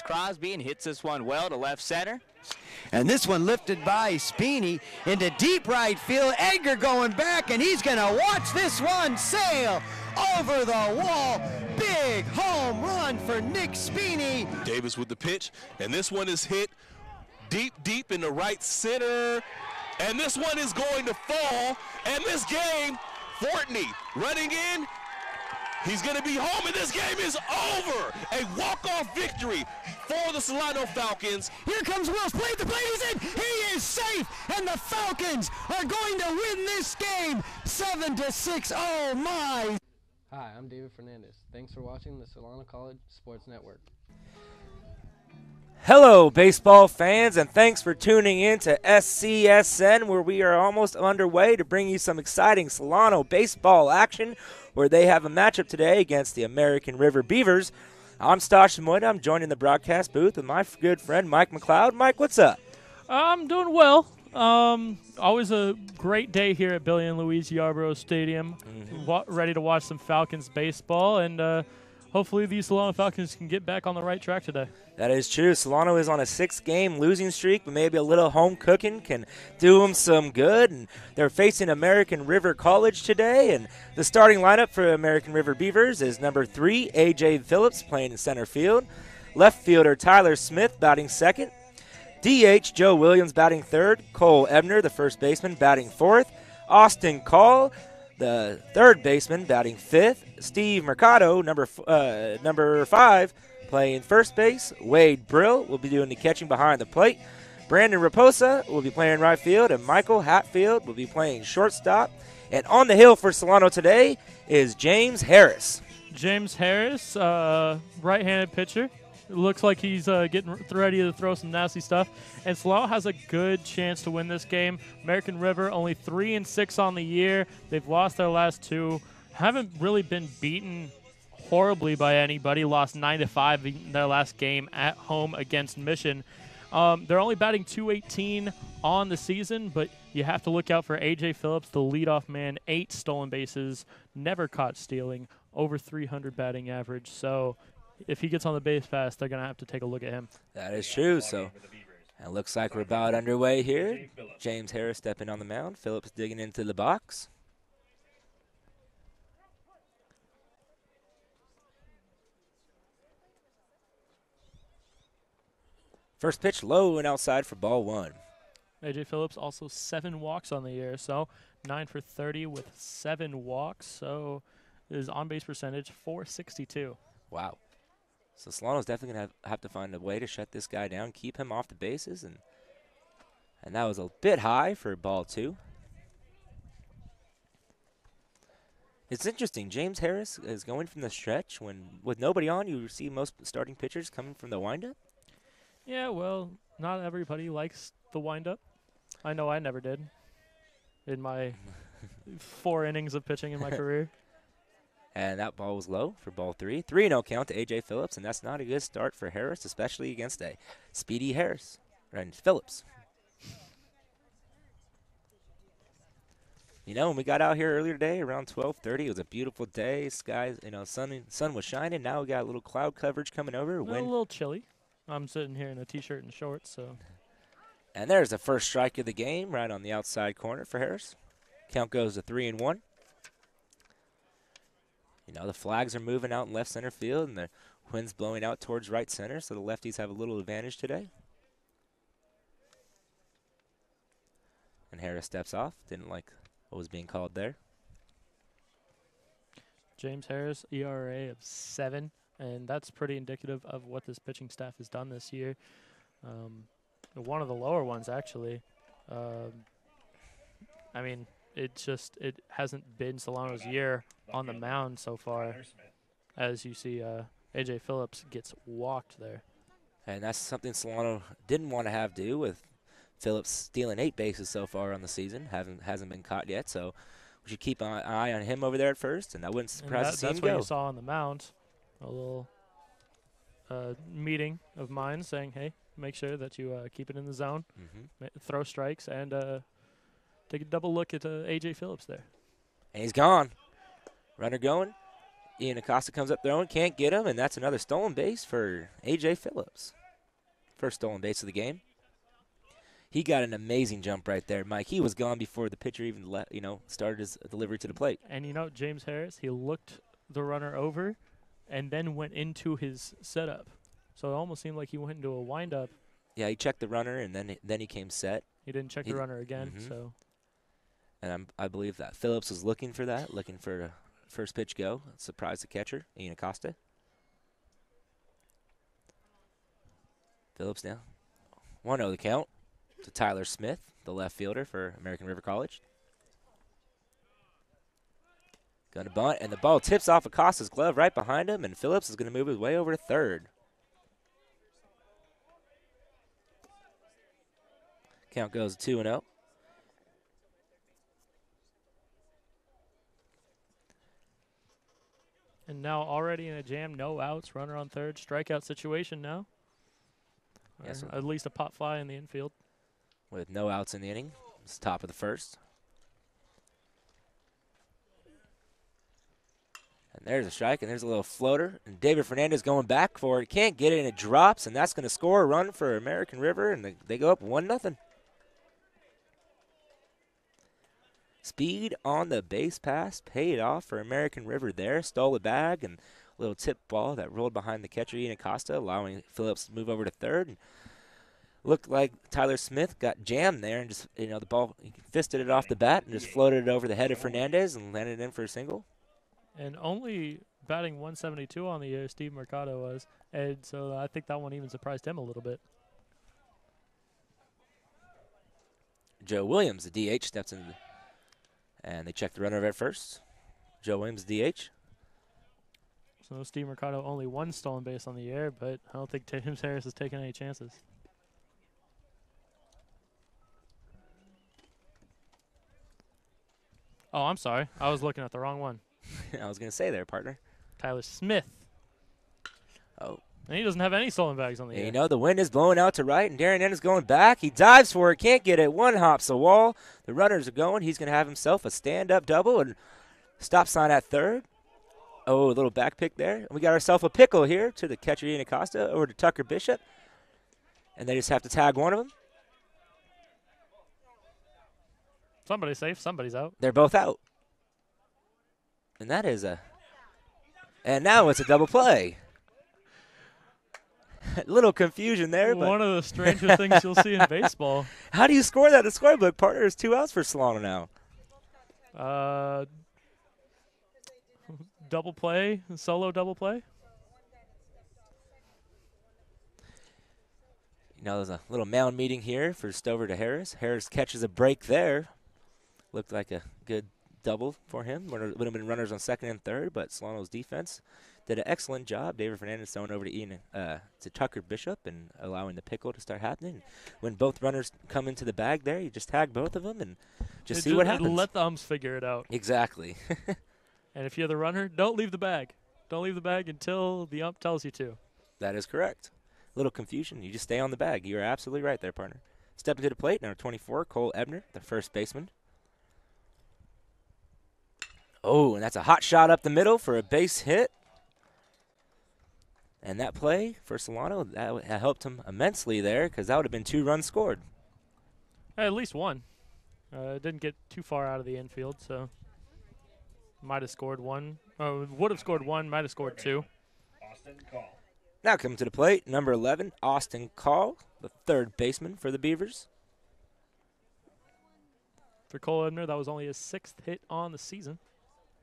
Crosby and hits this one well to left center. And this one lifted by Spini into deep right field. Edgar going back, and he's going to watch this one sail over the wall. Big home run for Nick Spini. Davis with the pitch, and this one is hit deep in the right center. And this one is going to fall. And this game, Fortney running in. He's going to be home, and this game is over. A walk-off victory for the Solano Falcons. Here comes Wills. Played the play. He's in. He is safe, and the Falcons are going to win this game 7-6. Oh, my. Hi, I'm David Fernandez. Thanks for watching the Solano College Sports Network. Hello, baseball fans, and thanks for tuning in to SCSN, where we are almost underway to bring you some exciting Solano baseball action, where they have a matchup today against the American River Beavers. I'm Stash Moida. I'm joined in the broadcast booth with my good friend Mike McLeod. Mike, what's up? I'm doing well. Always a great day here at Billy and Louise Yarborough Stadium. Ready to watch some Falcons baseball, and hopefully these Solano Falcons can get back on the right track today. That is true. Solano is on a 6-game losing streak, but maybe a little home cooking can do them some good. And they're facing American River College today. And the starting lineup for American River Beavers is number 3, A.J. Phillips, playing in center field. Left fielder Tyler Smith batting second. DH Joe Williams batting third. Cole Ebner, the first baseman, batting fourth. Austin Call, the third baseman, batting fifth. Steve Mercado, number 5, playing first base. Wade Brill will be doing the catching behind the plate. Brandon Raposa will be playing right field, and Michael Hatfield will be playing shortstop. And on the hill for Solano today is James Harris. James Harris, right-handed pitcher. It looks like he's getting ready to throw some nasty stuff. And Solano has a good chance to win this game. American River only 3-6 on the year. They've lost their last 2. Haven't really been beaten horribly by anybody. Lost 9-5 in their last game at home against Mission. They're only batting .218 on the season, but you have to look out for A.J. Phillips, the leadoff man. 8 stolen bases, never caught stealing, over 300 batting average. So if he gets on the base fast, they're going to have to take a look at him. That is true. So it looks like we're about underway here. James Harris stepping on the mound. Phillips digging into the box. First pitch low and outside for ball 1. A.J. Phillips also 7 walks on the year, so 9 for 30 with 7 walks. So his on-base percentage, .462. Wow. So Solano's definitely going to have to find a way to shut this guy down, keep him off the bases, and that was a bit high for ball 2. It's interesting. James Harris is going from the stretch when, with nobody on, you see most starting pitchers coming from the windup. Yeah, well, not everybody likes the windup. I know I never did in my 4 innings of pitching in my career. And that ball was low for ball 3. 3-0 count to A.J. Phillips, and that's not a good start for Harris, especially against a speedy Harris. And Phillips. You know, when we got out here earlier today around 12:30, it was a beautiful day. Skies, sun was shining. Now we got a little cloud coverage coming over. A little chilly. I'm sitting here in a T-shirt and shorts, so. And there's the first strike of the game right on the outside corner for Harris. Count goes to 3-1. You know, the flags are moving out in left center field, and the wind's blowing out towards right center, so the lefties have a little advantage today. And Harris steps off. Didn't like what was being called there. James Harris, ERA of 7. And that's pretty indicative of what this pitching staff has done this year. One of the lower ones, actually. I mean, it hasn't been Solano's year on the mound so far. As you see, A.J. Phillips gets walked there. And that's something Solano didn't want to have to do with Phillips stealing 8 bases so far on the season. Hasn't been caught yet, so we should keep an eye on him over there at first, and I wouldn't surprise to see him go. That's what you saw on the mound. A little meeting of mine saying, hey, make sure that you keep it in the zone, throw strikes, and take a double look at A.J. Phillips there. And he's gone. Runner going. Ian Acosta comes up throwing, can't get him, and that's another stolen base for A.J. Phillips. First stolen base of the game. He got an amazing jump right there, Mike. He was gone before the pitcher even started his delivery to the plate. And James Harris, he looked the runner over and then went into his setup. So it almost seemed like he went into a windup. Yeah, he checked the runner, and then he came set. He didn't check the runner again. So. And I believe that Phillips was looking for that, looking for a first pitch go. Surprised the catcher, Ian Acosta. Phillips now 1-0 the count to Tyler Smith, the left fielder for American River College. Going to bunt, and the ball tips off Acosta's glove right behind him, and Phillips is going to move his way over to third. Count goes 2-0. And now already in a jam, no outs, runner on third, strikeout situation now. Yes, at least a pop fly in the infield. With no outs in the inning. It's top of the first. And there's a strike, and there's a little floater. And David Fernandez going back for it. Can't get it, and it drops, and that's going to score a run for American River, and they go up 1-0. Speed on the base pass paid off for American River there. Stole the bag, and a little tip ball that rolled behind the catcher, Ian Acosta, allowing Phillips to move over to third. And looked like Tyler Smith got jammed there, and just, the ball, he fisted it off the bat and just floated it over the head of Fernandez and landed in for a single. And only batting 172 on the year, Steve Mercado was. And so I think that one even surprised him a little bit. Joe Williams, the DH, steps in, and they check the runner at first. Joe Williams, DH. So Steve Mercado only one stolen base on the year, but I don't think James Harris is taking any chances. Oh, I'm sorry. I was looking at the wrong one. I was going to say there, partner. Tyler Smith. Oh. And he doesn't have any stolen bags on the year. The wind is blowing out to right, and Darren Ennis going back. He dives for it, can't get it. One hops the wall. The runners are going. He's going to have himself a stand-up double and stop sign at third. Oh, a little back pick there. We got ourselves a pickle here to the catcher, Ian Acosta, over to Tucker Bishop. And they just have to tag one of them. Somebody's safe, somebody's out. They're both out. And that is and now it's a double play. A little confusion there. One of the strangest things you'll see in baseball. How do you score that in the scorebook, partner? There's 2 outs for Solano now. Double play, solo double play. There's a little mound meeting here for Stover to Harris. Harris catches a break there. Looked like a good double for him. Would have been runners on second and third, but Solano's defense did an excellent job. David Fernandez throwing over to Tucker Bishop and allowing the pickle to start happening. When both runners come into the bag there, you just tag both of them and just see what happens. Let the umps figure it out. Exactly. And if you're the runner, don't leave the bag. Don't leave the bag until the ump tells you to. That is correct. A little confusion. You just stay on the bag. You're absolutely right there, partner. Stepping to the plate, number 24, Cole Ebner, the first baseman. Oh, and that's a hot shot up the middle for a base hit. And that play for Solano, that helped him immensely there because that would have been 2 runs scored. At least one. Didn't get too far out of the infield, so might have scored 1. Would have scored 1, might have scored 2. Austin Call. Now coming to the plate, number 11, Austin Call, the third baseman for the Beavers. For Cole Ebner, that was only his 6th hit on the season.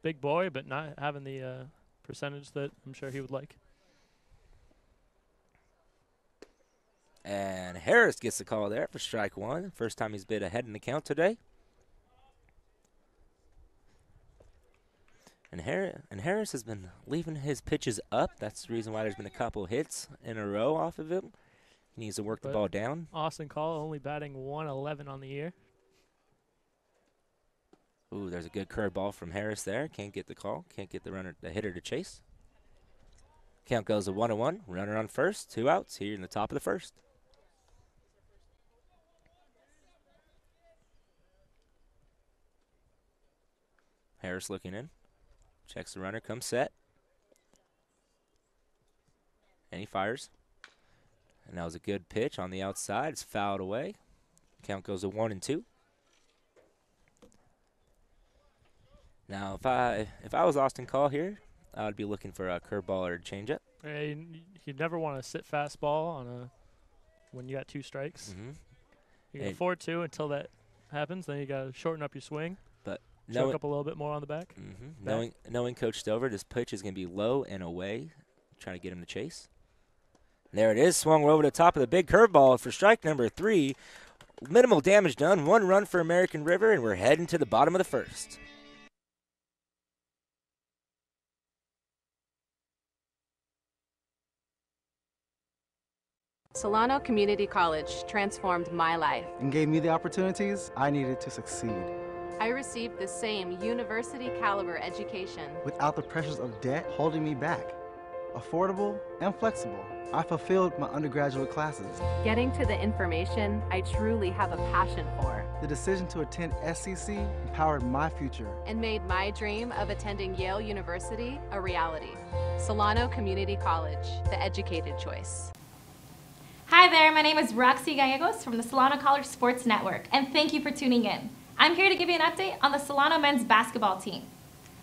Big boy, but not having the percentage that I'm sure he would like. And Harris gets the call there for strike 1. First time he's been ahead in the count today. And Harris has been leaving his pitches up. That's the reason why there's been a couple hits in a row off of him. He needs to work the ball down. Austin Call only batting 111 on the year. Ooh, there's a good curveball from Harris there. Can't get the call. Can't get the hitter to chase. Count goes to 1-1. Runner on first. 2 outs here in the top of the first. Harris looking in. Checks the runner. Comes set. And he fires. And that was a good pitch on the outside. It's fouled away. Count goes to 1-2. Now, if I was Austin Call here, I would be looking for a curveball or a changeup. You never want to sit fastball on when you got 2 strikes. Mm-hmm. You got 4-2 until that happens. Then you got to shorten up your swing. But choke up a little bit more on the back. Mm-hmm. Knowing Coach Stover, this pitch is going to be low and away, trying to get him to chase. There it is, swung over the top of the big curveball for strike number 3. Minimal damage done, 1 run for American River, and we're heading to the bottom of the first. Solano Community College transformed my life and gave me the opportunities I needed to succeed. I received the same university caliber education without the pressures of debt holding me back. Affordable and flexible, I fulfilled my undergraduate classes. Getting to the information I truly have a passion for. The decision to attend SCC empowered my future and made my dream of attending Yale University a reality. Solano Community College, the educated choice. Hi there, my name is Roxy Gallegos from the Solano College Sports Network, and thank you for tuning in. I'm here to give you an update on the Solano men's basketball team.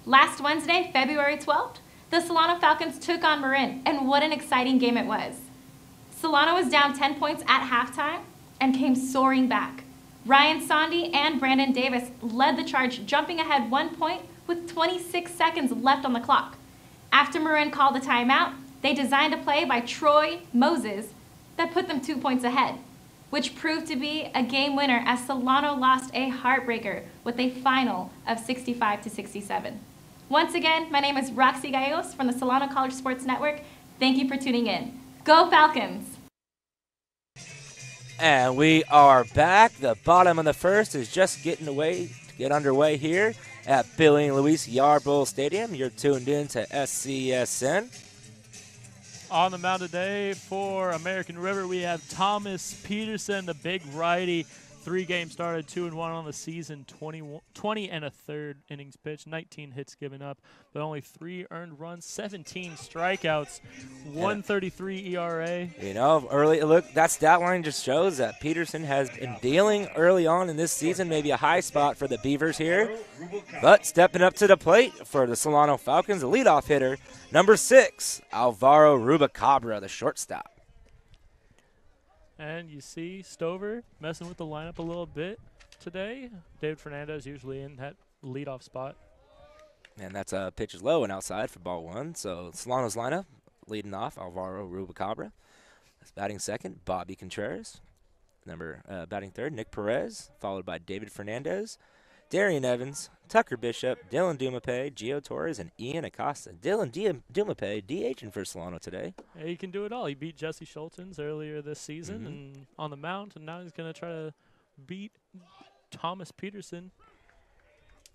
Last Wednesday, February 12th, the Solano Falcons took on Marin, and what an exciting game it was. Solano was down 10 points at halftime and came soaring back. Ryan Sondy and Brandon Davis led the charge, jumping ahead 1 point with 26 seconds left on the clock. After Marin called a timeout, they designed a play by Troy Moses that put them 2 points ahead, which proved to be a game winner as Solano lost a heartbreaker with a final of 65-67. Once again, my name is Roxy Gallegos from the Solano College Sports Network. Thank you for tuning in. Go Falcons! And we are back. The bottom of the first is just getting underway here at Billy and Luis Yarborough Stadium. You're tuned in to SCSN. On the mound today for American River, we have Thomas Peterson, the big righty. 3 games started, 2-1 on the season, 20 and a third innings pitched, 19 hits given up, but only 3 earned runs, 17 strikeouts, 1.33 ERA. You know, that stat line just shows that Peterson has been dealing early on in this season, maybe a high spot for the Beavers here. But stepping up to the plate for the Solano Falcons, the leadoff hitter, number 6, Alvaro Rubacabra, the shortstop. And you see Stover messing with the lineup a little bit today. David Fernandez usually in that leadoff spot. And that's a pitch is low and outside for ball 1. So Solano's lineup leading off, Alvaro Rubacabra. That's batting second, Bobby Contreras. Batting third, Nick Perez, followed by David Fernandez, Darian Evans, Tucker Bishop, Dylan Dumape, Gio Torres, and Ian Acosta. Dylan Dumape DHing for Solano today. Yeah, he can do it all. He beat Jesse Schultens earlier this season and on the mound, and now he's going to try to beat Thomas Peterson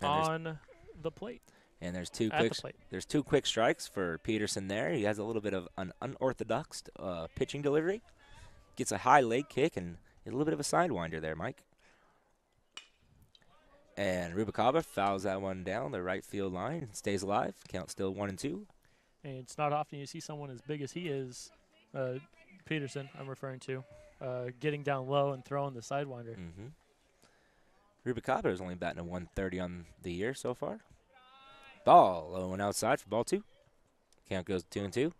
on the plate. And there's two quick strikes for Peterson there. He has a little bit of an unorthodox pitching delivery. Gets a high leg kick and a little bit of a sidewinder there, Mike. And Rubacabra fouls that one down the right field line. Stays alive. Count still 1-2. And it's not often you see someone as big as he is, Peterson, I'm referring to, getting down low and throwing the sidewinder. Rubacabra is only batting a 130 on the year so far. Ball low and outside for ball 2. Count goes 2-2.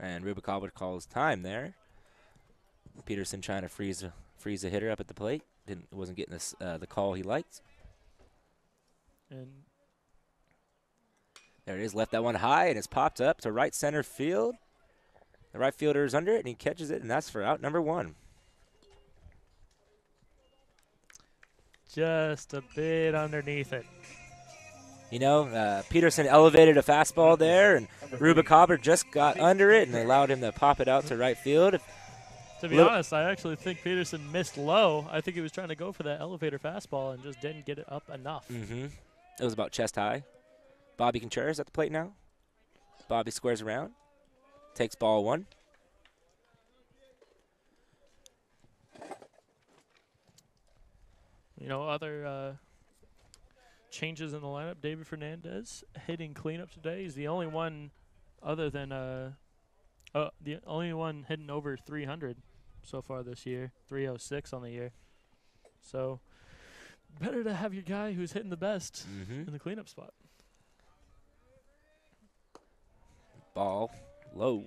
And Rubacabra calls time there. Peterson trying to freeze the hitter up at the plate. Wasn't getting the call he liked. And there it is. Left that one high, and it's popped up to right center field. The right fielder is under it, and he catches it, and that's for out number 1. Just a bit underneath it. You know, Peterson elevated a fastball there, and Rubacabra just got under it and allowed him to pop it out to right field. To be honest, I actually think Peterson missed low. I think he was trying to go for that elevator fastball and just didn't get it up enough. It was about chest high. Bobby Contreras at the plate now. Bobby squares around. Takes ball 1. other changes in the lineup. David Fernandez hitting cleanup today. He's the only one other than the only one hitting over 300 so far this year. 306 on the year. So better to have your guy who's hitting the best in the cleanup spot. Ball low.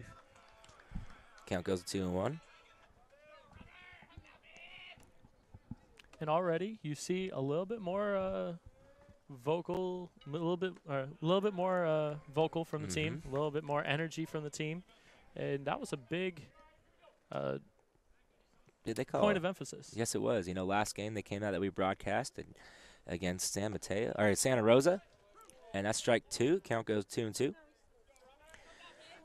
Count goes to 2-1. And already you see a little bit more vocal, a little bit more vocal from the team, a little bit more energy from the team, and that was a big Did they call point it? of emphasis. Yes, it was. Last game they came out that we broadcasted against Santa Rosa, and that's strike 2. Count goes 2-2.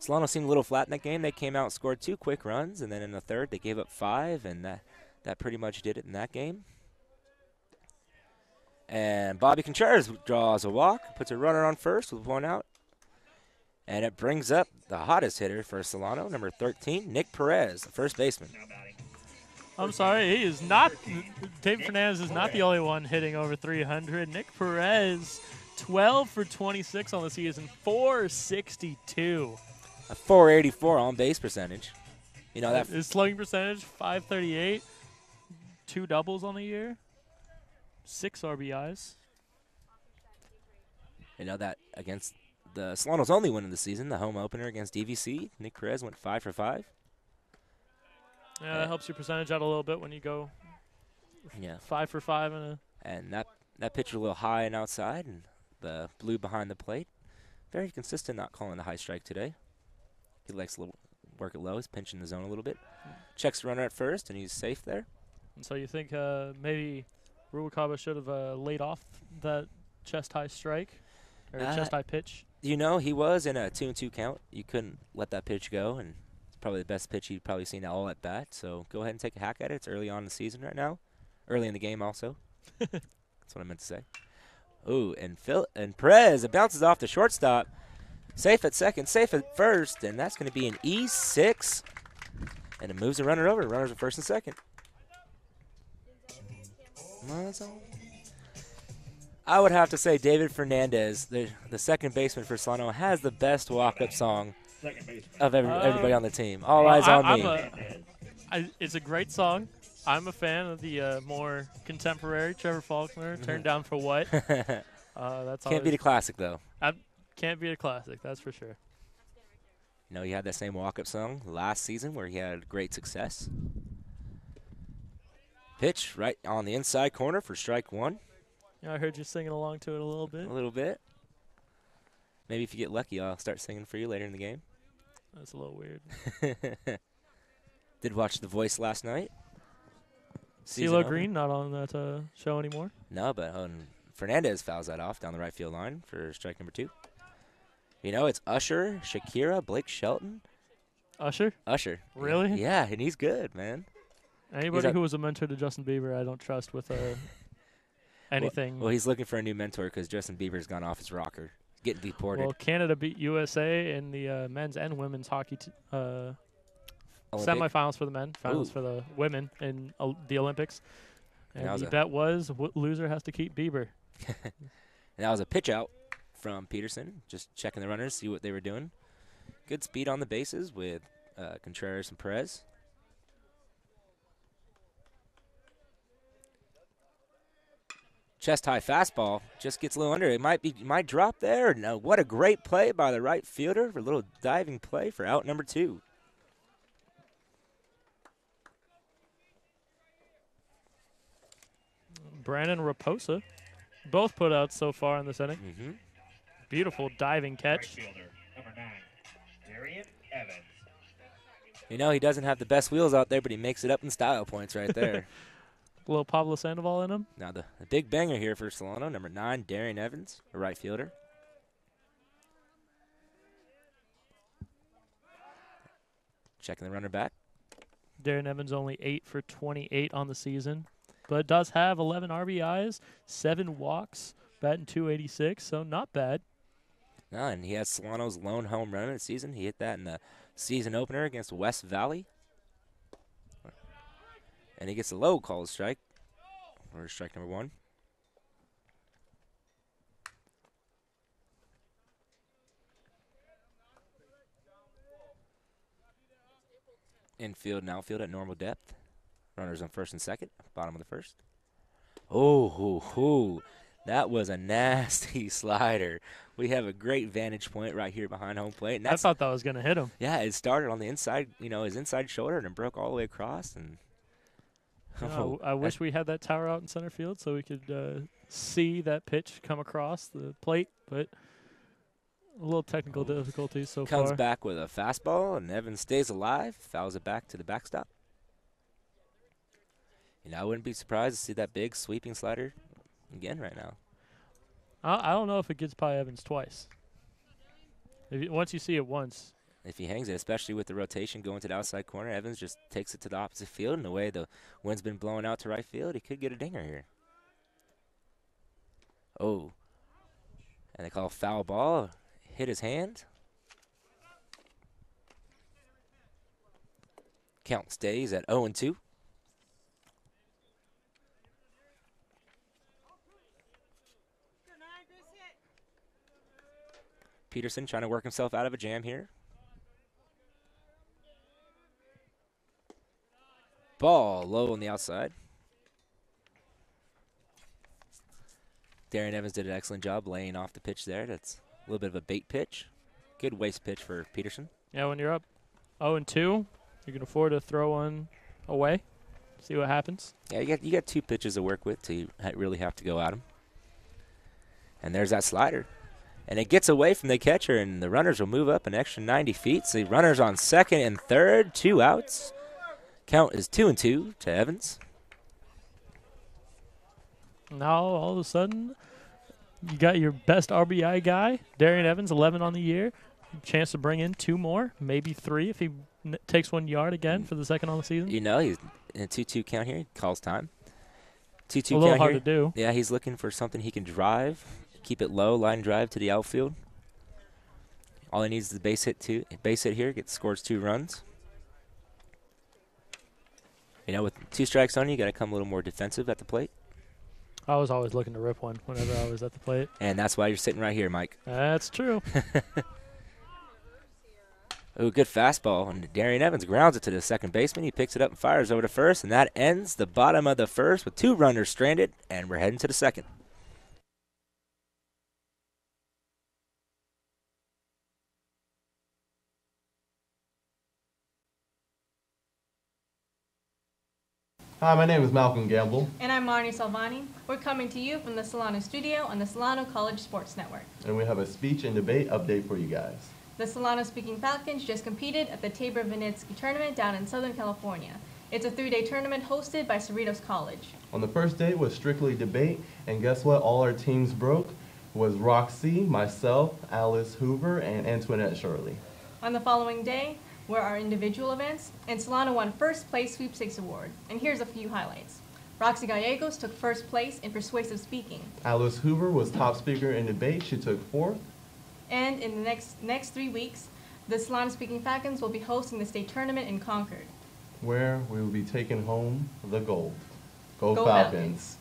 Solano seemed a little flat in that game. They came out and scored 2 quick runs, and then in the third they gave up 5, and that pretty much did it in that game. And Bobby Contreras draws a walk, puts a runner on first with 1 out. And it brings up the hottest hitter for Solano, number 13, Nick Perez, the first baseman. I'm sorry, he is not. David Fernandez is not the only one hitting over 300. Nick Perez, 12 for 26 on the season, 462. A 484 on base percentage. His slugging percentage, 538. 2 doubles on the year. 6 RBIs. That against the Solano's only win of the season, the home opener against DVC. Nick Perez went 5 for 5. Yeah, that helps your percentage out a little bit when you go 5 for 5 and that pitch was a little high and outside, and the blue behind the plate. Very consistent, not calling the high strike today. He likes to work it low. He's pinching the zone a little bit. Checks the runner at first, and he's safe there. And so you think maybe Rubalcaba should have laid off that chest-high strike or chest-high pitch? He was in a 2-2 count. You couldn't let that pitch go, and it's probably the best pitch you've probably seen all at bat. So go ahead and take a hack at it. It's early on in the season right now. Early in the game also. That's what I meant to say. Ooh, and Perez, it bounces off the shortstop. Safe at second, safe at first, and that's going to be an E6. And it moves the runner over. Runners at first and second. I would have to say David Fernandez, the second baseman for Solano, has the best walk-up song of everybody on the team. All eyes on me. It's a great song. I'm a fan of the more contemporary Trevor Faulkner, Turned Down for What. That's Can't beat a classic, though. Can't beat a classic, that's for sure. He had that same walk-up song last season where he had great success. Pitch right on the inside corner for strike 1. I heard you singing along to it a little bit. A little bit. Maybe if you get lucky, I'll start singing for you later in the game. That's a little weird. Did watch The Voice last night. CeeLo Green not on that show anymore? No, but Fernandez fouls that off down the right field line for strike number 2. It's Usher, Shakira, Blake Shelton. Usher? Really? Yeah, and he's good, man. Anybody who was a mentor to Justin Bieber, I don't trust with anything. Well, he's looking for a new mentor because Justin Bieber's gone off his rocker, getting deported. Well, Canada beat USA in the men's and women's hockey semifinals for the men, finals for the women in the Olympics. And the bet was loser has to keep Bieber. And that was a pitch out from Peterson, just checking the runners, see what they were doing. Good speed on the bases with Contreras and Perez. Chest-high fastball just gets a little under. It might drop there. No, what a great play by the right fielder for a little diving play for out number 2. Brandon Raposa, both put out so far in this inning. Beautiful diving catch. Right fielder, number 9, Darian Evans. He doesn't have the best wheels out there, but he makes it up in style points right there. A little Pablo Sandoval in him. Now the big banger here for Solano, number 9, Darian Evans, a right fielder. Checking the runner back. Darian Evans only 8 for 28 on the season, but does have 11 RBIs, 7 walks, batting .286, so not bad. No, and he has Solano's lone home run in the season. He hit that in the season opener against West Valley. And he gets a low called strike. Or strike number 1. Infield and outfield at normal depth. Runners on first and second, bottom of the first. Oh, that was a nasty slider. We have a great vantage point right here behind home plate. And I thought that was going to hit him. Yeah, it started on the inside, his inside shoulder, and it broke all the way across. And I wish we had that tower out in center field so we could see that pitch come across the plate, but a little technical difficulties so far. Comes back with a fastball, and Evans stays alive, fouls it back to the backstop. I wouldn't be surprised to see that big sweeping slider again right now. I don't know if it gets by Evans twice. Once you see it once. If he hangs it, especially with the rotation going to the outside corner, Evans just takes it to the opposite field, and the way the wind's been blowing out to right field, he could get a dinger here. Oh. And they call foul ball. Hit his hand. Count stays at 0-2. Peterson trying to work himself out of a jam here. Ball low on the outside. Darren Evans did an excellent job laying off the pitch there. That's a little bit of a bait pitch. Good waste pitch for Peterson. Yeah, when you're up 0-2, you can afford to throw one away. See what happens. Yeah, you got 2 pitches to work with, so you really have to go at them. And there's that slider. And it gets away from the catcher, and the runners will move up an extra 90 feet. So the runners on second and third, 2 outs. Count is 2-2 to Evans. Now, all of a sudden, you got your best RBI guy, Darian Evans, 11 on the year. Chance to bring in 2 more, maybe 3 if he takes 1 yard again for the second on the season. He's in a 2-2 count here. He calls time. 2-2 count a little hard here. to do. Yeah, he's looking for something he can drive. Keep it low, line drive to the outfield. All he needs is a base hit here. Scores 2 runs. With 2 strikes on you got to come a little more defensive at the plate. I was always looking to rip one whenever I was at the plate. And that's why you're sitting right here, Mike. That's true. Oh, good fastball. And Darian Evans grounds it to the second baseman. He picks it up and fires over to first, and that ends the bottom of the first with 2 runners stranded, and we're heading to the second. Hi, my name is Malcolm Gamble. And I'm Marnie Salvani. We're coming to you from the Solano studio on the Solano College Sports Network. And we have a speech and debate update for you guys. The Solano-speaking Falcons just competed at the Tabor Vinitsky Tournament down in Southern California. It's a 3-day tournament hosted by Cerritos College. On the first day was strictly debate, and guess what? All our teams broke was Roxy, myself, Alice Hoover, and Antoinette Shirley. On the following day were our individual events, and Solano won first place sweepstakes award. And here's a few highlights. Roxy Gallegos took first place in persuasive speaking. Alice Hoover was top speaker in debate. She took 4th. And in the next 3 weeks, the Solano-speaking Falcons will be hosting the state tournament in Concord, where we will be taking home the gold. Go Falcons.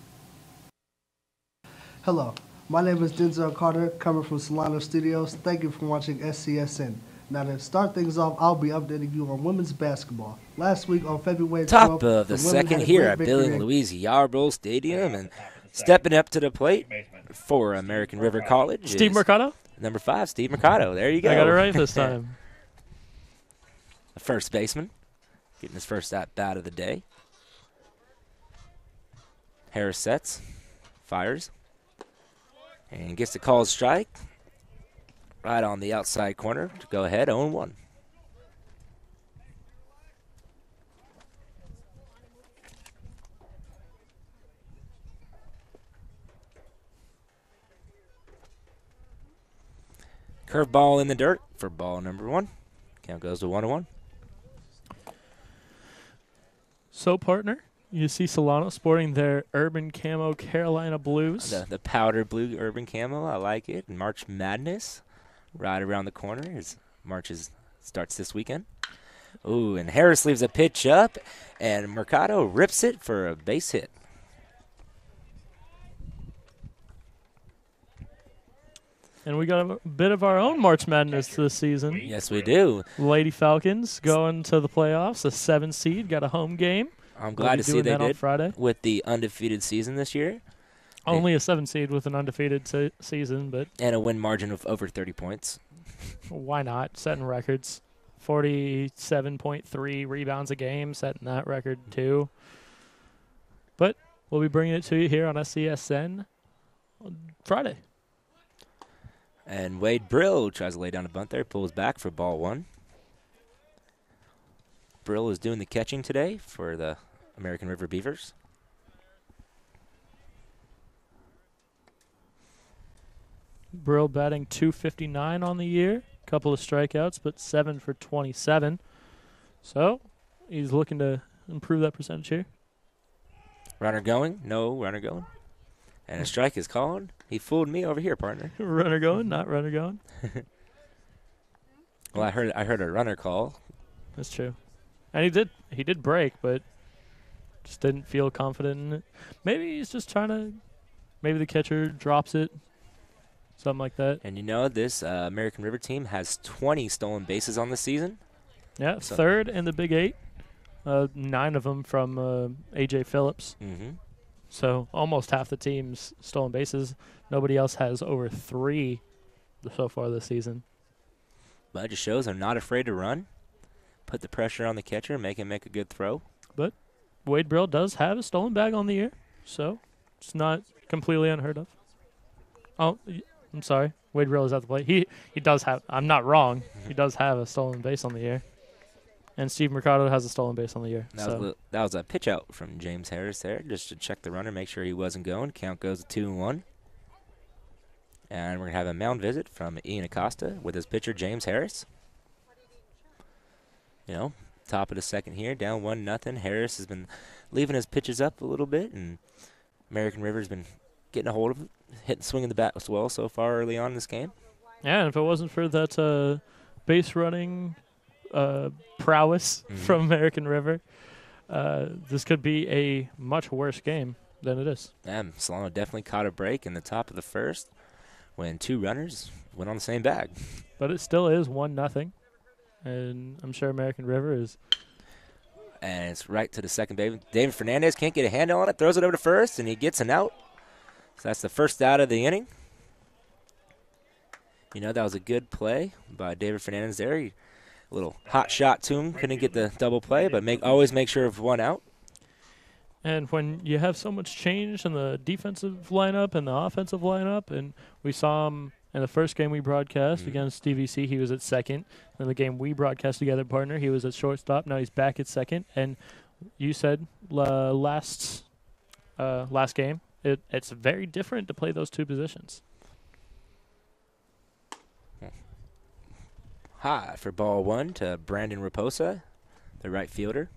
Hello, my name is Denzel Carter, coming from Solano Studios. Thank you for watching SCSN. Now to start things off, I'll be updating you on women's basketball. Last week on February 12th, Top of the second here at Billy and Louise Yarbrough Stadium, and stepping up to the plate for American River College. Steve Mercado? Number 5, Steve Mercado. There you go. I got it right this time. The first baseman getting his first at-bat of the day. Harris sets, fires, and gets the called strike. Right on the outside corner to go ahead, 0-1. Curveball in the dirt for ball number 1. Count goes to 1-1. So, partner, you see Solano sporting their urban camo Carolina blues. The powder blue urban camo, I like it. And March Madness right around the corner as March starts this weekend. Ooh, and Harris leaves a pitch up, and Mercado rips it for a base hit. And we got a bit of our own March Madness this season. Yes, we do. Lady Falcons going to the playoffs, a 7 seed, got a home game. I'm glad to see they that on did Friday. with the undefeated season this year. Only a 7 seed with an undefeated season, but and a win margin of over 30 points. Why not? Setting records. 47.3 rebounds a game, setting that record too. But we'll be bringing it to you here on SCSN on Friday. And Wade Brill tries to lay down a bunt there, pulls back for ball 1. Brill is doing the catching today for the American River Beavers. Brill batting .259 on the year. Couple of strikeouts, but 7 for 27. So he's looking to improve that percentage here. Runner going? No runner going. And a strike is called. He fooled me over here, partner. Runner going, not runner going. Well, I heard a runner call. That's true. And he did break, but just didn't feel confident in it. Maybe he's just trying to, maybe the catcher drops it, something like that. And you know, this American River team has 20 stolen bases on the season. Yeah, so third in the Big 8. 9 of them from A.J. Phillips. Mm-hmm. So almost half the team's stolen bases. Nobody else has over 3 so far this season. But it just shows they're not afraid to run, put the pressure on the catcher, make him make a good throw. But Wade Brill does have a stolen bag on the year, so it's not completely unheard of. Oh, I'm sorry. Wade Brill is at the plate. He does have, I'm not wrong, he does have a stolen base on the year. And Steve Mercado has a stolen base on the year. That was a pitch out from James Harris there, just to check the runner, make sure he wasn't going. Count goes to 2-1. And we're going to have a mound visit from Ian Acosta with his pitcher, James Harris. You know, top of the second here, down 1-0. Harris has been leaving his pitches up a little bit, and American River's been getting a hold of it, swinging the bat as well so far early on in this game. Yeah, and if it wasn't for that base running prowess from American River, this could be a much worse game than it is. Solano definitely caught a break in the top of the first when 2 runners went on the same bag. But it still is 1-0, and I'm sure American River is. And it's right to the second base. David Fernandez can't get a handle on it, throws it over to first, and he gets an out. So that's the first out of the inning. You know, that was a good play by David Fernandez there. A little hot shot to him. Couldn't get the double play, but always make sure of 1 out. And when you have so much change in the defensive lineup and the offensive lineup, and we saw him in the first game we broadcast against DVC, he was at second. In the game we broadcast together, partner, he was at shortstop. Now he's back at second. And you said last game, it's very different to play those 2 positions. High for ball 1 to Brandon Raposa, the right fielder.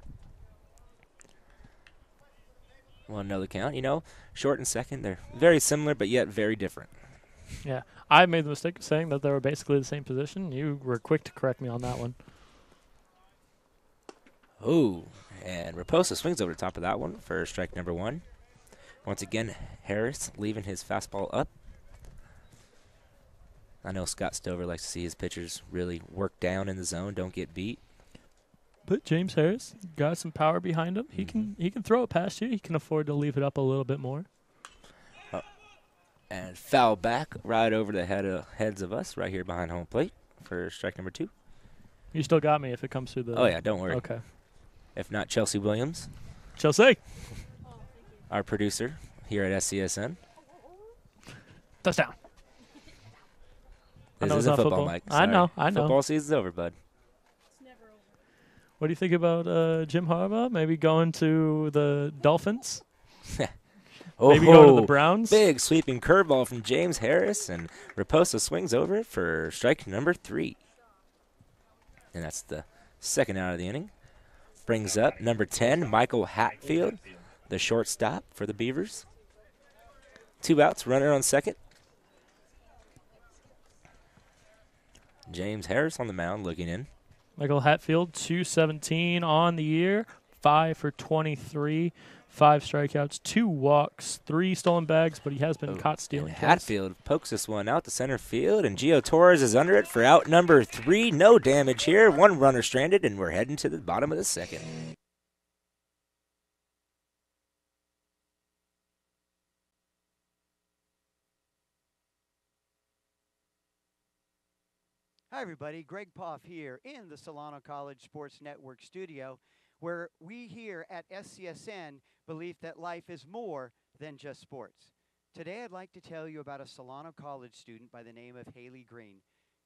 1-0 count. You know, short and second, they're very similar, but yet very different. Yeah, I made the mistake of saying that they were basically the same position. You were quick to correct me on that one. Ooh, and Raposa swings over the top of that one for strike number 1. Once again, Harris leaving his fastball up. I know Scott Stover likes to see his pitchers really work down in the zone, don't get beat. But James Harris got some power behind him. He can throw it past you. He can afford to leave it up a little bit more. And foul back right over the heads of us right here behind home plate for strike number 2. You still got me if it comes through the... Oh, yeah, don't worry. Okay. If not, Chelsea Williams. Chelsea. Our producer here at SCSN. Touchdown. This isn't football, Mike. Sorry. I know. Football season's over, bud. What do you think about Jim Harbaugh maybe going to the Dolphins? Maybe going to the Browns? Big sweeping curveball from James Harris, and Raposa swings over it for strike number 3. And that's the second out of the inning. Brings up number 10, Michael Hatfield, the shortstop for the Beavers. 2 outs, runner on second. James Harris on the mound looking in. Michael Hatfield, .217 on the year, 5 for 23, 5 strikeouts, 2 walks, 3 stolen bags, but he has been caught stealing. Hatfield pokes this one out to center field, and Gio Torres is under it for out number 3. No damage here. 1 runner stranded, and we're heading to the bottom of the second. Hi, everybody. Greg Poff here in the Solano College Sports Network studio, where we here at SCSN believe that life is more than just sports. Today, I'd like to tell you about a Solano College student by the name of Haley Green.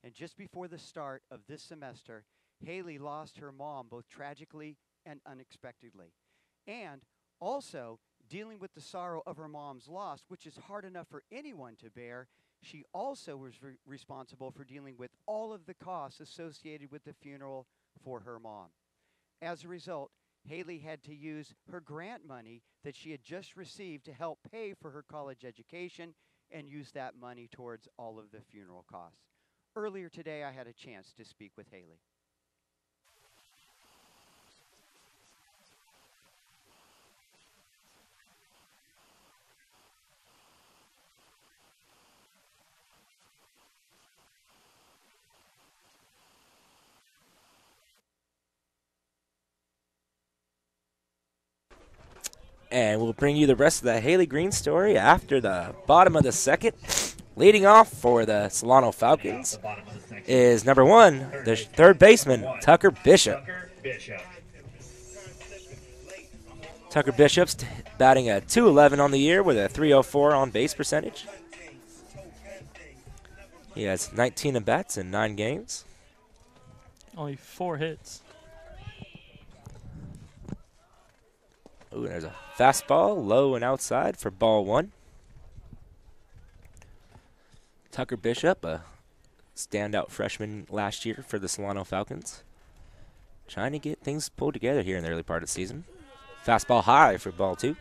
And just before the start of this semester, Haley lost her mom both tragically and unexpectedly. And also, dealing with the sorrow of her mom's loss, which is hard enough for anyone to bear, she also was responsible for dealing with all of the costs associated with the funeral for her mom. As a result, Haley had to use her grant money that she had just received to help pay for her college education and use that money towards all of the funeral costs. Earlier today, I had a chance to speak with Haley. And we'll bring you the rest of the Haley Green story after the bottom of the second. Leading off for the Solano Falcons is number 1, the third baseman, Tucker Bishop. Tucker Bishop's batting a .211 on the year with a .304 on base percentage. He has 19 at-bats in 9 games. Only 4 hits. Ooh, there's a fastball, low and outside for ball 1. Tucker Bishop, a standout freshman last year for the Solano Falcons. Trying to get things pulled together here in the early part of the season. Fastball high for ball 2.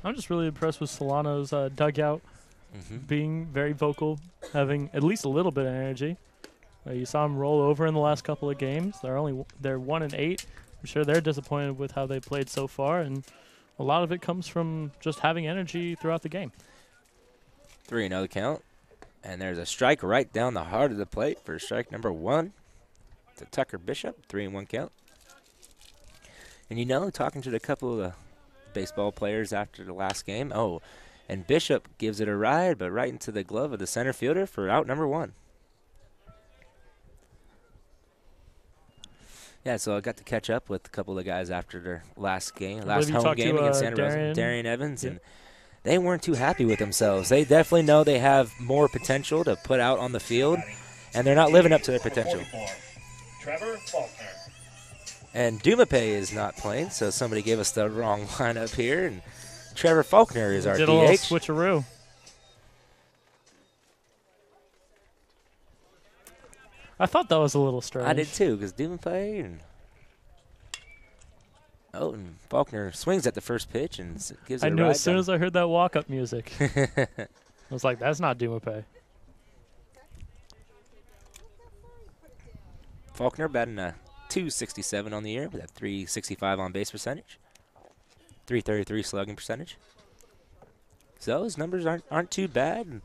I'm just really impressed with Solano's dugout being very vocal, having at least a little bit of energy. You saw them roll over in the last couple of games. They're 1-8. I'm sure they're disappointed with how they played so far, and a lot of it comes from just having energy throughout the game. 3-0 count, and there's a strike right down the heart of the plate for strike number 1 to Tucker Bishop. 3-1 count. And you know, talking to a couple of the baseball players after the last game, and Bishop gives it a ride, but right into the glove of the center fielder for out number 1. Yeah, so I got to catch up with a couple of the guys after their last home game against Santa Rosa, Darian Evans, and they weren't too happy with themselves. They definitely know they have more potential to put out on the field, and they're not living up to their potential. Trevor Faulkner. And Dumape is not playing, so somebody gave us the wrong lineup here, and Trevor Faulkner is our DH. DH. A little switcheroo. I thought that was a little strange. I did too, because Dumape and Faulkner swings at the first pitch and gives it a ride. I knew as soon as I heard that walk-up music. I was like, that's not Dumape. Faulkner batting a .267 on the year with a .365 on base percentage, .333 slugging percentage. So his numbers aren't too bad.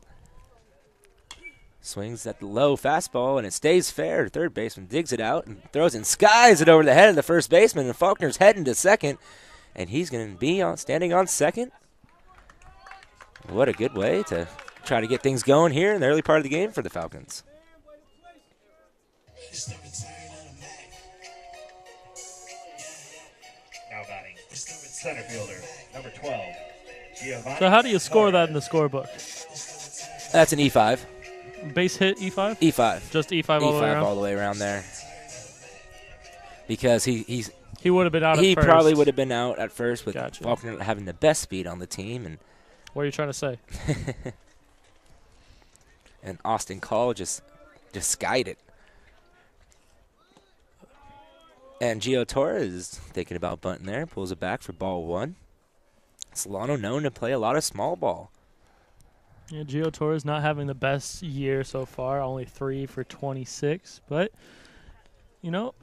Swings at the low fastball, and it stays fair. Third baseman digs it out and throws it and skies it over the head of the first baseman, and Faulkner's heading to second, and he's going to be standing on second. What a good way to try to get things going here in the early part of the game for the Falcons. Now batting, center fielder, number 12, Giovanni. So how do you score that in the scorebook? That's an E5. Base hit E5? E5. Just E5 all the way around? all the way around there. Because he would have been out at first. He probably would have been out at first with Gotcha. Faulkner having the best speed on the team. And what are you trying to say? And Austin Call just skied it. And Gio Torres is thinking about bunting there. Pulls it back for ball 1. Solano known to play a lot of small ball. Yeah, Gio Torres not having the best year so far, only 3 for 26. But, you know,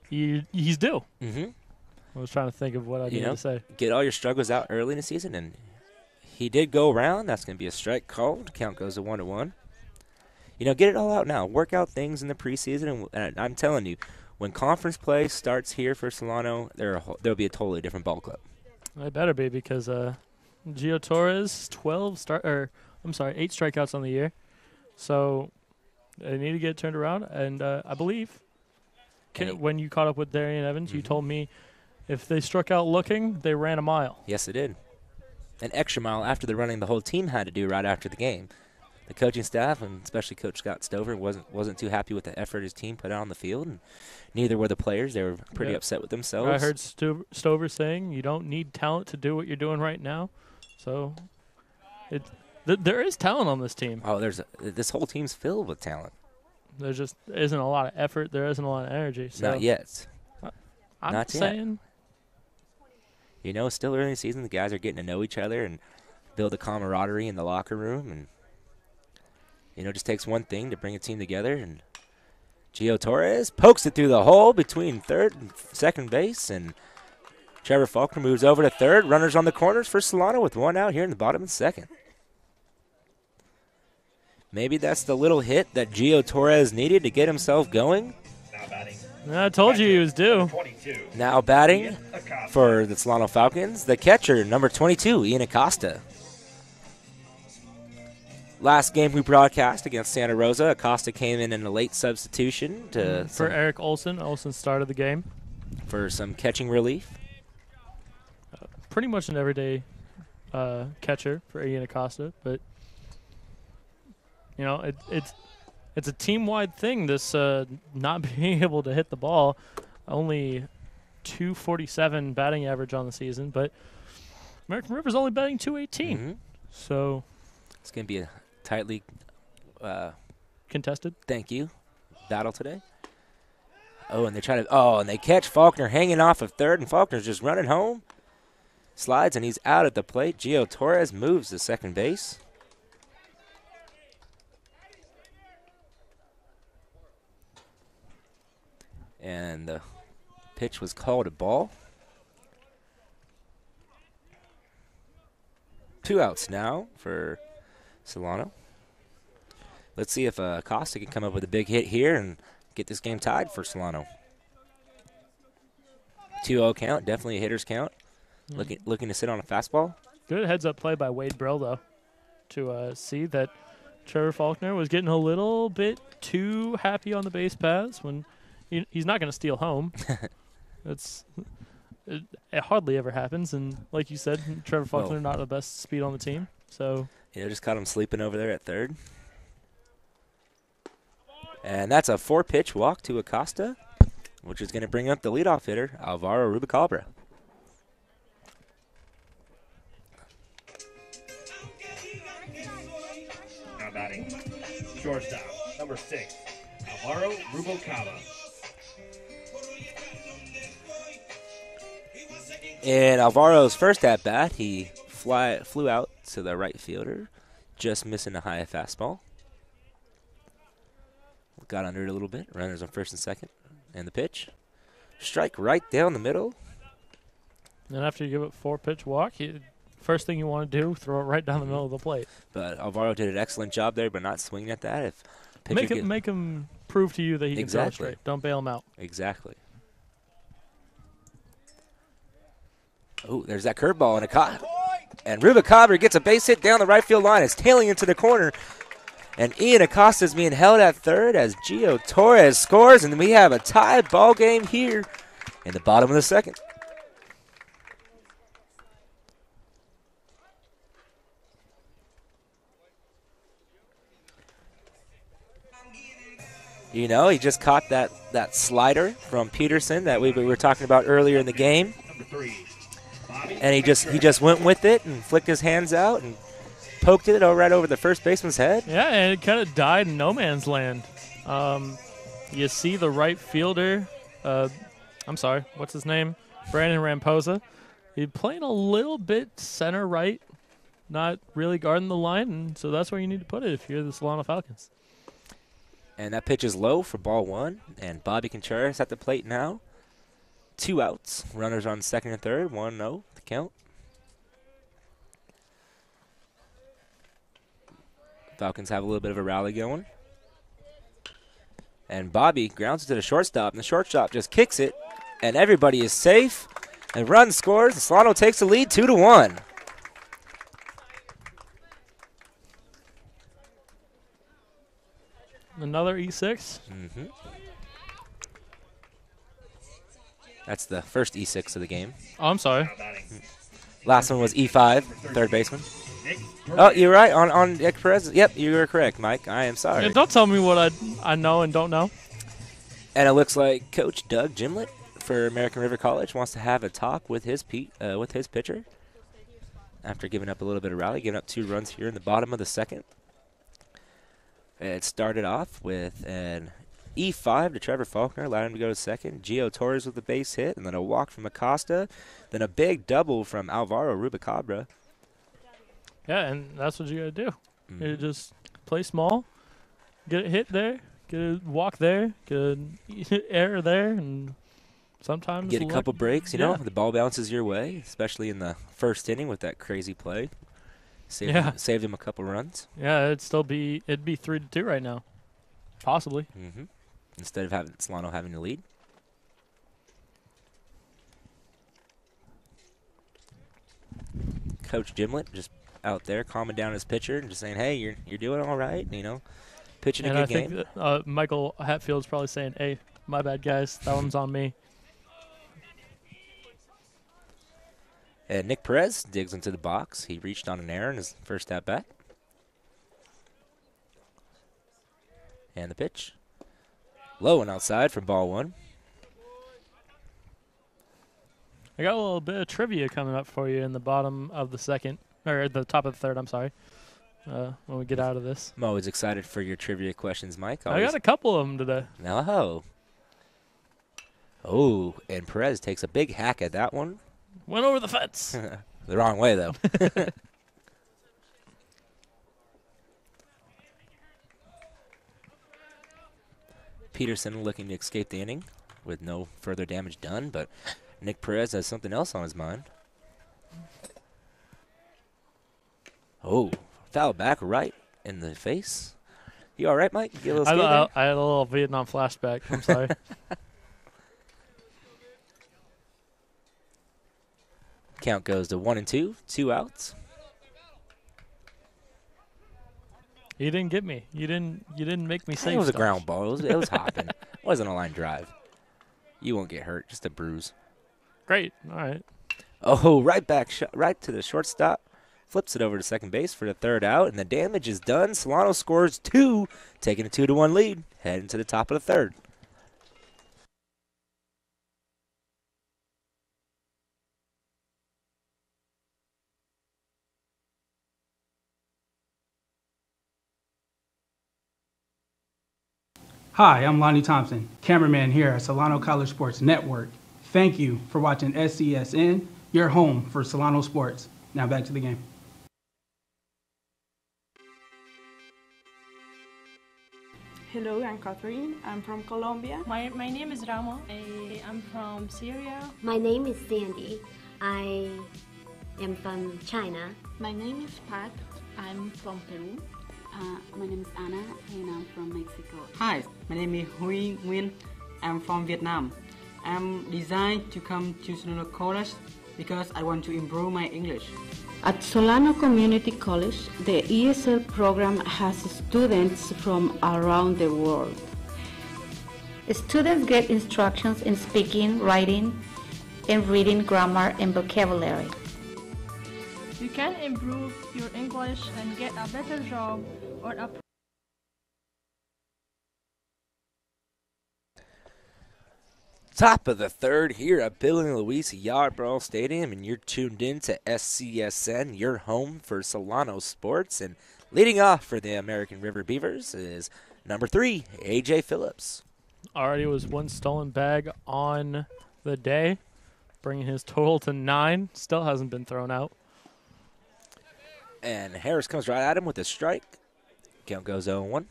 he's due. Mm-hmm. I was trying to think of what I needed to say. Get all your struggles out early in the season, and he did go around. That's going to be a strike called. Count goes to 1-1. Get it all out now. Work out things in the preseason, and I'm telling you, when conference play starts here for Solano, there'll be a totally different ball club. It better be, because Gio Torres 8 strikeouts on the year, so they need to get it turned around. And I believe when you caught up with Darian Evans, you told me if they struck out looking, they ran a mile. Yes, they did. An extra mile after the running the whole team had to do right after the game. The coaching staff, and especially Coach Scott Stover, wasn't too happy with the effort his team put out on the field, and neither were the players. They were pretty upset with themselves. I heard Stover saying you don't need talent to do what you're doing right now. So there is talent on this team. Oh, this whole team's filled with talent. There just isn't a lot of effort. There isn't a lot of energy. So Not yet. I'm Not saying. It's still early in the season. The guys are getting to know each other and build a camaraderie in the locker room, and it just takes one thing to bring a team together. And Gio Torres pokes it through the hole between third and second base, and Trevor Faulkner moves over to third. Runners on the corners for Solano with one out here in the bottom of the second. Maybe that's the little hit that Gio Torres needed to get himself going. I told you he was due. Now batting for the Solano Falcons, the catcher, number 22, Ian Acosta. Last game we broadcast against Santa Rosa, Acosta came in a late substitution for Eric Olson. Olson started the game for some catching relief. Pretty much an everyday catcher for Ian Acosta, but it's a team-wide thing. This not being able to hit the ball, only .247 batting average on the season, but American River's only batting .218. So it's going to be a tightly contested. Thank you. Battle today. And they catch Faulkner hanging off of third, and Faulkner's just running home. Slides, and he's out at the plate. Gio Torres moves to second base. And the pitch was called a ball. 2 outs now for Solano. Let's see if Acosta can come up with a big hit here and get this game tied for Solano. 2-0 count, definitely a hitter's count. Looking to sit on a fastball. Good heads-up play by Wade Brill, though, to see that Trevor Faulkner was getting a little bit too happy on the base paths when he's not going to steal home. It hardly ever happens, and like you said, Trevor Faulkner not the best speed on the team. So just caught him sleeping over there at third. And that's a 4-pitch walk to Acosta, which is going to bring up the leadoff hitter, Alvaro Rubicabra. Now batting, shortstop, number 6, Alvaro Rubicabra. In Alvaro's first at-bat, he flew out to the right fielder, just missing a high fastball. Got under it a little bit. Runners on first and second. And the pitch. Strike right down the middle. And after you give it 4-pitch walk, first thing you want to do, throw it right down the middle of the plate. But Alvaro did an excellent job there, but not swinging at that. Make him prove to you that he can throw straight. Don't bail him out. Exactly. Oh, there's that curveball, and Rubicabra gets a base hit down the right field line. It's tailing into the corner. And Ian Acosta is being held at third as Gio Torres scores, and we have a tie ball game here in the bottom of the second. He just caught that slider from Peterson that we were talking about earlier in the game. And he just went with it and flicked his hands out and poked it right over the first baseman's head. Yeah, and it kind of died in no man's land. You see the right fielder, what's his name? Brandon Ramposa. He's playing a little bit center right, not really guarding the line, and so that's where you need to put it if you're the Solano Falcons. And that pitch is low for ball 1, and Bobby Contreras at the plate now. 2 outs. Runners on second and third. 1-0 the count. Falcons have a little bit of a rally going. And Bobby grounds it to the shortstop, and the shortstop just kicks it, and everybody is safe. And run scores, and Solano takes the lead 2-1. Another E6. Mm-hmm. That's the first E6 of the game. Oh, I'm sorry. Last one was E5, third baseman. Oh, you're right. On Nick Perez. Yep, you were correct, Mike. I am sorry. Yeah, don't tell me what I know and don't know. And it looks like Coach Doug Gimlet for American River College wants to have a talk with his pitcher after giving up a little bit of rally, giving up 2 runs here in the bottom of the second. It started off with an E5 to Trevor Faulkner, allowed him to go to second. Gio Torres with the base hit, and then a walk from Acosta, then a big double from Alvaro Rubicabra. Yeah, and that's what you got to do. You just play small, get a hit there, get a walk there, get an error there, and sometimes get a couple breaks, you know. The ball bounces your way, especially in the first inning with that crazy play. Saved him a couple runs. Yeah, it'd be 3-2 right now, possibly. Mm-hmm. Instead of having Solano having the lead. Coach Gimlet just out there calming down his pitcher and just saying, "Hey, you're doing all right," you know, pitching a good game. And I think Michael Hatfield's probably saying, "Hey, my bad, guys. That one's on me." And Nick Perez digs into the box. He reached on an error in his first at-bat. And the pitch. Low and outside for ball 1. I got a little bit of trivia coming up for you in the bottom of the second, or the top of the third, I'm sorry, when we get out of this. I'm always excited for your trivia questions, Mike. I got a couple of them today. No. Oh, and Perez takes a big hack at that one. Went over the fence. The wrong way, though. Peterson looking to escape the inning with no further damage done, but Nick Perez has something else on his mind. Oh, foul back right in the face. You all right, Mike? You get a little I had a little Vietnam flashback. I'm sorry. Count goes to 1-2, 2 outs. You didn't get me. You didn't make me say it was stuff. A ground ball. It was hopping. It wasn't a line drive. You won't get hurt. Just a bruise. Great. All right. Oh, right to the shortstop. Flips it over to second base for the third out, and the damage is done. Solano scores 2, taking a 2-1 lead, heading to the top of the third. Hi, I'm Lonnie Thompson, cameraman here at Solano College Sports Network. Thank you for watching SCSN, your home for Solano sports. Now back to the game. Hello, I'm Catherine. I'm from Colombia. My name is Ramo. I'm from Syria. My name is Sandy. I am from China. My name is Pat. I'm from Peru. My name is Anna and I'm from Mexico. Hi, my name is Huy Nguyen. I'm from Vietnam. I'm designed to come to Solano College because I want to improve my English. At Solano Community College, the ESL program has students from around the world. Students get instructions in speaking, writing, and reading grammar and vocabulary. You can improve your English and get a better job or a Top of the third here at Bill and Louise Yarborough Stadium, and you're tuned in to SCSN, your home for Solano sports. And leading off for the American River Beavers is number 3, A.J. Phillips. Already was 1 stolen bag on the day, bringing his total to 9. Still hasn't been thrown out. And Harris comes right at him with a strike. Count goes 0-1.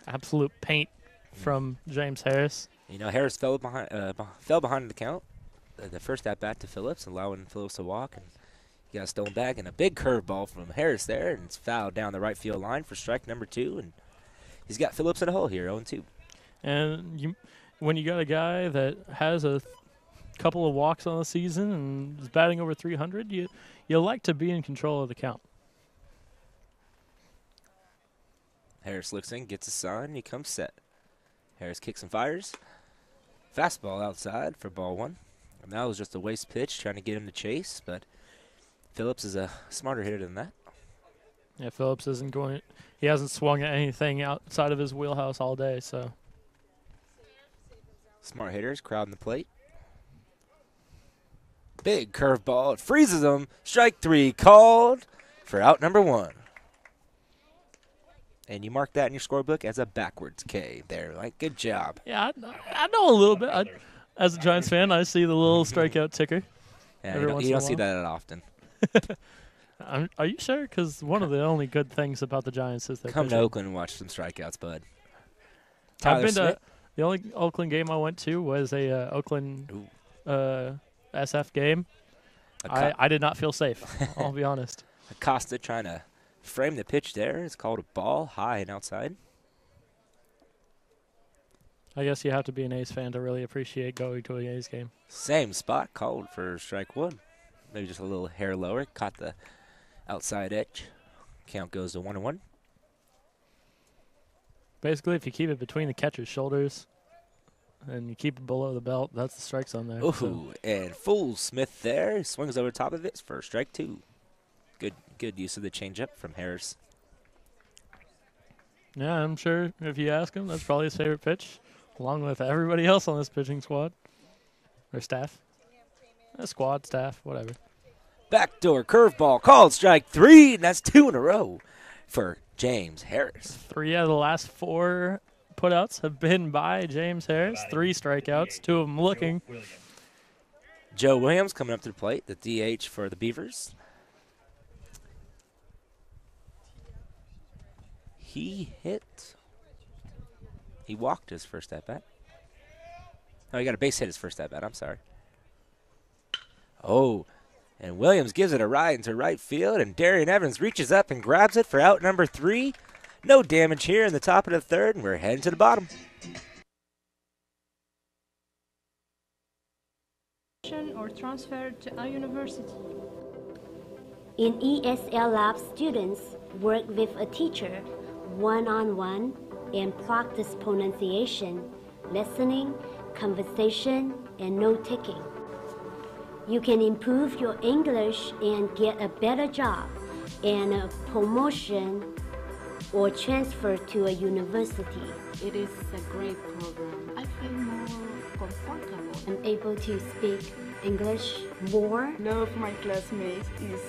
Absolute paint from James Harris. You know, Harris fell behind the count. the first at bat to Phillips, allowing Phillips to walk, and he got a stolen bag and a big curveball from Harris there, and it's fouled down the right field line for strike number 2, and he's got Phillips in a hole here, 0-2. And when you got a guy that has a couple of walks on the season and is batting over 300, you like to be in control of the count. Harris looks in, gets a sign, he comes set. Harris kicks and fires. Fastball outside for ball 1. And that was just a waste pitch, trying to get him to chase, but Phillips is a smarter hitter than that. Yeah, Phillips isn't going. He hasn't swung at anything outside of his wheelhouse all day, so. Smart hitters crowding the plate. Big curveball. It freezes him. Strike 3 called for out number 1. And you mark that in your scorebook as a backwards K there. Like, good job. Yeah, I know a little bit. As a Giants fan, I see the little strikeout ticker. Yeah, you don't see that often. Are you sure? Because one of the only good things about the Giants is their Come pitching. to Oakland and watch some strikeouts, bud. I've been to the only Oakland game I went to was a Oakland SF game. I did not feel safe. I'll be honest. Acosta trying to frame the pitch there. It's called a ball, high and outside. I guess you have to be an A's fan to really appreciate going to an A's game. Same spot, called for strike 1. Maybe just a little hair lower. Caught the outside edge. Count goes to 1-1. Basically, if you keep it between the catcher's shoulders and you keep it below the belt, that's the strike zone there. Ooh, so. And Full Smith there. Swings over top of it for strike 2. Good use of the changeup from Harris. Yeah, I'm sure if you ask him, that's probably his favorite pitch, along with everybody else on this pitching squad. Or staff. Squad, staff, whatever. Backdoor curveball called strike 3, and that's 2 in a row for James Harris. 3 out of the last 4 putouts have been by James Harris. 3 strikeouts, 2 of them looking. Joe Williams coming up to the plate, the DH for the Beavers. He walked his first at-bat. Oh, he got a base hit his first at-bat, I'm sorry. Oh, and Williams gives it a ride into right field, and Darian Evans reaches up and grabs it for out number 3. No damage here in the top of the 3rd, and we're heading to the bottom. Or transfer to a university. In ESL Lab, students work with a teacher one-on-one and practice pronunciation, listening, conversation, and note-taking. You can improve your English and get a better job and a promotion or transfer to a university. It is a great program. I feel more comfortable. I'm able to speak English more. Love my classmates is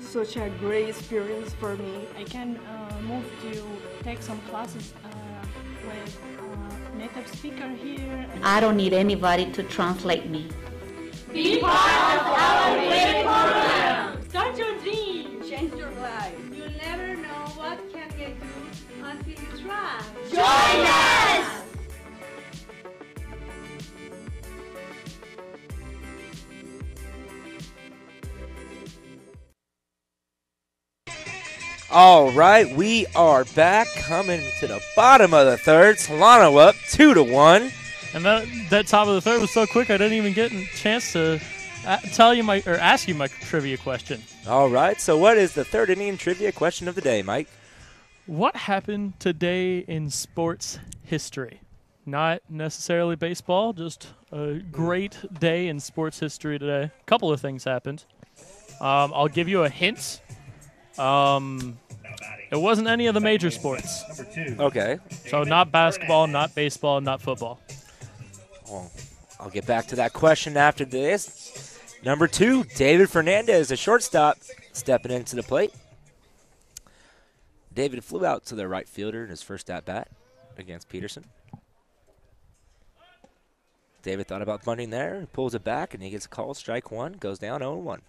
such a great experience for me. I can move to take some classes with a native speaker here. I don't need anybody to translate me. Be part of our great program. Start your dream. Change your life. You'll never know what can get you until you try. Join us! All right, we are back, coming to the bottom of the 3rd. Solano up 2-1. And that top of the 3rd was so quick, I didn't even get a chance to ask you my trivia question. All right, so what is the 3rd inning trivia question of the day, Mike? What happened today in sports history? Not necessarily baseball, just a great day in sports history today. A couple of things happened. I'll give you a hint. It wasn't any of the major sports. Okay. So not basketball, not baseball, not football. Well, I'll get back to that question after this. Number 2, David Fernandez, a shortstop, stepping into the plate. David flew out to the right fielder in his first at-bat against Peterson. David thought about bunting there, he pulls it back, and he gets a call, strike 1, goes down 0-1.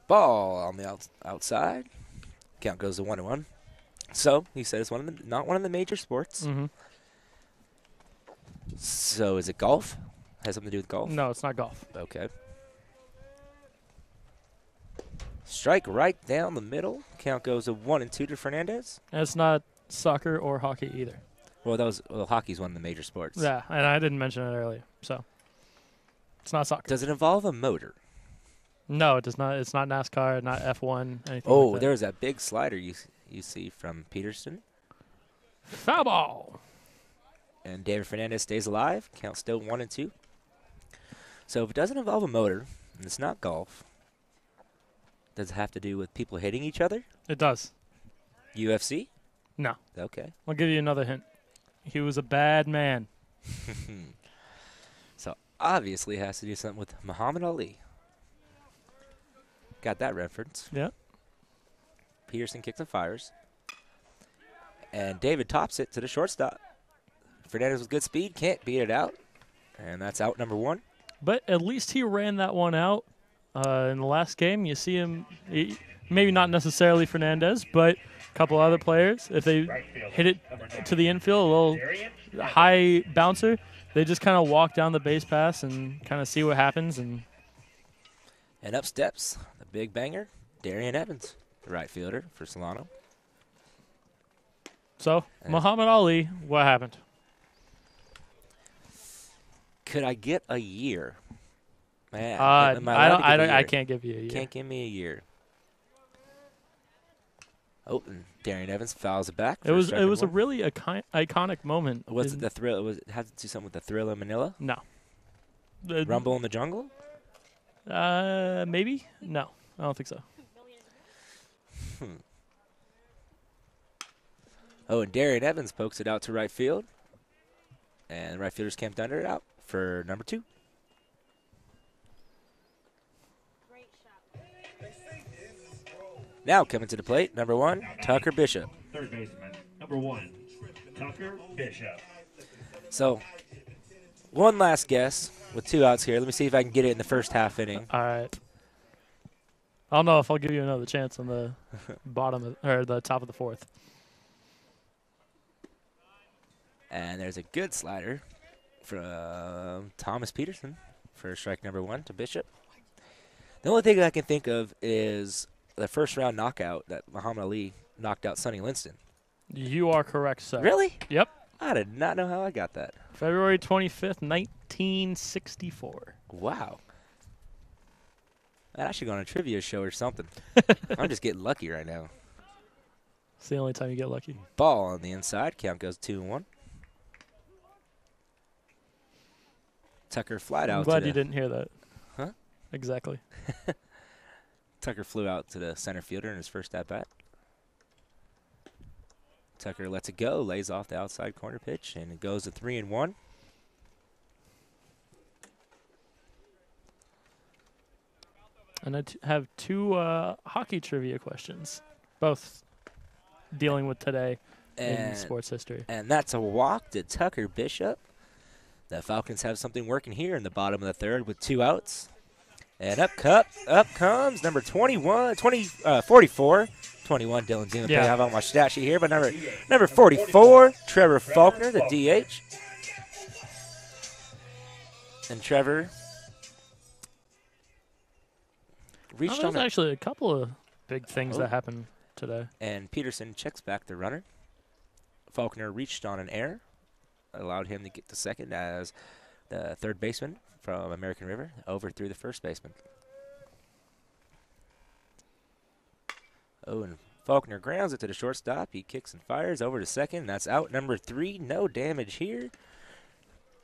Ball on the outside. Count goes to 1-1. So he said it's not one of the major sports. Mm-hmm. So is it golf? Has something to do with golf? No, it's not golf. Okay. Strike right down the middle. Count goes to 1-2 to Fernandez. And it's not soccer or hockey either. Well, hockey's one of the major sports. Yeah, and I didn't mention it earlier, so it's not soccer. Does it involve a motor? No, it does not. It's not NASCAR, not F1, anything Oh, like that. there's that big slider you see from Peterson. Foul ball. And David Fernandez stays alive. Count still 1-2. So if it doesn't involve a motor, and it's not golf, does it have to do with people hitting each other? It does. UFC? No. Okay. I'll give you another hint. He was a bad man. So obviously it has to do something with Muhammad Ali. Got that reference. Yeah. Peterson kicks and fires. And David tops it to the shortstop. Fernandez with good speed, can't beat it out. And that's out number 1. But at least he ran that one out in the last game. You see him, maybe not necessarily Fernandez, but a couple other players, if they hit it to the infield, a little high bouncer, they just kind of walk down the base pass and kind of see what happens. And up steps the big banger, Darian Evans, the right fielder for Solano. So, Muhammad Ali, what happened? Could I get a year? Man, I can't give you a year. Can't give me a year. Oh, and Darian Evans fouls it back. It was a really iconic moment. Was it the thrill? Was it had to do something with the Thrill of Manila? No. Rumble in the Jungle? Maybe? No, I don't think so. Oh, and Darian Evans pokes it out to right field. And right fielders camped under it out for number 2. Now coming to the plate, number 1, Tucker Bishop. Third baseman, number 1, Tucker Bishop. So, one last guess with 2 outs here. Let me see if I can get it in the first half inning. All right. I don't know if I'll give you another chance on the the top of the 4th. And there's a good slider from Thomas Peterson for strike number 1 to Bishop. The only thing I can think of is the first round knockout that Muhammad Ali knocked out Sonny Liston. You are correct, sir. Really? Yep. I did not know how I got that. February 25th, 1964. Wow. Man, I should go on a trivia show or something. I'm just getting lucky right now. It's the only time you get lucky. Ball on the inside. Count goes 2-1. Tucker flied out. I'm glad you didn't hear that. Huh? Exactly. Tucker flew out to the center fielder in his first at-bat. Tucker lets it go, lays off the outside corner pitch, and it goes to 3-1. And I have 2 hockey trivia questions, both dealing with today in sports history. And that's a walk to Tucker Bishop. The Falcons have something working here in the bottom of the 3rd with 2 outs. And up comes number 44, 21, Dylan Zima. Yeah. I have on my stat sheet here, but number 44, Trevor Faulkner, the DH. And Trevor reached on there's actually a couple of big things that happened today. And Peterson checks back the runner. Faulkner reached on an error, allowed him to get to second as the third baseman from American River overthrew the first baseman. Oh, and Faulkner grounds it to the shortstop. He kicks and fires over to second. And that's out number 3. No damage here.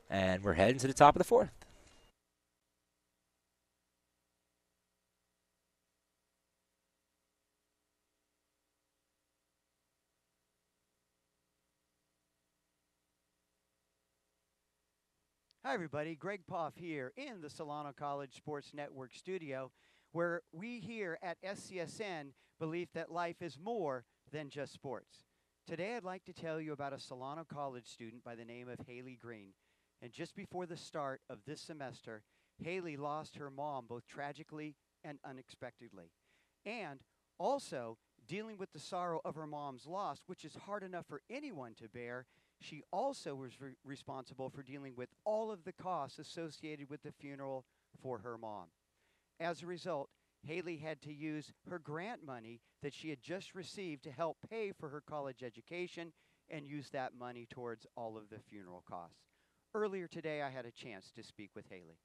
And we're heading to the top of the 4th. Hi, everybody. Greg Poff here in the Solano College Sports Network studio, where we here at SCSN believe that life is more than just sports. Today, I'd like to tell you about a Solano College student by the name of Haley Green. And just before the start of this semester, Haley lost her mom both tragically and unexpectedly. And also, Dealing with the sorrow of her mom's loss, which is hard enough for anyone to bear, she also was responsible for dealing with all of the costs associated with the funeral for her mom. As a result, Haley had to use her grant money that she had just received to help pay for her college education and use that money towards all of the funeral costs. Earlier today, I had a chance to speak with Haley.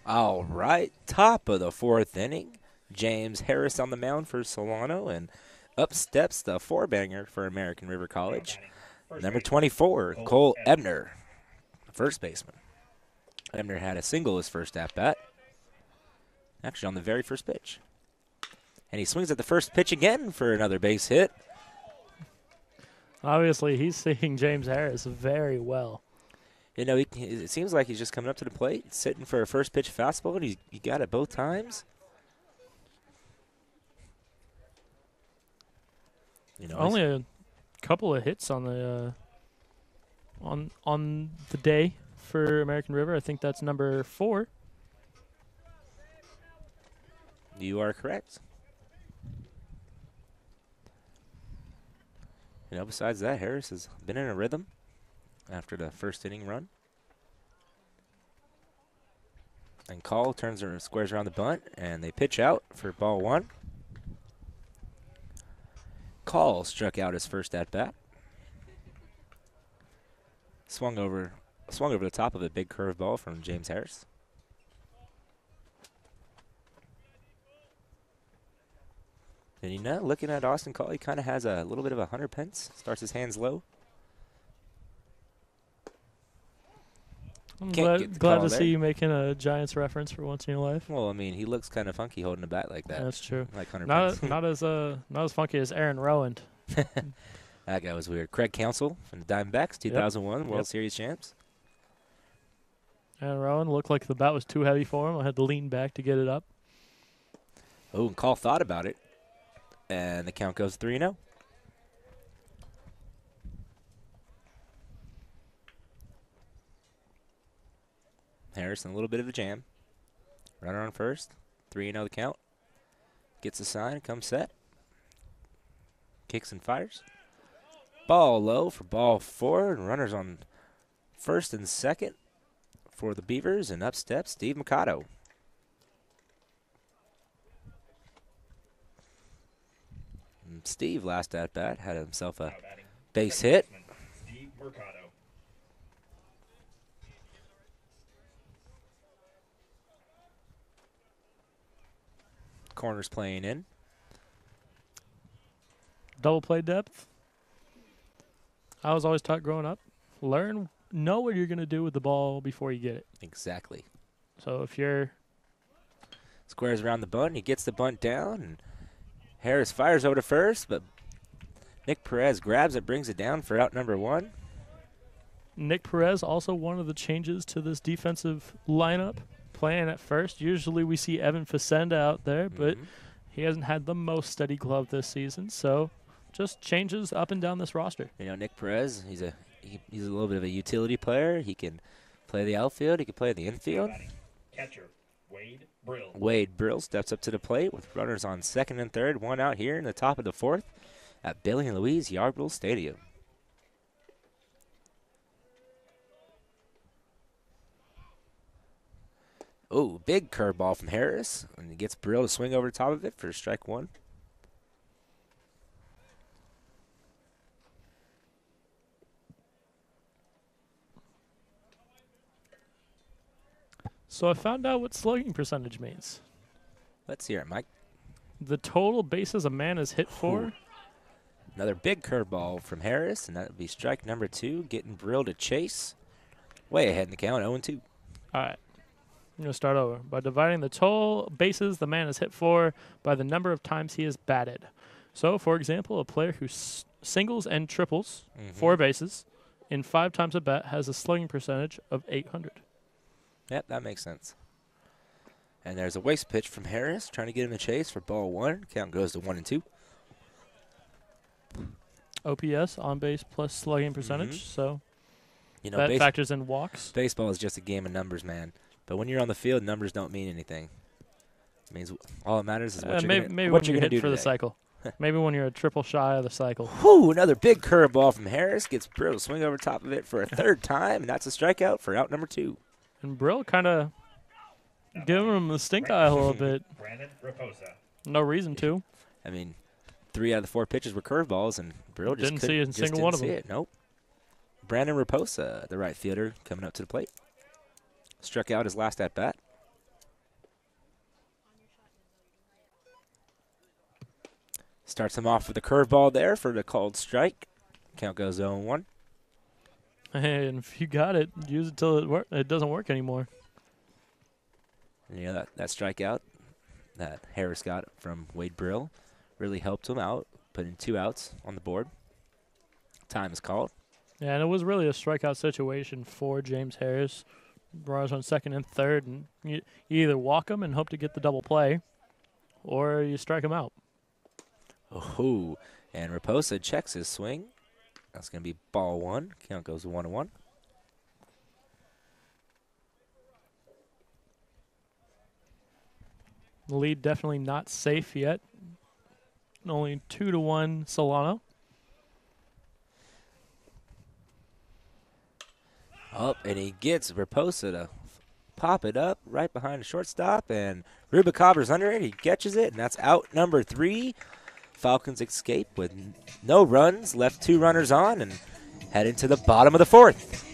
All right, top of the 4th inning. James Harris on the mound for Solano, and up steps the 4-banger for American River College. Number 24, Cole Ebner, first baseman. Ebner had a single his first at-bat, actually on the very first pitch. And he swings at the first pitch again for another base hit. Obviously, he's seeing James Harris very well. You know, it seems like he's just coming up to the plate, sitting for a first pitch fastball, and he got it both times. You know, only a couple of hits on the on the day for American River. I think that's number 4. You are correct. You know, besides that, Harris has been in a rhythm after the first inning run. And Call turns or squares around the bunt, and they pitch out for ball 1. Call struck out his first at bat. Swung over the top of a big curveball from James Harris. And you know, looking at Austin Call, he kind of has a little bit of a Hunter Pence. Starts his hands low. I'm glad to see you making a Giants reference for once in your life. Well, I mean, he looks kind of funky holding a bat like that. That's true. Like Hunter not Pence. not as funky as Aaron Rowand. That guy was weird. Craig Counsell from the Diamondbacks, 2001 World Series champs. Aaron Rowand looked like the bat was too heavy for him. I had to lean back to get it up. Oh, and Call thought about it, and the count goes 3-0. Harrison, a little bit of a jam. Runner on first. 3-0 the count. Gets a sign, comes set. Kicks and fires. Ball low for ball 4, and runners on first and second for the Beavers, and up steps Steve Mercado. And Steve, last at bat, had himself a base hit. Steve Mercado. Corners playing in. Double play depth. I was always taught growing up, know what you're going to do with the ball before you get it. Exactly. So if you're... Squares around the bunt, he gets the bunt down, and Harris fires over to first, but Nick Perez grabs it, brings it down for out number 1. Nick Perez, also one of the changes to this defensive lineup, playing at first. Usually we see Evan Facenda out there, but he hasn't had the most steady glove this season, so just changes up and down this roster. You know, Nick Perez, he's a little bit of a utility player. He can play the outfield. He can play the infield. Catcher, Wade Brill. Wade Brill steps up to the plate with runners on second and third. One out here in the top of the 4th at Billy and Louise Yarborough Stadium. Oh, big curveball from Harris. And he gets Brill to swing over the top of it for strike 1. So I found out what slugging percentage means. Let's hear it, Mike. The total bases a man is hit for. Ooh. Another big curveball from Harris, and that would be strike number 2, getting Brill to chase. Way ahead in the count, 0-2. All right. I'm going to start over. By dividing the total bases the man is hit for by the number of times he is batted. So, for example, a player who singles and triples 4 bases in 5 times a bat has a slugging percentage of 800. Yep, that makes sense. And there's a waste pitch from Harris, trying to get him to chase for ball 1. Count goes to 1-2. OPS, on base plus slugging percentage. So You know, that factors in walks. Baseball is just a game of numbers, man. But when you're on the field, numbers don't mean anything. It means all that matters is what you're going to do for the today. cycle. Maybe when you're a triple shy of the cycle. Whew, another big curveball from Harris. Gets Brill to swing over top of it for a third time, and that's a strikeout for out number 2. And Brill kind of giving him the stink eye a little bit. Brandon Raposa. No reason to. I mean, 3 out of the 4 pitches were curveballs, and Brill just didn't see a single one of them. Nope. Brandon Raposa, the right fielder, coming up to the plate. Struck out his last at bat. Starts him off with a curveball there for the called strike. Count goes 0-1. And if you got it, use it till it doesn't work anymore. And, you know, that strikeout that Harris got from Wade Brill really helped him out, putting 2 outs on the board. Time is called. Yeah, and it was really a strikeout situation for James Harris. Runners on second and third, and you either walk him and hope to get the double play, or you strike him out. Oh, and Raposa checks his swing. That's going to be ball 1. Count goes 1-1. The lead definitely not safe yet. Only 2-1 Solano. Up, and he gets Raposa to pop it up right behind the shortstop, and Rubicabra's under it. He catches it, and that's out number 3. Falcons escape with no runs, left 2 runners on, and head into the bottom of the 4th.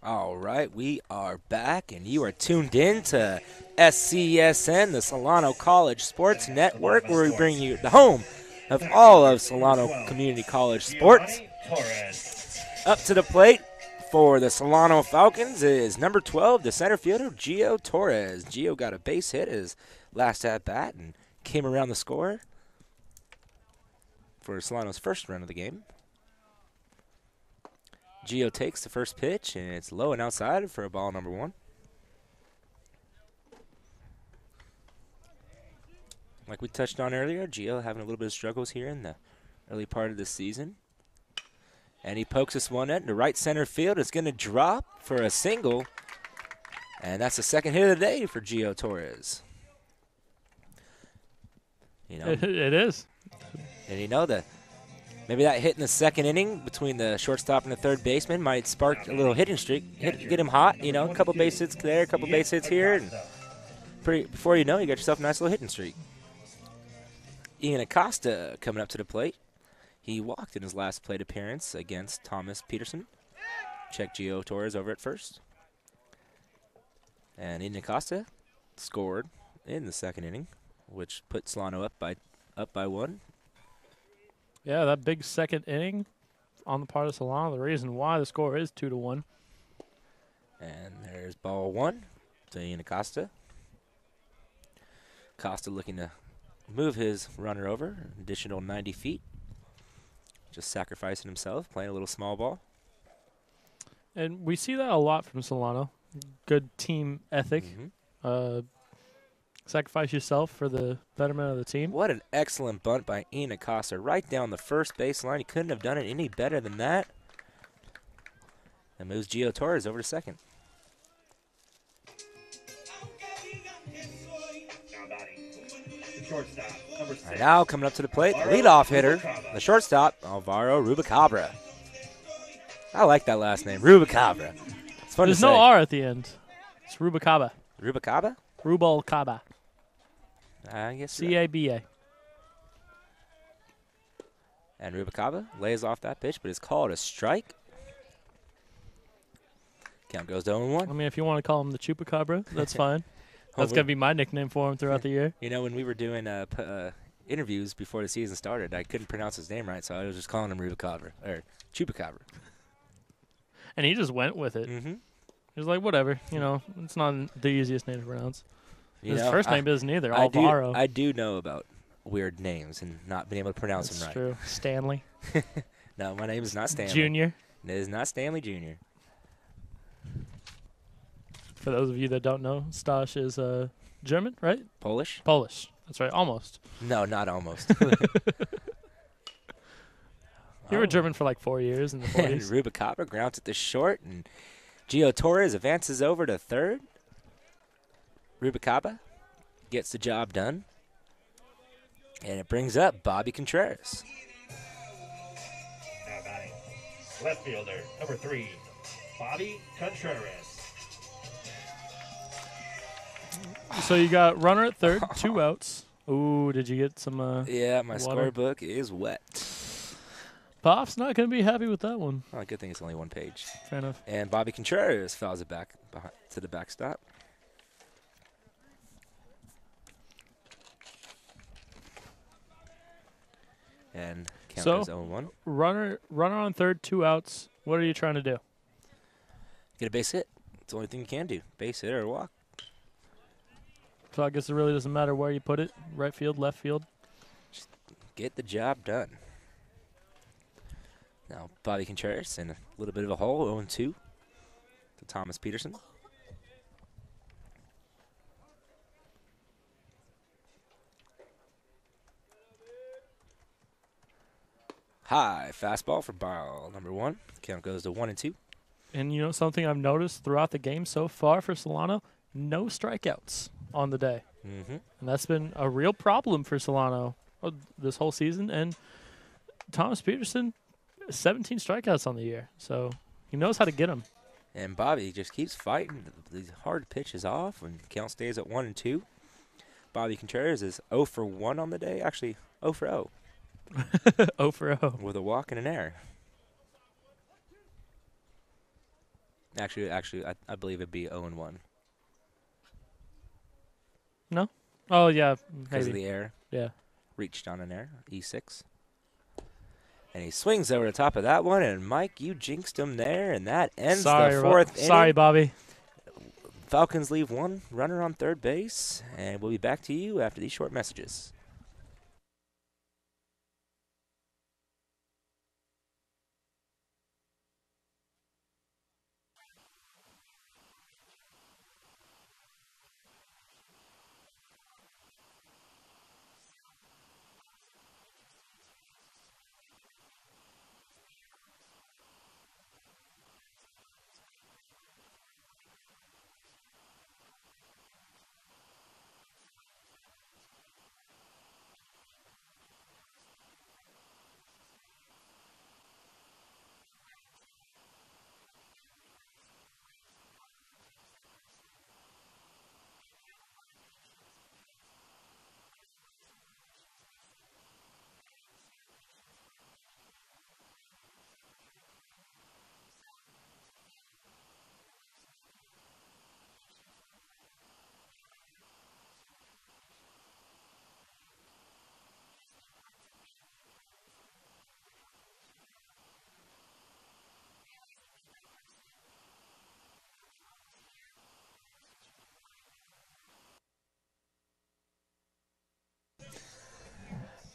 All right, we are back, and you are tuned in to SCSN, the Solano College Sports Network, where we bring you the home of all of Solano Community College sports. Up to the plate for the Solano Falcons is number 12, the center fielder, Gio Torres. Gio got a base hit his last at-bat and came around the score for Solano's first run of the game. Gio takes the first pitch, and it's low and outside for a ball number 1. Like we touched on earlier, Gio having a little bit of struggles here in the early part of the season. And he pokes this one into right center field. It's going to drop for a single. And that's the second hit of the day for Gio Torres. You know, it is. And you know that maybe that hit in the second inning between the shortstop and the third baseman might spark a little hitting streak, get him hot, you know, a couple base hits there, a couple base hits here, and before you know, you got yourself a nice little hitting streak. Ian Acosta coming up to the plate. He walked in his last plate appearance against Thomas Peterson. Check Gio Torres over at first. And Ian Acosta scored in the second inning, which put Solano up by 1. Yeah, that big second inning on the part of Solano, the reason why the score is 2-1. And there's ball 1 to Ian Acosta. Acosta looking to move his runner over, an additional 90 feet. Just sacrificing himself, playing a little small ball. And we see that a lot from Solano. Good team ethic. Sacrifice yourself for the betterment of the team. What an excellent bunt by Ian Acosta right down the first baseline. He couldn't have done it any better than that. And moves Gio Torres over to second. Shortstop, number 6. Right now coming up to the plate, the leadoff hitter, the shortstop, Alvaro Rubacabra. I like that last name, Rubacabra. It's fun There's to say. no R at the end. It's Rubacaba. Rubacaba? Rubalcaba. I guess C-A-B-A. And Rubacaba lays off that pitch, but it's called a strike. Count goes to 0-1. I mean, if you want to call him the Chupacabra, that's fine. That's going to be my nickname for him throughout the year. You know, when we were doing interviews before the season started, I couldn't pronounce his name right, so I was just calling him Rubacabra, or Chupacabra. And he just went with it. Mm-hmm. He was like, whatever. You know, it's not the easiest name to pronounce. You His know, first name isn't either, Alvaro. I do know about weird names and not being able to pronounce them right. True. Stanley. No, my name is not Stanley. Junior. It is not Stanley Jr. For those of you that don't know, Stosh is German, right? Polish. Polish. That's right, almost. No, not almost. You were German for like 4 years in the 40s. Rubacabra grounds at the short, and Gio Torres advances over to third. Rubacabra gets the job done, and it brings up Bobby Contreras. Now batting, left fielder, number 3, Bobby Contreras. So you got runner at third, 2 outs. Ooh, did you get some Yeah, my water? scorebook is wet. Pop's not going to be happy with that one. Oh, good thing it's only one page. Fair enough. And Bobby Contreras fouls it back to the backstop. And count So, is 0-1. runner on third, 2 outs. What are you trying to do? Get a base hit. It's the only thing you can do. Base hit or walk. So I guess it really doesn't matter where you put it, right field, left field. Just get the job done. Now Bobby Contreras in a little bit of a hole, 0-2 to Thomas Peterson. High fastball for ball number 1. Count goes to 1-2. And you know something I've noticed throughout the game so far for Solano? No strikeouts on the day. Mm-hmm. And that's been a real problem for Solano this whole season. And Thomas Peterson, 17 strikeouts on the year. So he knows how to get them. And Bobby just keeps fighting these hard pitches off when count stays at 1-2. Bobby Contreras is 0 for 1 on the day. Actually, 0 for 0. 0 for 0. With a walk and an error. Actually, I believe it'd be 0-1. No? Oh, yeah. Because of maybe. the error. Yeah. Reached on an error. E6. And he swings over the top of that one, and Mike, you jinxed him there, and that ends the 4th inning. Sorry, Bobby. Falcons leave 1 runner on third base, and we'll be back to you after these short messages.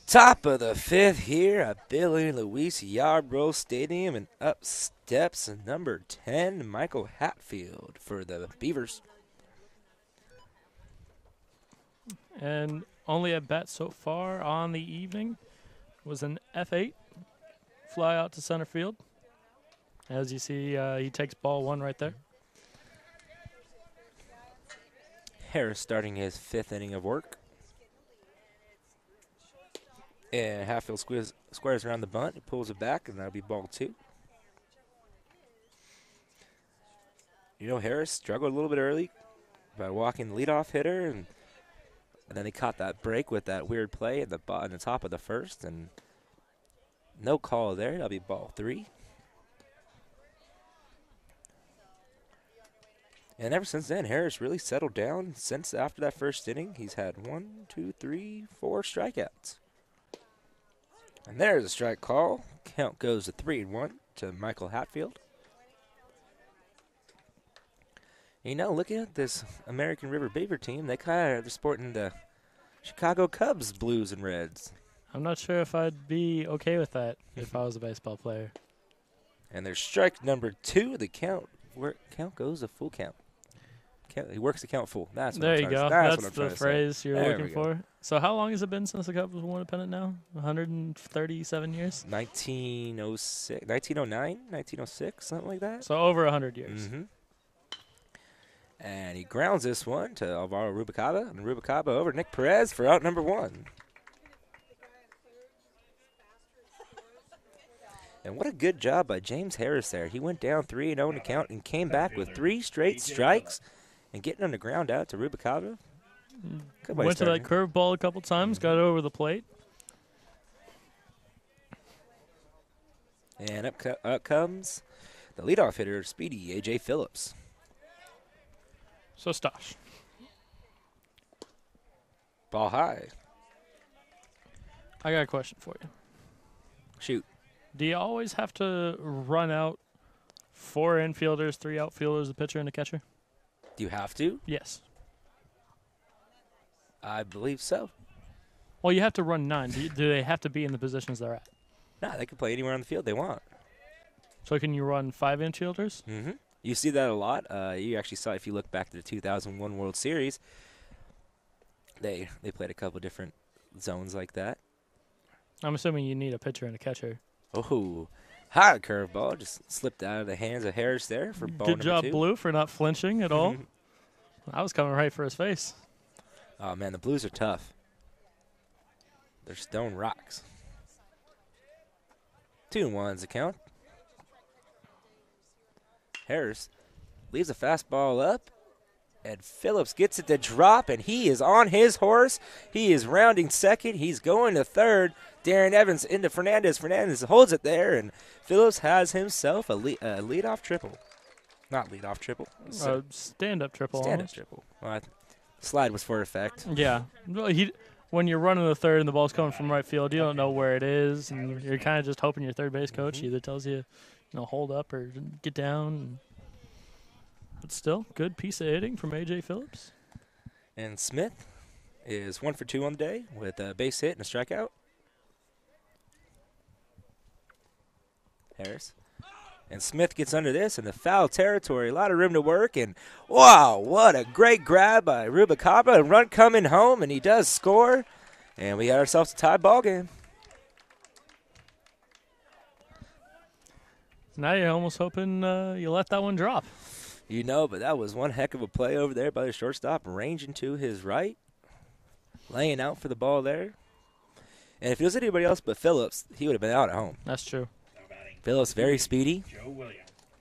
Top of the 5th here at Billy Luis Yarbrough Stadium, and up steps number 10, Michael Hatfield for the Beavers. And only a bat so far on the evening was an F8 fly out to center field. As you see, he takes ball 1 right there. Harris starting his 5th inning of work. And Hatfield squares around the bunt. He pulls it back, and that'll be ball 2. Harris struggled a little bit early by walking the leadoff hitter, and then he caught that break with that weird play at the top of the first, and no call there. That'll be ball 3. And ever since then, Harris really settled down. Since after that first inning, he's had 4 strikeouts. And there's a strike call. Count goes to 3-1 to Michael Hatfield. Looking at this American River Beaver team, they kind of are sporting the Chicago Cubs blues and reds. I'm not sure if I'd be okay with that if I was a baseball player. And there's strike number 2. The count goes a full count. He works the count full. That's what there you go. That's the phrase you're there looking for. So how long has it been since the Cubs won a pennant now? 137 years? 1906, 1909, 1906, something like that. So over 100 years. Mm-hmm. And he grounds this one to Alvaro Rubalcaba. And Rubalcaba over Nick Perez for out number 1. And what a good job by James Harris there. He went down 3-0 in the count and came back with 3 straight strikes and getting on the ground out to Rubalcaba. Went to that curveball a couple times, got over the plate. And up comes the leadoff hitter, speedy A.J. Phillips. So Stosh. Ball high. I got a question for you. Shoot. Do you always have to run out 4 infielders, 3 outfielders, a pitcher, and a catcher? Do you have to? Yes. I believe so. Well, you have to run 9. Do they have to be in the positions they're at? No, they can play anywhere on the field they want. So can you run 5 infielders? Mm-hmm. You see that a lot. You actually saw, if you look back to the 2001 World Series, they played a couple different zones like that. I'm assuming you need a pitcher and a catcher. Oh, high curveball. Just slipped out of the hands of Harris there for ball Good job, number 2. Blue, for not flinching at all. I was coming right for his face. Oh, man, the Blues are tough. They're stone rocks. 2-1's the count. Harris leaves a fastball up, and Phillips gets it to drop, and he is on his horse. He is rounding second. He's going to third. Darren Evans into Fernandez. Fernandez holds it there, and Phillips has himself a leadoff triple. Not leadoff triple. Stand-up triple. Stand-up triple. Well, slide was for effect. Yeah. Well, when you're running the third and the ball's coming from right field, you don't know where it is, and you're kind of just hoping your third base coach either tells you, hold up or get down. But still, good piece of hitting from A.J. Phillips. And Smith is 1 for 2 on the day with a base hit and a strikeout. Harris. And Smith gets under this in the foul territory. A lot of room to work. And, wow, what a great grab by Rubalcaba. A run coming home, and he does score. And we got ourselves a tie ball game. Now you're almost hoping you let that one drop. But that was one heck of a play over there by the shortstop, ranging to his right, laying out for the ball there. And if it was anybody else but Phillips, he would have been out at home. That's true. Phillips very speedy.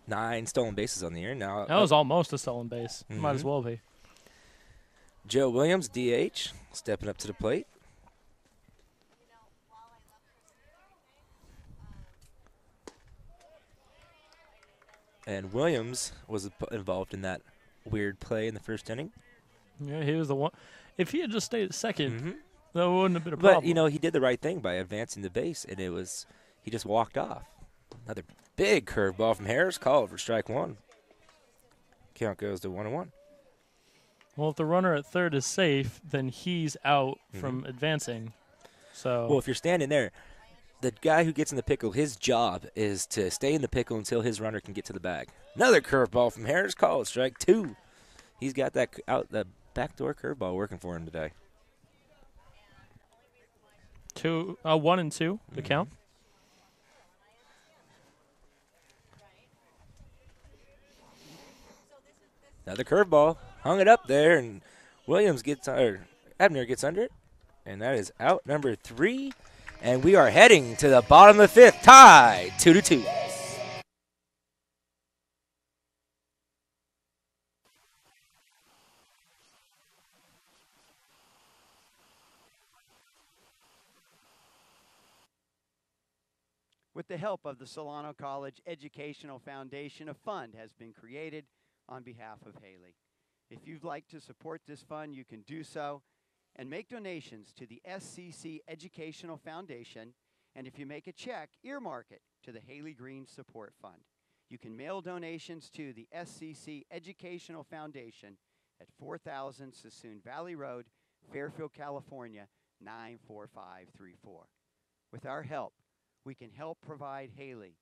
9 stolen bases on the year. Now that was almost a stolen base. Might as well be. Joe Williams, DH, stepping up to the plate. And Williams was involved in that weird play in the first inning. Yeah, he was the one. If he had just stayed at second, that wouldn't have been a problem. But, he did the right thing by advancing the base, and he just walked off. Another big curveball from Harris, called for strike 1. Count goes to 1-1. Well, if the runner at third is safe, then he's out from advancing. So, well, if you're standing there, the guy who gets in the pickle, his job is to stay in the pickle until his runner can get to the bag. Another curveball from Harris, called strike 2. He's got that backdoor curveball working for him today. 1 and 2 to count. Another curveball. Hung it up there, and Ebner gets under it. And that is out number 3. And we are heading to the bottom of the 5th, tied 2-2. With the help of the Solano College Educational Foundation, a fund has been created on behalf of Haley. If you'd like to support this fund, you can do so and make donations to the SCC Educational Foundation. And if you make a check, earmark it to the Haley Green Support Fund. You can mail donations to the SCC Educational Foundation at 4000 Sassoon Valley Road, Fairfield, California, 94534. With our help, we can help provide Haley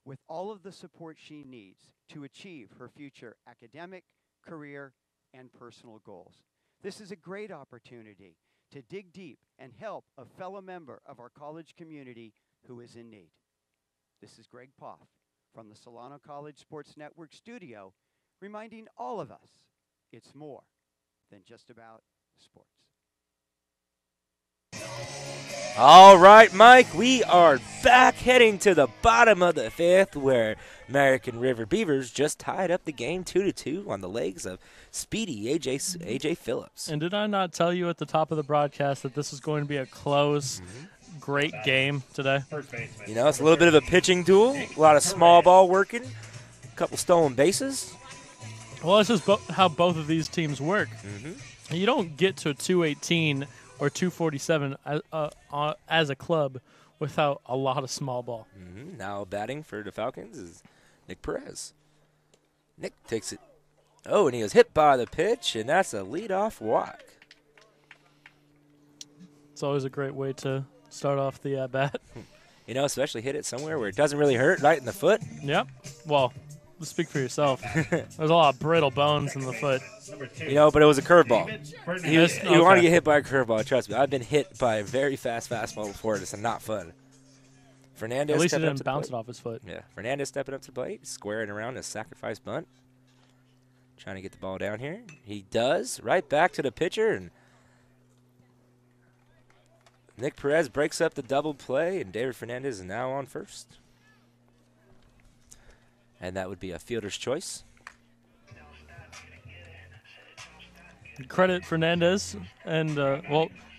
with all of the support she needs to achieve her future academic, career, and personal goals. This is a great opportunity to dig deep and help a fellow member of our college community who is in need. This is Greg Poff from the Solano College Sports Network studio, reminding all of us it's more than just about sports. All right, Mike, we are back heading to the bottom of the 5th, where American River Beavers just tied up the game 2-2 on the legs of speedy AJ Phillips. And did I not tell you at the top of the broadcast that this is going to be a close, great game today? You know, it's a little bit of a pitching duel, a lot of small ball working, a couple stolen bases. Well, it's just how both of these teams work. You don't get to a 218 or 247 as a club without a lot of small ball. Now batting for the Falcons is Nick Perez. Nick takes it. Oh, and he was hit by the pitch, and that's a leadoff walk. It's always a great way to start off the at-bat. You know, especially hit it somewhere where it doesn't really hurt, right in the foot. Yep. Well, speak for yourself. There's a lot of brittle bones in the foot. You know, but it was a curveball. You want to get hit by a curveball, trust me. I've been hit by a very fast fastball before. It's not fun. Fernandez At least he stepping up didn't to the bounce plate. it off his foot. Yeah, Fernandez stepping up to the plate, squaring around a sacrifice bunt. Trying to get the ball down here. He does. Right back to the pitcher, and Nick Perez breaks up the double play, and David Fernandez is now on first. And that would be a fielder's choice. Credit Fernandez and,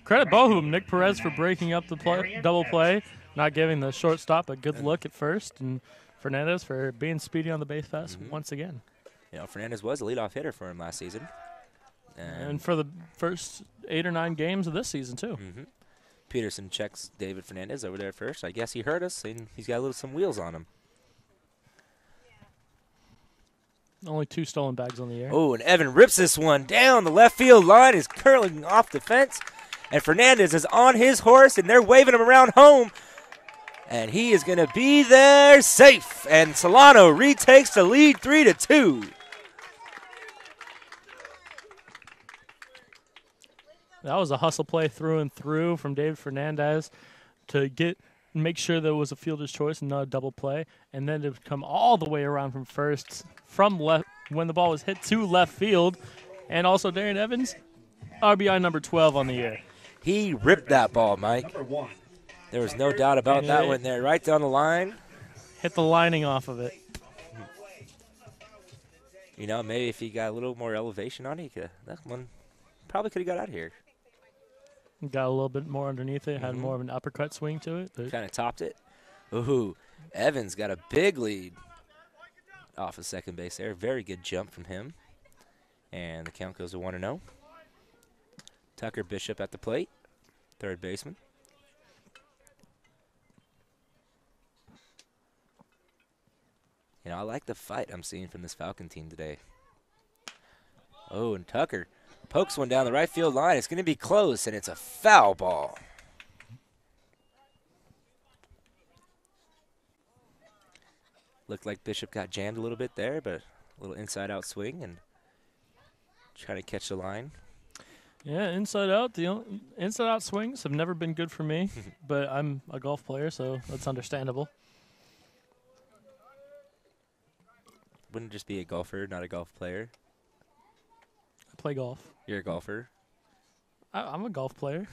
credit both of them. Nick Perez for breaking up the double play, not giving the shortstop a good look at first, and Fernandez for being speedy on the base pass once again. You know, Fernandez was a leadoff hitter for him last season. And for the first 8 or 9 games of this season, too. Peterson checks David Fernandez over there first. I guess he heard us, and he's got some wheels on him. Only 2 stolen bags on the air. Oh, and Evan rips this one down. The left field line is curling off the fence. And Fernandez is on his horse, and they're waving him around home. And he is going to be there safe. And Solano retakes the lead 3-2. That was a hustle play through and through from David Fernandez to make sure there was a fielder's choice and not a double play, and then to come all the way around from first, from left when the ball was hit to left field, and also Darian Evans, RBI number 12 on the year. He ripped that ball, Mike. There was no doubt about that one there, right down the line. Hit the lining off of it. You know, maybe if he got a little more elevation on it, that one probably could have got out of here. Got a little bit more underneath it, had more of an uppercut swing to it. Kind of topped it. Ooh, Evans got a big lead off of second base there. Very good jump from him. And the count goes to 1-0. Tucker Bishop at the plate, third baseman. You know, I like the fight I'm seeing from this Falcon team today. Oh, and Tucker pokes one down the right field line. It's going to be close, and it's a foul ball. Looked like Bishop got jammed a little bit there, but a little inside-out swing and trying to catch the line. Yeah, inside out. Inside out swings have never been good for me, but I'm a golf player, so that's understandable. Wouldn't just be a golfer, not a golf player? I play golf. You're a golfer? I'm a golf player.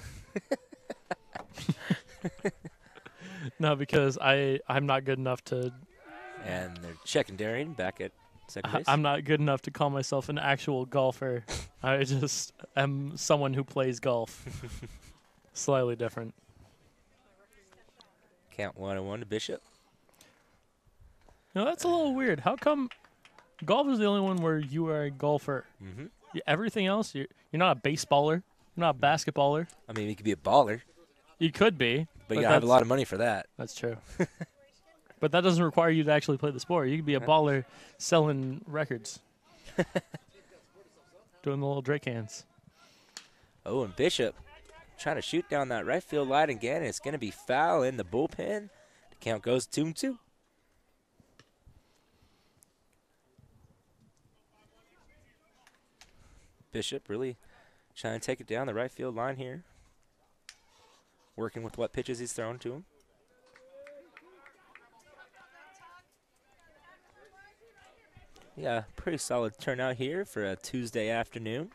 No, because I'm not good enough to. And they're checking Darian back at second base. I'm not good enough to call myself an actual golfer. I just am someone who plays golf. Slightly different. Count 1-1 to Bishop. No, that's a little weird. How come golf is the only one where you are a golfer? Mm-hmm. Everything else, you're not a baseballer. You're not a basketballer. I mean, you could be a baller. You could be. But you gotta have a lot of money for that. That's true. But that doesn't require you to actually play the sport. You could be a baller selling records. Doing the little Drake hands. Oh, and Bishop trying to shoot down that right field line again, and it's going to be foul in the bullpen. The count goes 2-2. Bishop really trying to take it down the right field line here. Working with what pitches he's thrown to him. Yeah, pretty solid turnout here for a Tuesday afternoon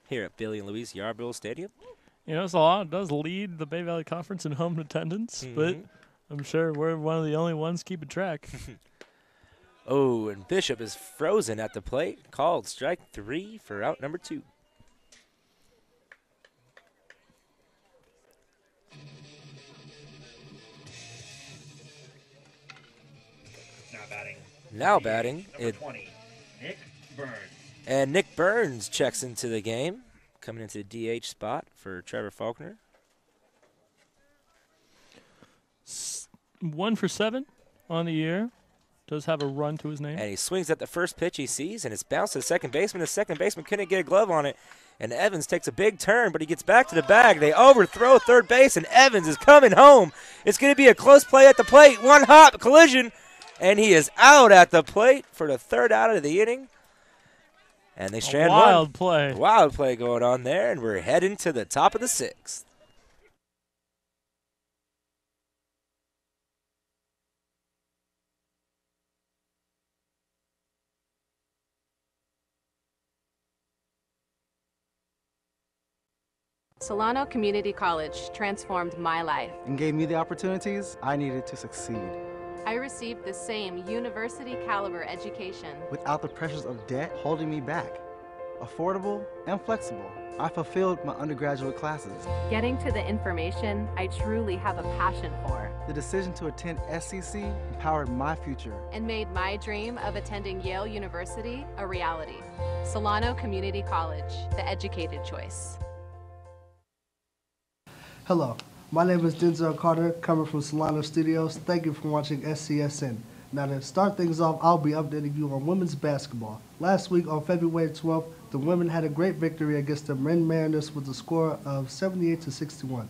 here at Billy and Louise Yarborough Stadium. You know, Solano does lead the Bay Valley Conference in home attendance, but I'm sure we're one of the only ones keeping track. Oh, and Bishop is frozen at the plate. Called strike 3 for out number 2. Now batting. Number 20, Nick Burns. And Nick Burns checks into the game, coming into the DH spot for Trevor Faulkner. 1 for 7 on the year. Does have a run to his name. And he swings at the first pitch he sees, and it's bounced to the second baseman. The second baseman couldn't get a glove on it. And Evans takes a big turn, but he gets back to the bag. They overthrow third base, and Evans is coming home. It's going to be a close play at the plate. One hop collision, and he is out at the plate for the third out of the inning. And they strand one. Wild play. Wild play going on there, and we're heading to the top of the 6th. Solano Community College transformed my life. And gave me the opportunities I needed to succeed. I received the same university caliber education. Without the pressures of debt holding me back. Affordable and flexible, I fulfilled my undergraduate classes. Getting to the information I truly have a passion for. The decision to attend SCC empowered my future. And made my dream of attending Yale University a reality. Solano Community College, the educated choice. Hello, my name is Denzel Carter, coming from Solano Studios. Thank you for watching SCSN. Now to start things off, I'll be updating you on women's basketball. Last week on February 12th, the women had a great victory against the men Mariners with a score of 78-61.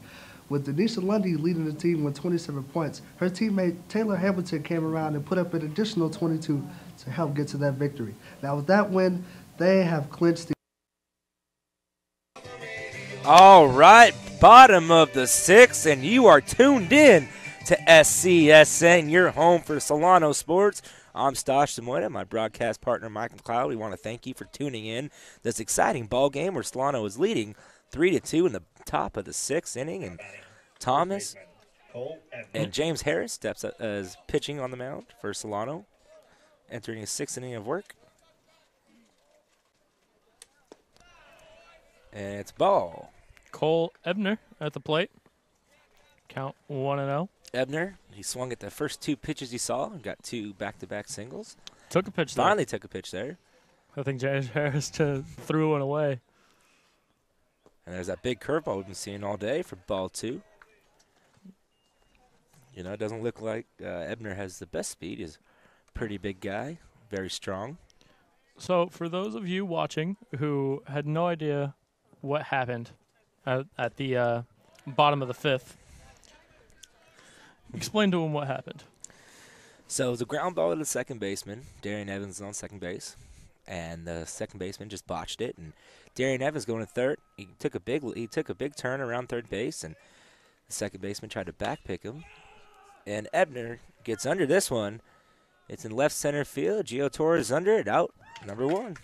With Denisha Lundy leading the team with 27 points, her teammate Taylor Hamilton came around and put up an additional 22 to help get to that victory. Now with that win, they have clinched the... All right, bottom of the 6th, and you are tuned in to SCSN, your home for Solano Sports. I'm Stosh Samoyda, my broadcast partner Mike McLeod. We want to thank you for tuning in this exciting ball game where Solano is leading 3-2 in the top of the 6th inning, and Thomas and James Harris steps up as pitching on the mound for Solano, entering his 6th inning of work. And it's ball. Cole Ebner at the plate. Count 1-0. Ebner, he swung at the first 2 pitches he saw and got 2 back-to-back singles. Took a pitch there. Finally took a pitch there. I think James Harris threw one away. And there's that big curveball we've been seeing all day for ball 2. You know, it doesn't look like Ebner has the best speed. He's a pretty big guy, very strong. So for those of you watching who had no idea what happened at the bottom of the 5th, explain to him what happened. So it was a ground ball to the second baseman. Darian Evans is on second base. And the second baseman just botched it and Darian Evans going to third. He took a big turn around third base, and the second baseman tried to backpick him. And Ebner gets under this one. It's in left center field. Gio Torres is under it, out, number 1.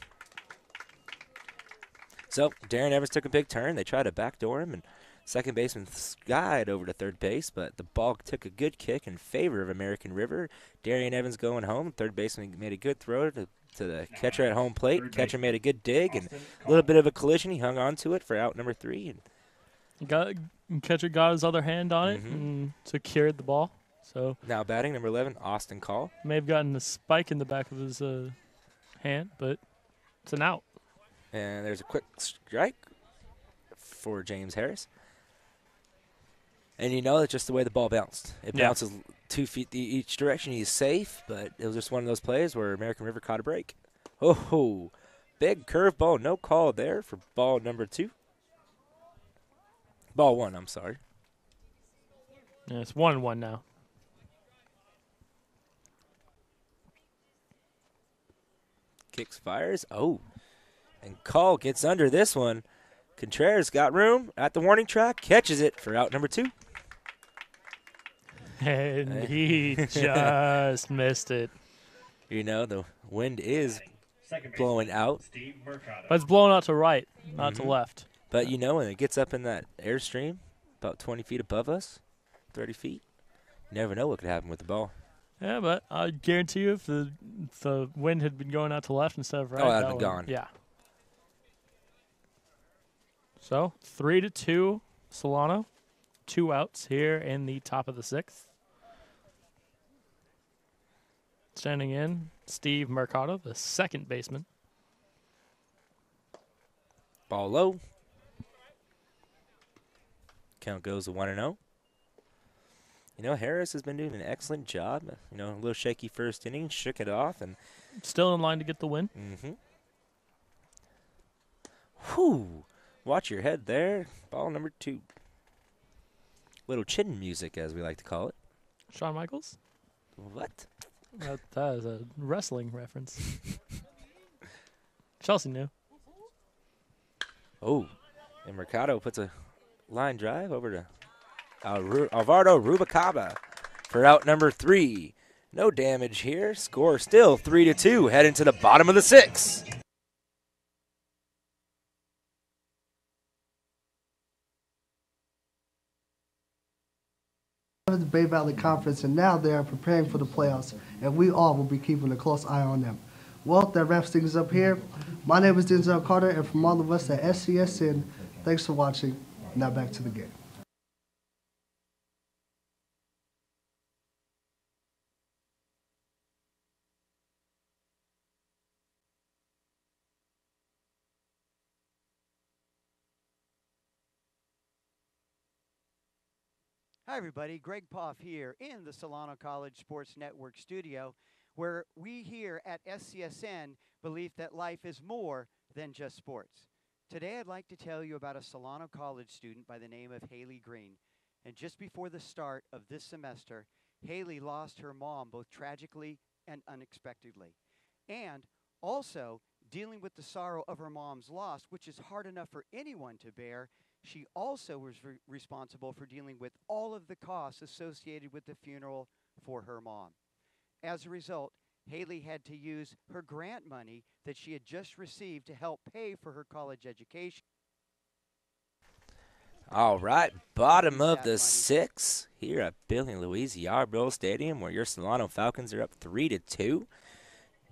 So Darian Evans took a big turn. They tried to backdoor him, and second baseman skied over to third base, but the ball took a good kick in favor of American River. Darian Evans going home. Third baseman made a good throw to the catcher at home plate. Catcher made a good dig, and a little bit of a collision. He hung on to it for out number 3. And Catcher got his other hand on it and secured the ball. So now batting, number 11, Austin Call. May have gotten a spike in the back of his hand, but it's an out. And there's a quick strike for James Harris. And you know that's just the way the ball bounced. It bounces 2 feet each direction. He's safe, but it was just one of those plays where American River caught a break. Oh, big curveball. No call there for ball number 2. Ball 1, I'm sorry. Yeah, it's 1-1 now. Kicks, fires. Oh, and Call gets under this one. Contreras got room at the warning track, catches it for out number 2. And he just missed it. You know, the wind is blowing out. But it's blowing out to right, not to left. But, you know, when it gets up in that airstream, about 20 feet above us, 30 feet, you never know what could happen with the ball. Yeah, but I guarantee you if the wind had been going out to left instead of right. Oh, that would have been gone. Yeah. So 3-2 Solano. 2 outs here in the top of the 6th. Standing in, Steve Mercado, the second baseman. Ball low. Count goes to 1-0. You know, Harris has been doing an excellent job. You know, a little shaky first inning, shook it off, and still in line to get the win. Whew. Watch your head there. Ball number 2. Little chin music, as we like to call it. Shawn Michaels? What? That is a wrestling reference. Chelsea knew. Oh, and Mercado puts a line drive over to Alvaro Rubalcaba for out number 3. No damage here. Score still 3-2. Heading to the bottom of the 6th. The Bay Valley Conference, and now they are preparing for the playoffs, and we all will be keeping a close eye on them. Well, that wraps things up here. My name is Denzel Carter, and from all of us at SCSN, thanks for watching. Now back to the game. Hi, everybody. Greg Poff here in the Solano College Sports Network studio, where we here at SCSN believe that life is more than just sports. Today, I'd like to tell you about a Solano College student by the name of Haley Green. And just before the start of this semester, Haley lost her mom both tragically and unexpectedly. And also, dealing with the sorrow of her mom's loss, which is hard enough for anyone to bear, she also was responsible for dealing with all of the costs associated with the funeral for her mom. As a result, Haley had to use her grant money that she had just received to help pay for her college education. All right, bottom of the 6th here at Billy Louise Yarbrough Stadium, where your Solano Falcons are up 3-2.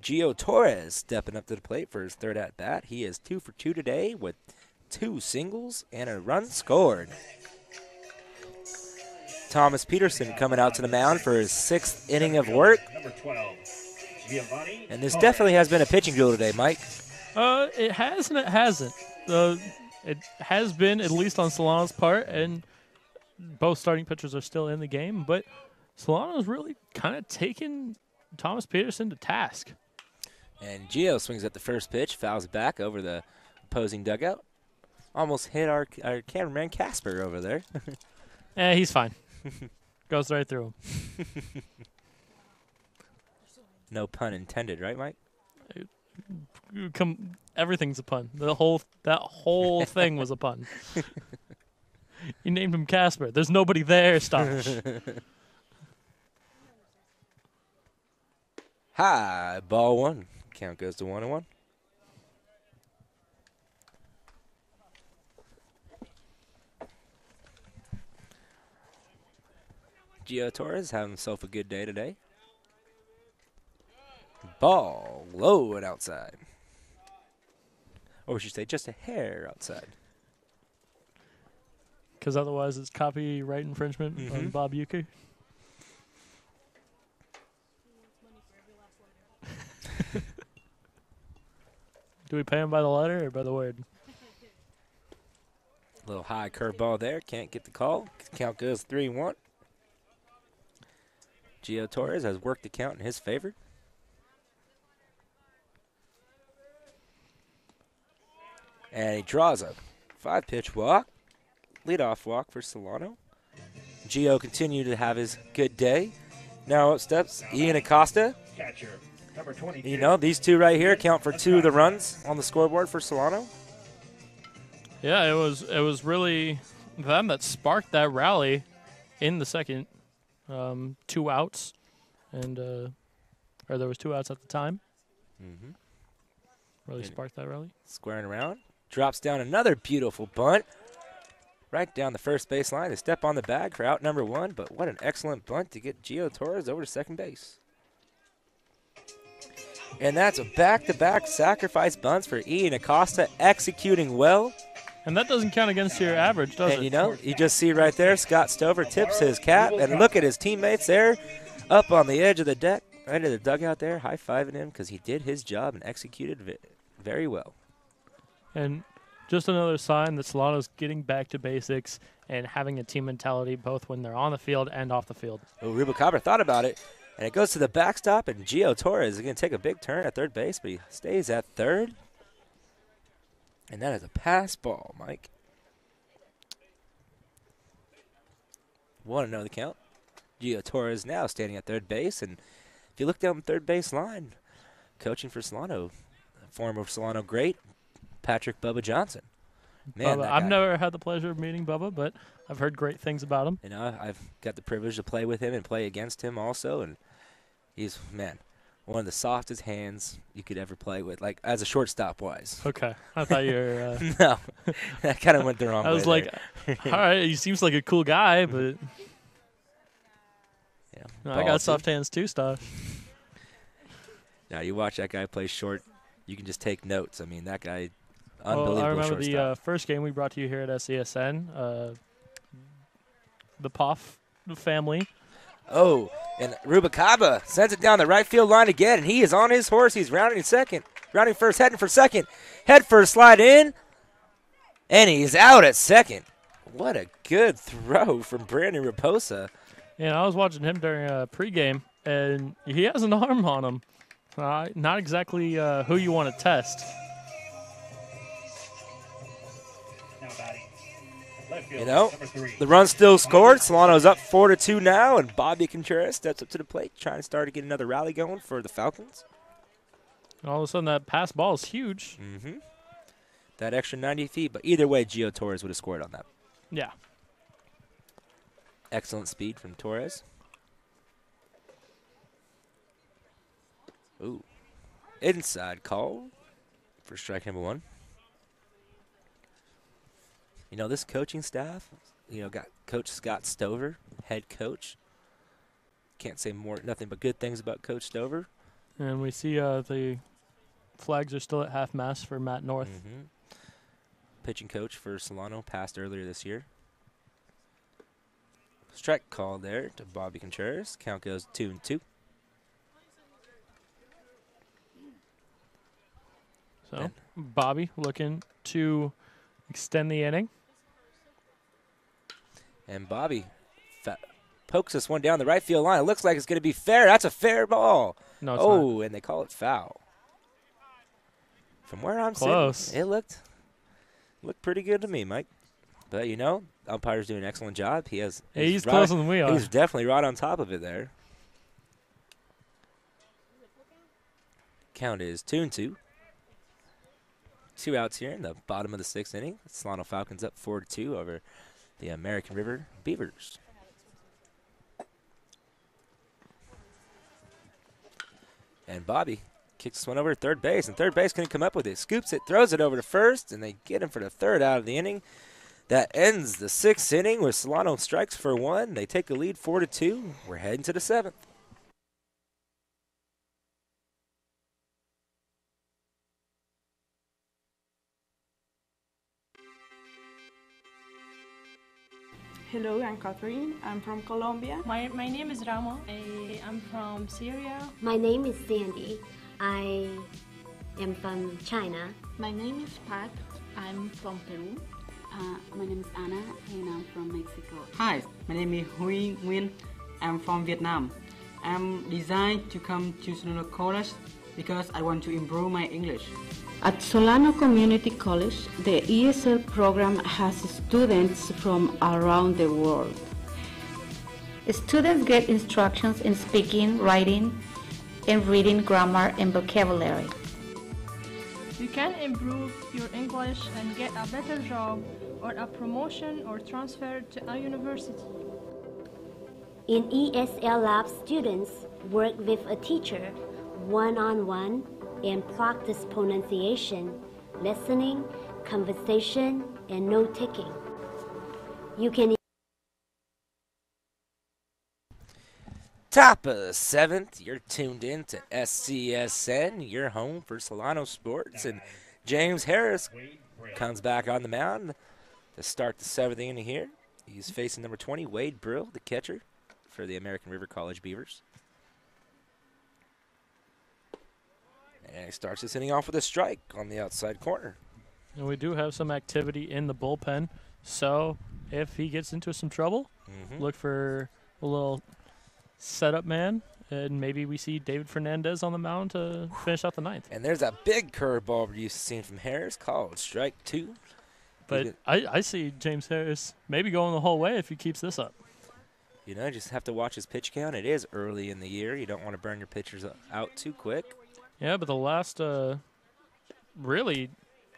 Gio Torres stepping up to the plate for his third at-bat. He is 2 for 2 today with 2 singles and a run scored. Thomas Peterson coming out to the mound for his 6th inning of work. Number 12, Giovanni. And this definitely has been a pitching duel today, Mike. It has and it hasn't. It has been, at least on Solano's part, and both starting pitchers are still in the game, but Solano's really kind of taken Thomas Peterson to task. And Gio swings at the first pitch, fouls it back over the opposing dugout. Almost hit our cameraman Casper over there. He's fine. Goes right through him. No pun intended, right, Mike? Everything's a pun. That whole thing was a pun. You named him Casper. There's nobody there, Stosh. High ball one. Count goes to 1-1. Gio Torres having himself a good day today. Ball low and outside. Or we should say just a hair outside. Because otherwise it's copyright infringement on Bob Euchre. Do we pay him by the letter or by the word? A little high curveball there. Can't get the call. Count goes 3-1. Gio Torres has worked the count in his favor. And he draws a 5-pitch walk. Leadoff walk for Solano. Gio continued to have his good day. Now up steps Ian Acosta. Catcher, number 22. You know, these two right here count for 2 of the runs on the scoreboard for Solano. Yeah, it was really them that sparked that rally in the second. 2 outs, and or there was 2 outs at the time. Really sparked that rally. Squaring around. Drops down another beautiful bunt. Right down the first base line. They step on the bag for out number 1, but what an excellent bunt to get Gio Torres over to second base. And that's a back-to-back sacrifice bunts for Ian Acosta, executing well. And that doesn't count against your average, does it? And you know, you just see right there, Scott Stover tips his cap, and look at his teammates there up on the edge of the deck, right in the dugout there, high-fiving him because he did his job and executed very well. And just another sign that Solano's getting back to basics and having a team mentality both when they're on the field and off the field. Oh, Rubalcaba thought about it, and it goes to the backstop, and Gio Torres is going to take a big turn at third base, but he stays at third. And that is a pass ball, Mike. 1-0 the count. Gio Torres now standing at third base, and if you look down the third base line, coaching for Solano, former Solano great, Patrick Bubba Johnson. Man, Bubba, I've never had the pleasure of meeting Bubba, but I've heard great things about him. You know, I've got the privilege to play with him and play against him also, and he's, man, one of the softest hands you could ever play with, like as a shortstop-wise. Okay. I thought you were... No, that kind of went the wrong way. I was like, all right, he seems like a cool guy, but... Yeah, no, I got soft hands too, Stosh. Now, you watch that guy play short, you can just take notes. I mean, that guy, unbelievable I remember shortstop. the first game we brought to you here at SCSN, the Poff family. Oh, and Rubalcaba sends it down the right field line again, and he is on his horse. He's rounding first, heading for second. Head first, slide in, and he's out at second. What a good throw from Brandon Raposa. Yeah, I was watching him during a pregame, and he has an arm on him. Not exactly who you want to test. You know, the run still scored. Solano's up 4-2 now, and Bobby Contreras steps up to the plate, trying to start to get another rally going for the Falcons. And all of a sudden, that pass ball is huge. That extra 90 feet, but either way, Gio Torres would have scored on that. Yeah. Excellent speed from Torres. Ooh. Inside call for strike number 1. You know, this coaching staff, you know, got Coach Scott Stover, head coach. Can't say nothing but good things about Coach Stover. And we see the flags are still at half-mast for Matt North. Pitching coach for Solano, passed earlier this year. Strike call there to Bobby Contreras. Count goes 2-2. So, Bobby looking to extend the inning. And Bobby pokes this one down the right field line. It looks like it's going to be fair. That's a fair ball. No, it's not. And they call it foul. From where I'm Close. sitting, it looked pretty good to me, Mike. But, you know, umpire's doing an excellent job. He's closer than we are. He's definitely right on top of it there. Count is 2-2. 2 outs here in the bottom of the 6th inning. Solano Falcons up 4-2 over the American River Beavers. And Bobby kicks this one over to third base, and third base couldn't come up with it. Scoops it, throws it over to first, and they get him for the 3rd out of the inning. That ends the 6th inning with Solano strikes for 1. They take a lead 4-2. We're heading to the 7th. Hello, I'm Catherine. I'm from Colombia. My name is Ramo. I'm from Syria. My name is Sandy. I am from China. My name is Pat. I'm from Peru. My name is Anna and I'm from Mexico. Hi, my name is Huy Nguyen. I'm from Vietnam. I'm designed to come to Solano College because I want to improve my English. At Solano Community College, the ESL program has students from around the world. Students get instructions in speaking, writing, and reading grammar and vocabulary. You can improve your English and get a better job or a promotion or transfer to a university. In ESL Lab, students work with a teacher one-on-one and practice pronunciation, listening, conversation, and note-taking. You can Top of the 7th, you're tuned in to SCSN, your home for Solano Sports, and James Harris comes back on the mound to start the 7th inning here. He's facing number 20, Wade Brill, the catcher for the American River College Beavers. And he starts this inning off with a strike on the outside corner. And we do have some activity in the bullpen, so if he gets into some trouble, look for a little setup man, and maybe we see David Fernandez on the mound to finish out the 9th. And there's a big curveball we're used to seeing from Harris, called strike 2. But I see James Harris maybe going the whole way if he keeps this up. You know, just have to watch his pitch count. It is early in the year. You don't want to burn your pitchers out too quick. Yeah, but the last, really,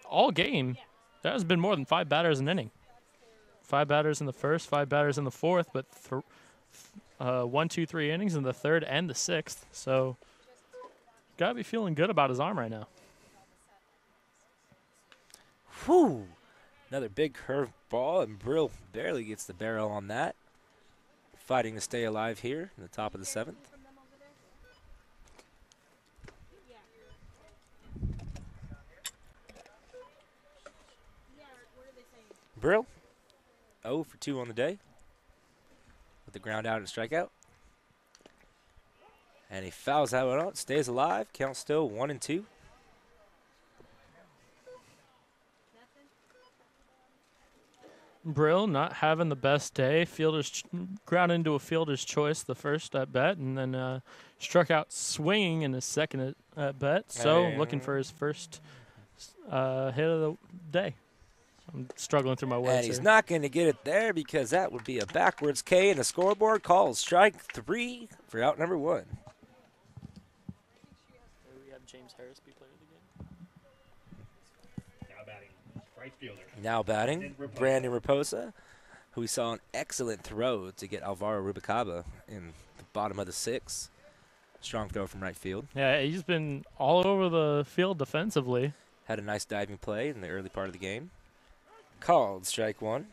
all game, there has been more than 5 batters an inning. 5 batters in the first, 5 batters in the 4th, but 1, 2, 3 innings in the 3rd and the 6th. So, got to be feeling good about his arm right now. Whew. Another big curve ball, and Brill barely gets the barrel on that. Fighting to stay alive here in the top of the 7th. Brill, 0 for 2 on the day with the ground out and strikeout. And he fouls that one out, stays alive, count still 1-2. Brill not having the best day. Fielder's ground into a fielder's choice the first at bat, and then struck out swinging in his second at bat. So looking for his first hit of the day. I'm struggling through my words. And he's not going to get it there because that would be a backwards K in the scoreboard. Calls strike 3 for out number 1. We have James Harris be player of the game. Now batting, right fielder. Now batting, Brandon Raposa, who we saw an excellent throw to get Alvaro Rubicaba in the bottom of the 6th. Strong throw from right field. Yeah, he's been all over the field defensively. Had a nice diving play in the early part of the game. Called strike 1.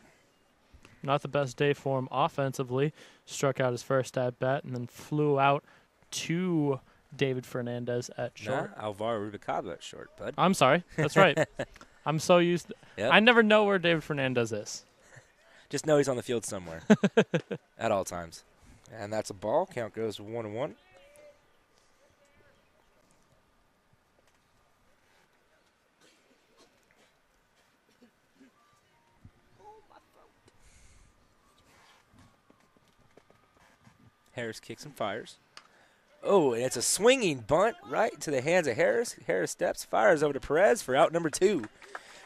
Not the best day for him offensively. Struck out his first at bat and then flew out to David Fernandez at short. Nah, Alvaro Rubicaba at short, bud. I'm sorry. That's right. I'm so used to Yep. I never know where David Fernandez is. Just know he's on the field somewhere at all times. And that's a ball. Count goes 1-1. Harris kicks and fires. Oh, and it's a swinging bunt right into the hands of Harris. Harris steps, fires over to Perez for out number 2.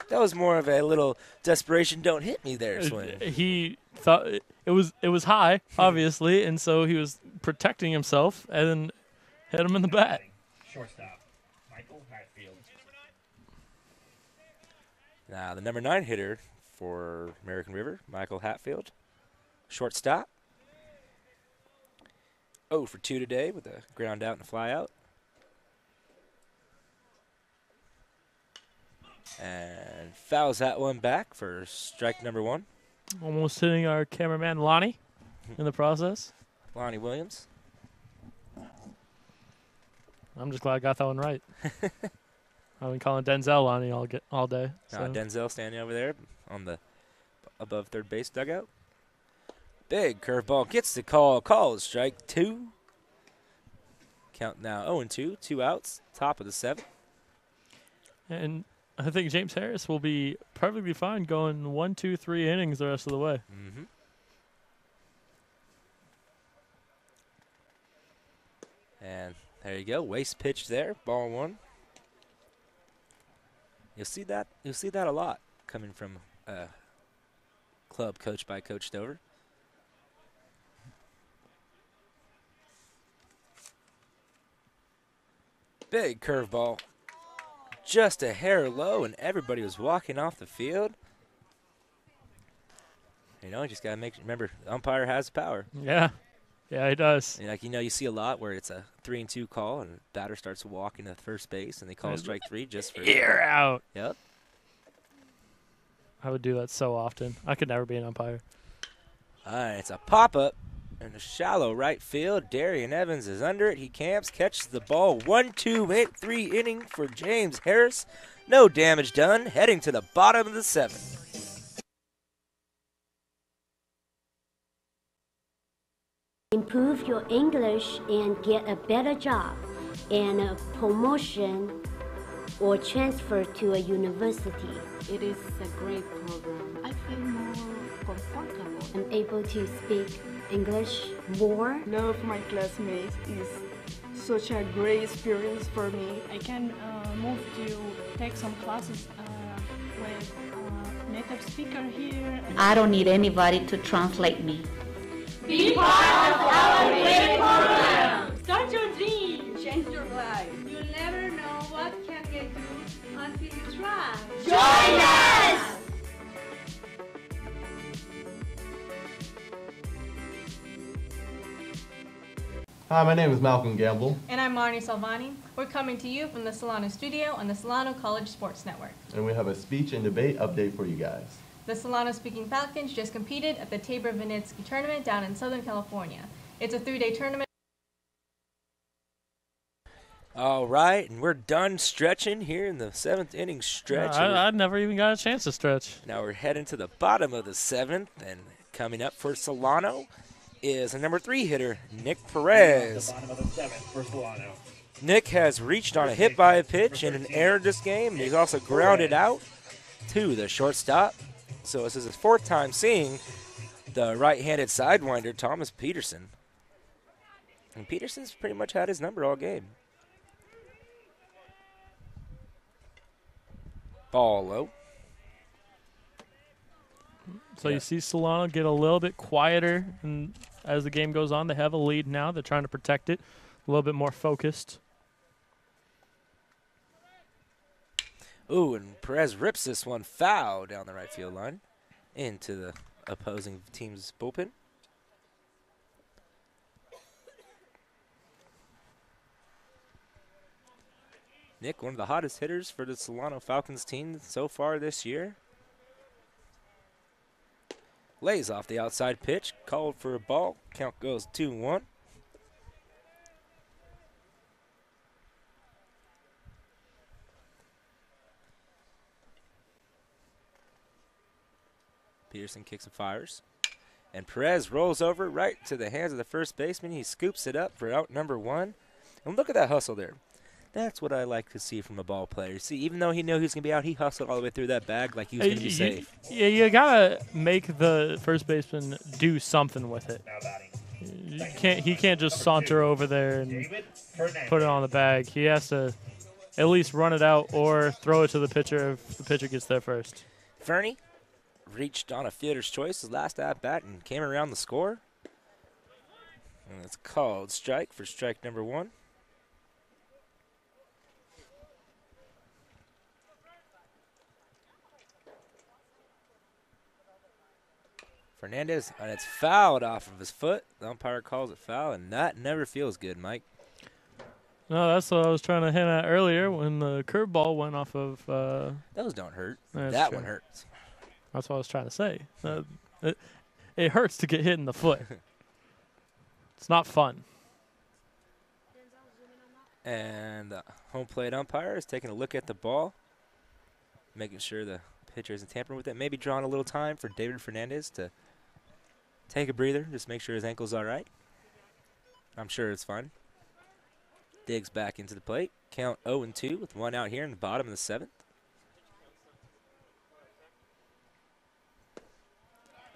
That was more of a little desperation, don't hit me there swing. He thought it was high, obviously, and so he was protecting himself and then hit him in the bat. Shortstop, Michael Hatfield. Now the number 9 hitter for American River, Michael Hatfield. Shortstop. 0 for 2 today with a ground out and a fly out. And fouls that one back for strike number 1. Almost hitting our cameraman Lonnie in the process. Lonnie Williams. I'm just glad I got that one right. I've been calling Denzel Lonnie all day. So. Denzel standing over there on the above third base dugout. Big curveball gets the call. Call is strike 2. Count now 0-2. 2 outs. Top of the 7th. And I think James Harris will be perfectly fine going 1, 2, 3 innings the rest of the way. Mm-hmm. And there you go. Waste pitch there. Ball 1. You'll see that a lot coming from a club coached by Coach Stover. Big curveball. Just a hair low, and everybody was walking off the field. You know, you just got to remember, the umpire has power. Yeah. Yeah, he does. And you see a lot where it's a 3-2 call, and the batter starts walking to first base, and they call strike 3 just for you're out. Yep. I would do that so often. I could never be an umpire. All right, it's a pop-up in the shallow right field. Darian Evans is under it. He camps, catches the ball. 1-2-3 inning for James Harris. No damage done. Heading to the bottom of the 7th. Improve your English and get a better job and a promotion or transfer to a university. It is a great program. I feel more comfortable. I'm able to speak English more. Love my classmates is such a great experience for me. I can move to take some classes with native speaker here. I don't need anybody to translate me. Be part of our great program. Start your dream. Change your life. You'll never know what can get you until you try. Join us! Hi, my name is Malcolm Gamble. And I'm Marnie Salvani. We're coming to you from the Solano studio on the Solano College Sports Network. And we have a speech and debate update for you guys. The Solano Speaking Falcons just competed at the Tabor Vinitsky Tournament down in Southern California. It's a 3-day tournament. All right, and we're done stretching here in the 7th inning stretch. I never even got a chance to stretch. Now we're heading to the bottom of the 7th, and coming up for Solano is a number 3 hitter, Nick Perez. The bottom of the 7th for Solano. Nick has reached on a hit by a pitch and an error this game, and he's also grounded out to the shortstop. So this is his 4th time seeing the right-handed sidewinder, Thomas Peterson. And Peterson's pretty much had his number all game. Ball low. So you see Solano get a little bit quieter, and as the game goes on, they have a lead now. They're trying to protect it, a little bit more focused. Ooh, and Perez rips this one foul down the right field line into the opposing team's bullpen. Nick, one of the hottest hitters for the Solano Falcons team so far this year. Lays off the outside pitch, called for a ball. Count goes 2-1. Peterson kicks and fires. And Perez rolls over right to the hands of the first baseman. He scoops it up for out number 1. And look at that hustle there. That's what I like to see from a ball player. See, even though he knew he was going to be out, he hustled all the way through that bag like he was going to be safe. Yeah, you got to make the first baseman do something with it. He can't just saunter over there and put it on the bag. He has to at least run it out or throw it to the pitcher if the pitcher gets there first. Fernie reached on a fielder's choice his last at-bat and came around the score. And it's called strike for strike number 1. Fernandez, and it's fouled off of his foot. The umpire calls it foul, and that never feels good, Mike. No, that's what I was trying to hint at earlier when the curveball went off of. Those don't hurt. That's That true. one hurts. That's what I was trying to say. It hurts to get hit in the foot. It's not fun. And the home plate umpire is taking a look at the ball, making sure the pitcher isn't tampering with it. Maybe drawing a little time for David Fernandez to take a breather, just make sure his ankle's all right. I'm sure it's fine. Digs back into the plate. Count 0-2 with one out here in the bottom of the 7th.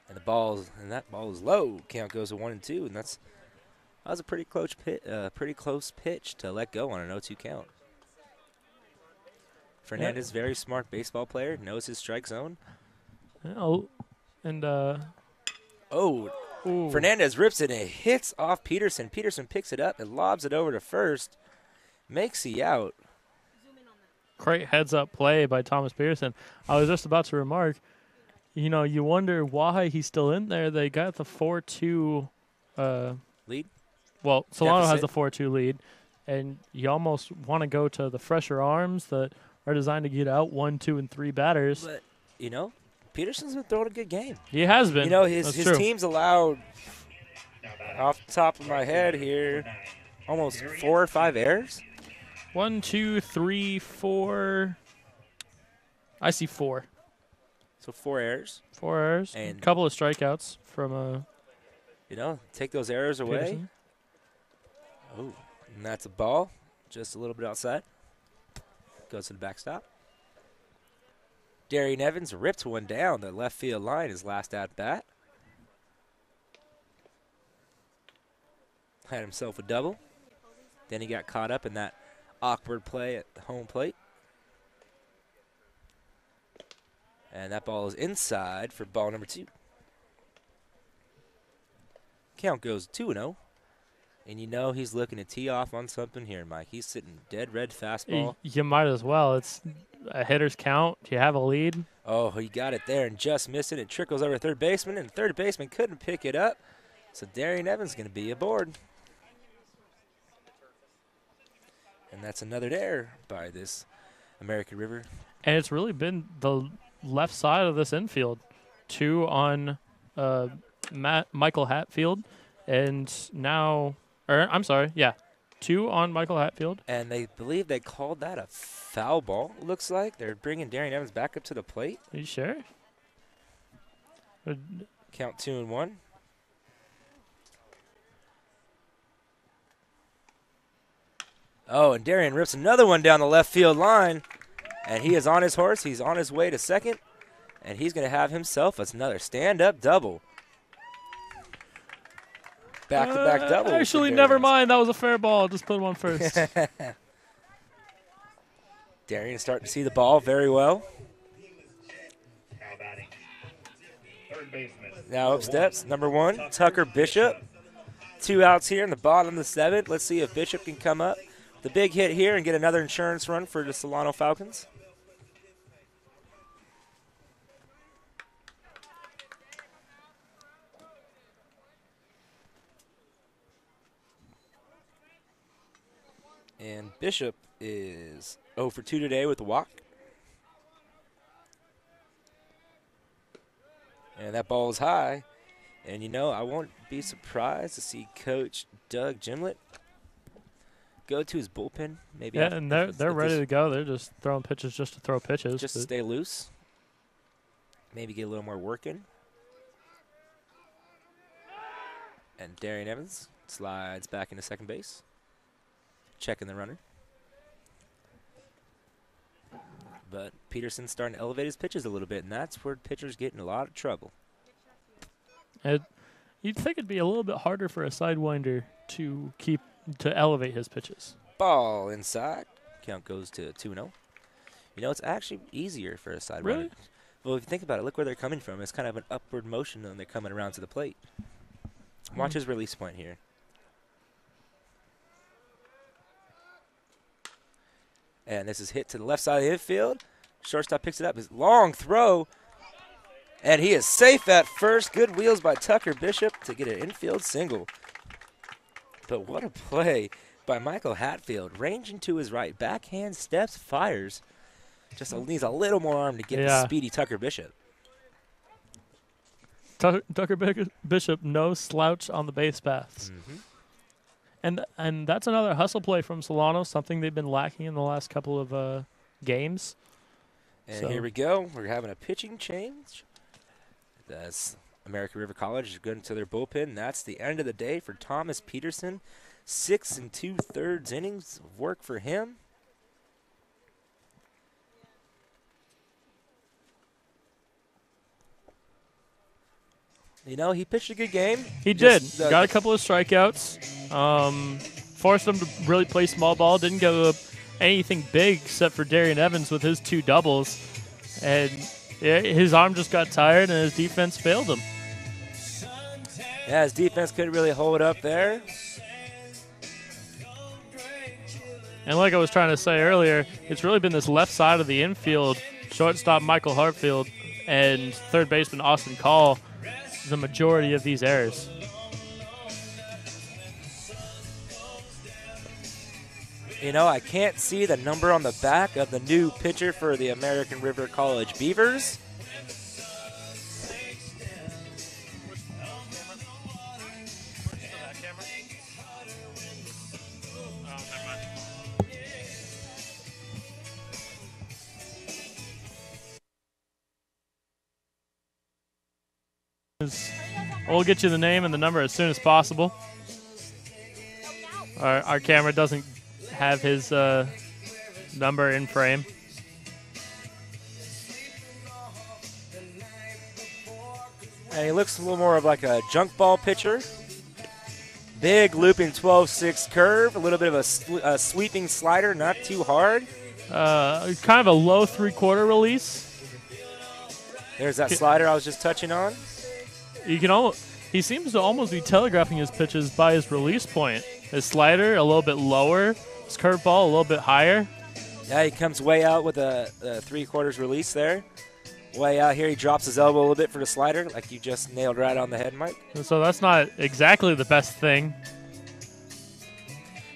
And that ball is low. Count goes to 1-2, and that was a pretty close pitch to let go on an 0-2 count. Fernandez, very smart baseball player, knows his strike zone. Oh, and Fernandez rips it and it hits off Peterson. Peterson picks it up and lobs it over to first, makes the out. Great heads-up play by Thomas Pearson. I was just about to remark, you wonder why he's still in there. They got the 4-2 lead. Well, Solano has Deficit. the 4-2 lead, and you almost want to go to the fresher arms that are designed to get out 1, 2, and 3 batters. But, Peterson's been throwing a good game. He has been. His team's allowed, off the top of my head here, almost 4 or 5 errors. 1, 2, 3, 4. I see 4. So 4 errors. 4 errors. And a couple of strikeouts from take those errors away. Peterson. Oh, and that's a ball, just a little bit outside. Goes to the backstop. Darian Evans ripped one down the left field line his last at bat. Had himself a double. Then he got caught up in that awkward play at the home plate. And that ball is inside for ball number 2. Count goes 2-0. And he's looking to tee off on something here, Mike. He's sitting dead red fastball. You might as well. It's a hitter's count. You have a lead. Oh, he got it there and just missed it. It trickles over to third baseman, and third baseman couldn't pick it up. So Darian Evans is going to be aboard. And that's another error by this American River. And it's really been the left side of this infield. 2 on Michael Hatfield, and now... I'm sorry, yeah. 2 on Michael Hatfield. And they believe they called that a foul ball, it looks like. They're bringing Darian Evans back up to the plate. Are you sure? Count 2-1. Oh, and Darian rips another one down the left field line. And he is on his horse. He's on his way to second. And he's going to have himself another stand-up double. Back-to-back double. Actually, never mind. That was a fair ball. Just put him on first. Darian is starting to see the ball very well. Now up steps number 1, Tucker Bishop. 2 outs here in the bottom of the 7th. Let's see if Bishop can come up. The big hit here and get another insurance run for the Solano Falcons. And Bishop is 0 for 2 today with a walk. And that ball is high. And, I won't be surprised to see Coach Doug Gimlet go to his bullpen. Maybe. Yeah, and they're ready to go. They're just throwing pitches just to throw pitches. Just to stay loose. Maybe get a little more work in. And Darian Evans slides back into second base. Checking the runner. But Peterson's starting to elevate his pitches a little bit, and that's where pitchers get in a lot of trouble. You'd think it'd be a little bit harder for a sidewinder to elevate his pitches. Ball inside. Count goes to 2-0. It's actually easier for a sidewinder. Really? Well, if you think about it, look where they're coming from. It's kind of an upward motion when they're coming around to the plate. Watch his release point here. And this is hit to the left side of the infield. Shortstop picks it up. His long throw. And he is safe at first. Good wheels by Tucker Bishop to get an infield single. But what a play by Michael Hatfield. Ranging to his right. Backhand steps, fires. Just needs a little more arm to get the speedy Tucker Bishop. Tucker Bishop, no slouch on the base paths. And that's another hustle play from Solano, something they've been lacking in the last couple of games. And here we go. We're having a pitching change. That's American River College is going to their bullpen. That's the end of the day for Thomas Peterson. 6 2/3 innings of work for him. You know, he pitched a good game. He did. Got a couple of strikeouts. Forced him to really play small ball. Didn't give up anything big except for Darian Evans with his 2 doubles. And his arm just got tired, and his defense failed him. Yeah, his defense couldn't really hold up there. And like I was trying to say earlier, it's really been this left side of the infield, shortstop Michael Hartfield and third baseman Austin Call, the majority of these errors. You know, I can't see the number on the back of the new pitcher for the American River College Beavers. We'll get you the name and the number as soon as possible. Our camera doesn't have his number in frame. And he looks a little more of like a junk ball pitcher. Big looping 12-6 curve, a little bit of a sweeping slider, not too hard. Kind of a low 3/4 release. There's that slider I was just touching on. He seems to almost be telegraphing his pitches by his release point. His slider a little bit lower, his curveball a little bit higher. Yeah, he comes way out with a 3/4 release there. Way out here, he drops his elbow a little bit for the slider, like you just nailed right on the head, Mike. So that's not exactly the best thing.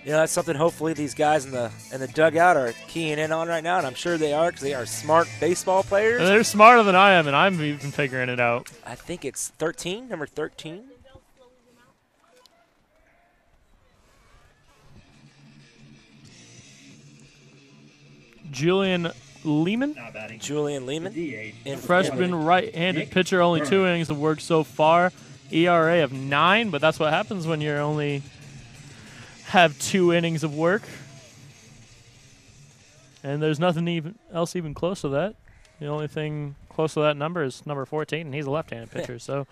You know, that's something hopefully these guys in the dugout are keying in on right now, and I'm sure they are because they are smart baseball players. And they're smarter than I am, and I'm even figuring it out. I think it's 13, number 13. Julian Lehman. Julian Lehman. Freshman right-handed pitcher, only 2 innings of work so far. ERA of 9, but that's what happens when you're only have 2 innings of work. And there's nothing else even close to that. The only thing close to that number is number 14, and he's a left-handed pitcher. So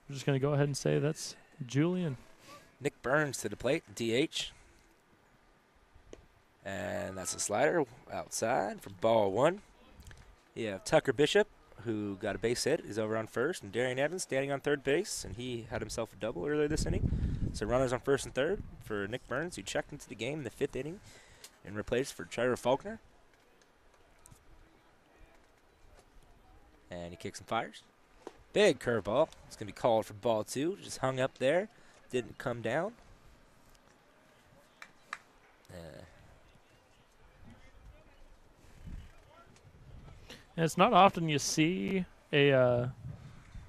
we're just going to go ahead and say that's Julian. Nick Burns to the plate, DH. And that's a slider outside for ball 1. You have Tucker Bishop, who got a base hit, is over on first, and Darian Evans standing on third base, and he had himself a double earlier this inning. So runners on first and third for Nick Burns, who checked into the game in the 5th inning and replaced for Trevor Faulkner. And he kicks and fires. Big curveball. It's going to be called for ball 2. Just hung up there. Didn't come down. And it's not often you see a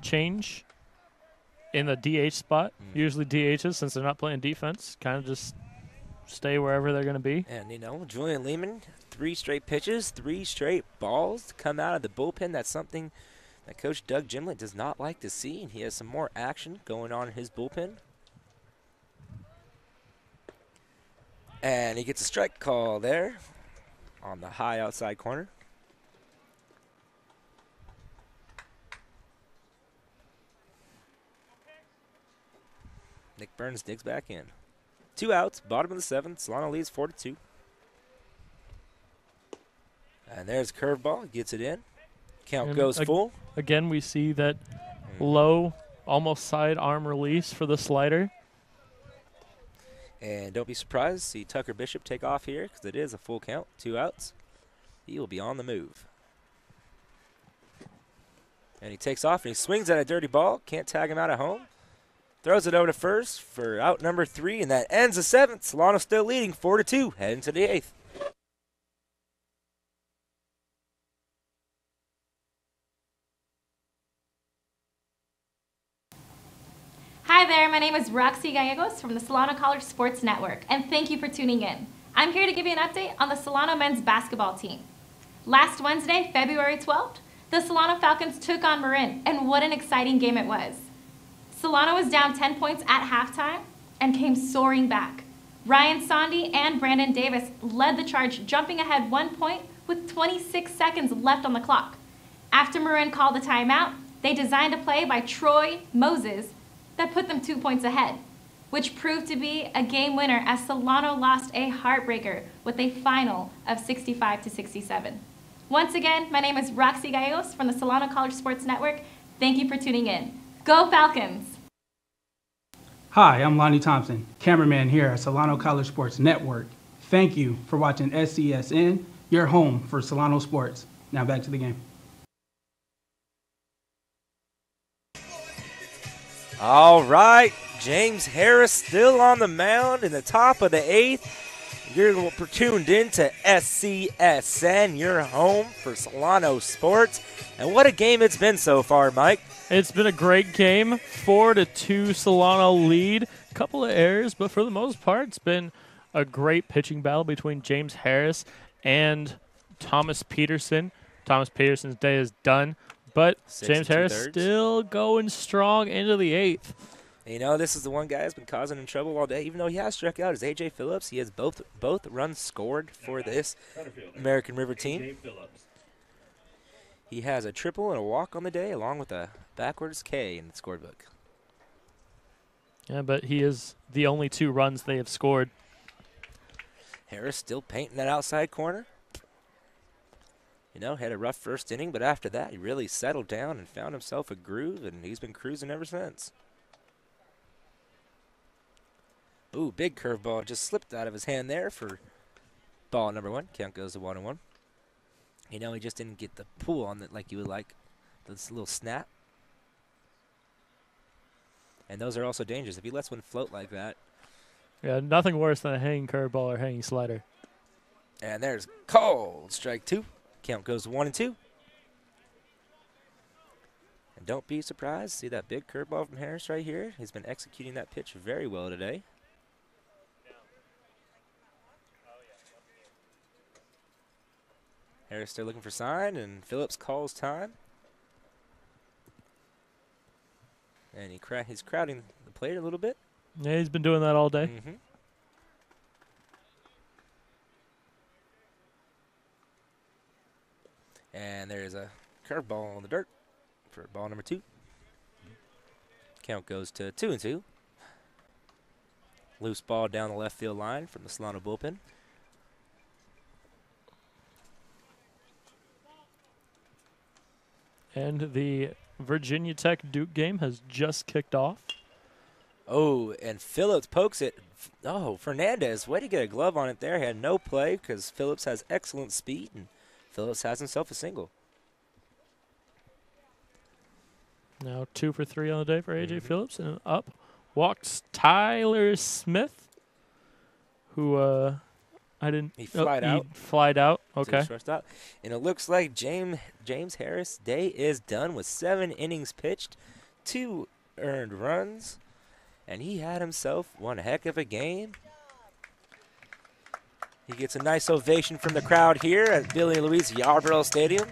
change in the DH spot. Usually DHs, since they're not playing defense, kind of just stay wherever they're going to be. And, you know, Julian Lehman, 3 straight pitches, 3 straight balls to come out of the bullpen. That's something that Coach Doug Gimlet does not like to see, and he has some more action going on in his bullpen. And he gets a strike call there on the high outside corner. Nick Burns digs back in. 2 outs, bottom of the 7th. Solano leads 4-2. And there's a curveball. Gets it in. Count goes full. Again, we see that low, almost sidearm release for the slider. And don't be surprised to see Tucker Bishop take off here because it is a full count. 2 outs. He will be on the move. And he takes off and he swings at a dirty ball. Can't tag him out at home. Throws it over to first for out number 3, and that ends the 7th. Solano still leading 4-2, heading to the 8th. Hi there, my name is Roxy Gallegos from the Solano College Sports Network, and thank you for tuning in. I'm here to give you an update on the Solano men's basketball team. Last Wednesday, February 12th, the Solano Falcons took on Marin, and what an exciting game it was. Solano was down 10 points at halftime and came soaring back. Ryan Sondy and Brandon Davis led the charge, jumping ahead 1 point with 26 seconds left on the clock. After Marin called the timeout, they designed a play by Troy Moses that put them 2 points ahead, which proved to be a game winner as Solano lost a heartbreaker with a final of 65-67. Once again, my name is Roxy Gallegos from the Solano College Sports Network. Thank you for tuning in. Go Falcons! Hi, I'm Lonnie Thompson, cameraman here at Solano College Sports Network. Thank you for watching SCSN, your home for Solano sports. Now back to the game. All right, James Harris still on the mound in the top of the 8th. You're tuned in to SCSN, your home for Solano sports. And what a game it's been so far, Mike. It's been a great game. 4-2 Solano lead. Couple of errors, but for the most part, it's been a great pitching battle between James Harris and Thomas Peterson. Thomas Peterson's day is done. But James Harris still going strong into the 8th. You know, this is the one guy that's been causing him trouble all day. Even though he has struck out, is A.J. Phillips. He has both runs scored for this American River team. He has a triple and a walk on the day, along with a backwards K in the scorebook. Yeah, but he is the only 2 runs they have scored. Harris still painting that outside corner. You know, had a rough first inning, but after that, he really settled down and found himself a groove, and he's been cruising ever since. Ooh, big curveball just slipped out of his hand there for ball number 1. Count goes to 1-1. You know, he just didn't get the pull on it like you would like. This little snap. And those are also dangerous. If he lets one float like that. Yeah, nothing worse than a hanging curveball or hanging slider. And there's called strike 2. Count goes 1-2. And don't be surprised. See that big curveball from Harris right here? He's been executing that pitch very well today. Harris still looking for sign, and Phillips calls time. And he's crowding the plate a little bit. Yeah, he's been doing that all day. Mm-hmm. And there's a curveball on the dirt for ball number 2. Count goes to 2-2. Loose ball down the left field line from the Solano bullpen. And the Virginia Tech Duke game has just kicked off. Oh, and Phillips pokes it. Oh, Fernandez, way to get a glove on it there. He had no play because Phillips has excellent speed, and Phillips has himself a single. Now 2 for 3 on the day for A.J. Phillips, and up walks Tyler Smith, who He flied out. He flied out. Okay. Out. And it looks like James Harris' day is done with 7 innings pitched, 2 earned runs, and he had himself one heck of a game. He gets a nice ovation from the crowd here at Billy Louise Yarborough Stadium.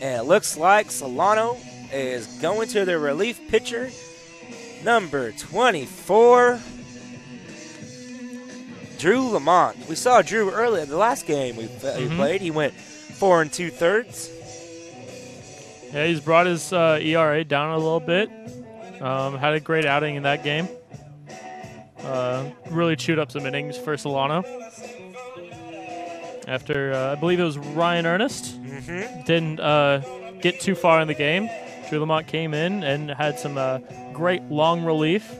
And it looks like Solano is going to the relief pitcher, number 24, Drew Lamont. We saw Drew earlier in the last game he played. He went 4 2/3. Yeah, he's brought his ERA down a little bit. Had a great outing in that game. Really chewed up some innings for Solano. After, I believe it was Ryan Ernest, didn't get too far in the game. Drew Lamont came in and had some great long relief.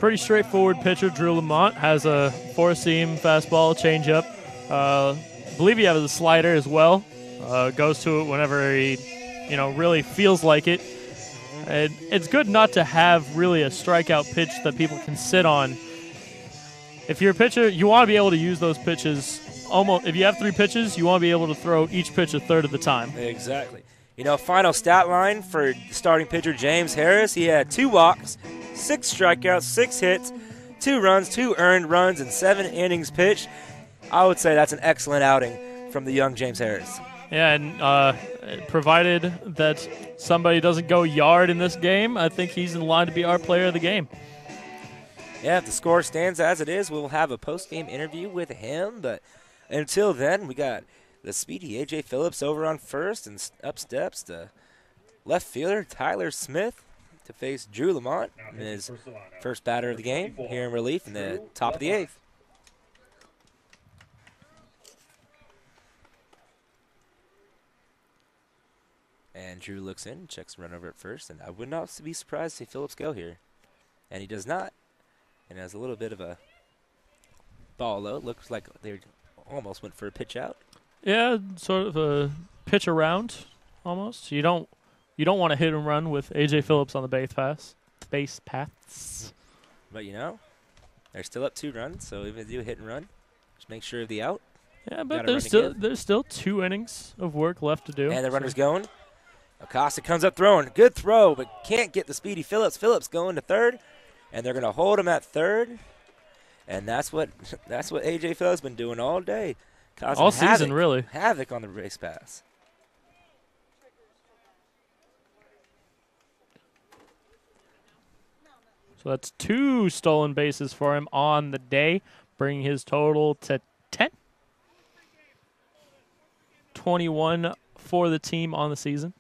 pretty straightforward pitcher. Drew Lamont has a four-seam fastball, changeup. Believe he has a slider as well. Goes to it whenever he, really feels like it. And it's good not to have really a strikeout pitch that people can sit on. If you're a pitcher, you want to be able to use those pitches almost. If you have 3 pitches, you want to be able to throw each pitch a third of the time. Exactly. Final stat line for starting pitcher James Harris. He had 2 walks, 6 strikeouts, 6 hits, 2 runs, 2 earned runs, and 7 innings pitched. I would say that's an excellent outing from the young James Harris. Yeah, and provided that somebody doesn't go yard in this game, I think he's in line to be our player of the game. Yeah, if the score stands as it is, we'll have a post-game interview with him. But until then, we got the speedy A.J. Phillips over on first, and up steps the left fielder Tyler Smith to face Drew Lamont in his first batter of the game here in relief in the top of the 8th. And Drew looks in, checks the run over at first, and I would not be surprised to see Phillips go here. And he does not. And has a little bit of a ball low. Looks like they almost went for a pitch out. Yeah, sort of a pitch around almost. You don't want to hit and run with A.J. Phillips on the base paths. But they're still up 2 runs, so even if you hit and run, just make sure of the out. Yeah, but there's still 2 innings of work left to do. And the runner's going. Acosta comes up throwing. Good throw, but can't get the speedy Phillips. Phillips going to third, and they're going to hold him at third. And that's what A.J. Phillips has been doing all day. All season, really. Havoc on the base pass. So that's 2 stolen bases for him on the day, bringing his total to 10. 21 for the team on the season.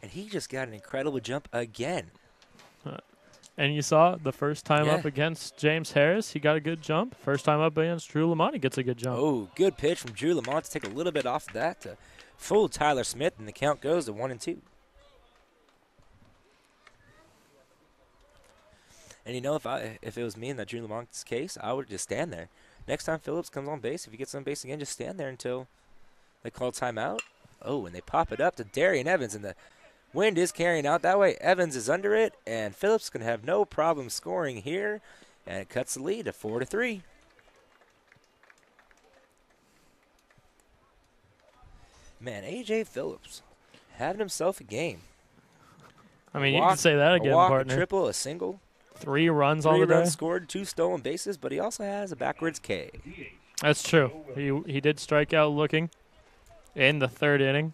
And he just got an incredible jump again. And you saw the first time up against James Harris, he got a good jump. First time up against Drew Lamont, he gets a good jump. Oh, good pitch from Drew Lamont to take a little bit off of that to fool Tyler Smith, and the count goes to 1-2. And if it was me in that Drew Lamont's case, I would just stand there. Next time Phillips comes on base, if he gets on base again, just stand there until they call timeout. Oh, and they pop it up to Darian Evans, and the wind is carrying out that way. Evans is under it, and Phillips can have no problem scoring here, and it cuts the lead to 4-3. Man, A.J. Phillips having himself a game. I mean, you can say that again, a walk, partner. A triple, a single. 3 runs on the day. 3 runs scored, 2 stolen bases, but he also has a backwards K. That's true. He did strike out looking in the 3rd inning.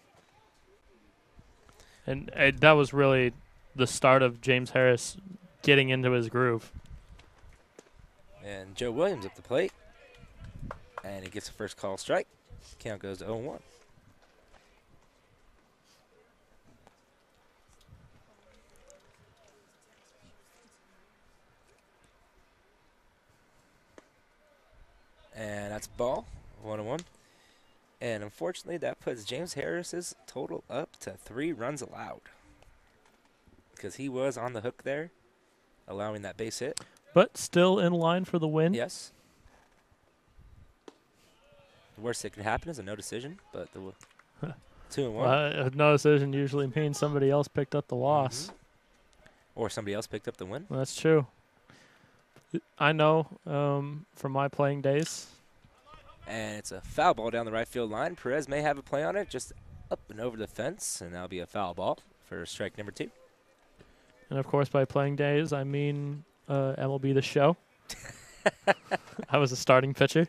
And that was really the start of James Harris getting into his groove. And Joe Williams up the plate. And he gets the first call strike. Count goes to 0-1. And that's ball, 1-1. And unfortunately, that puts James Harris's total up to 3 runs allowed. Because he was on the hook there, allowing that base hit. But still in line for the win. Yes. The worst that can happen is a no decision, but the 2-1. Well, a no decision usually means somebody else picked up the loss. Or somebody else picked up the win. Well, that's true. I know from my playing days. And it's a foul ball down the right field line. Perez may have a play on it, just up and over the fence, and that'll be a foul ball for strike number 2. And, of course, by playing days, I mean MLB The Show. I was a starting pitcher.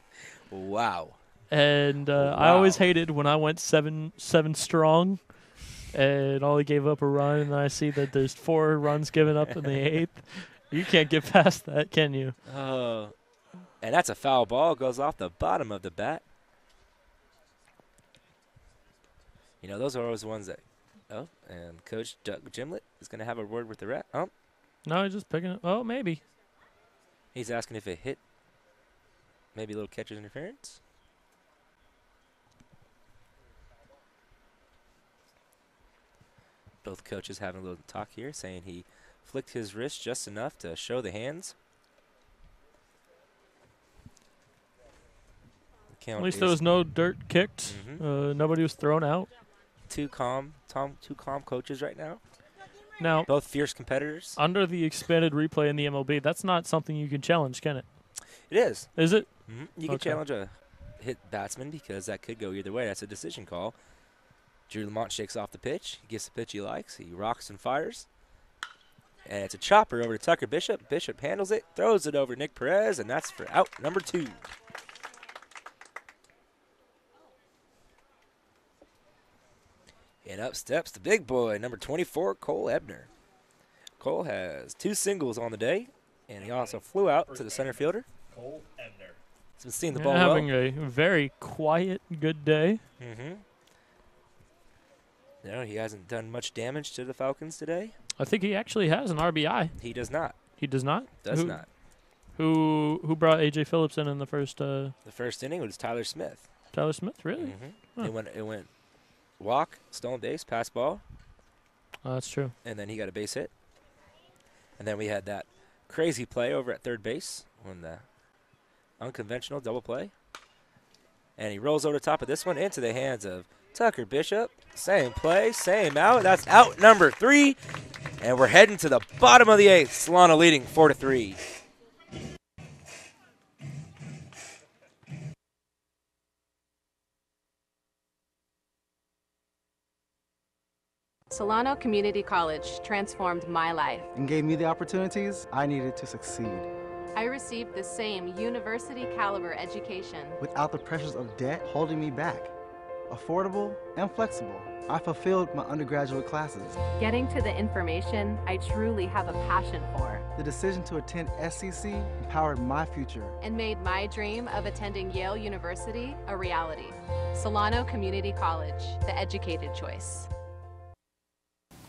Wow. And I always hated when I went 7 strong, and only gave up a run, and I see that there's 4 runs given up in the 8th. You can't get past that, can you? And that's a foul ball. Goes off the bottom of the bat. Those are always the ones that... Oh, and Coach Doug Gimlet is going to have a word with the ref. Oh. No, he's just picking it. Oh, maybe. He's asking if it hit. Maybe a little catcher's interference. Both coaches having a little talk here, saying he flicked his wrist just enough to show the hands. count. At least there was no dirt kicked. Nobody was thrown out. Two calm coaches right now. Now, both fierce competitors. Under the expanded replay in the MLB, that's not something you can challenge, can it? It is. Is it? You can challenge a hit batsman because that could go either way. That's a decision call. Drew Lamont shakes off the pitch. He gets the pitch he likes. He rocks and fires. And it's a chopper over to Tucker Bishop. Bishop handles it, throws it over Nick Perez, and that's for out number 2. And up steps the big boy, number 24, Cole Ebner. Cole has 2 singles on the day, and he also flew out to the center fielder. Cole Ebner. He's been seeing the ball having well. a very quiet, good day. No, he hasn't done much damage to the Falcons today. I think he actually has an RBI. He does not. He does not? Does not. Who brought A.J. Phillips in the first? The first inning was Tyler Smith. Tyler Smith, really? It went walk, stolen base, pass ball. Oh, that's true. And then he got a base hit. And then we had that crazy play over at third base when the unconventional double play. And he rolls over the top of this one into the hands of Tucker Bishop. Same play, same out. That's out number 3. And we're heading to the bottom of the 8th. Solano leading 4-3. Solano Community College transformed my life. And gave me the opportunities I needed to succeed. I received the same university caliber education. Without the pressures of debt holding me back. Affordable and flexible, I fulfilled my undergraduate classes. Getting to the information I truly have a passion for. The decision to attend SCC empowered my future. And made my dream of attending Yale University a reality. Solano Community College, the educated choice.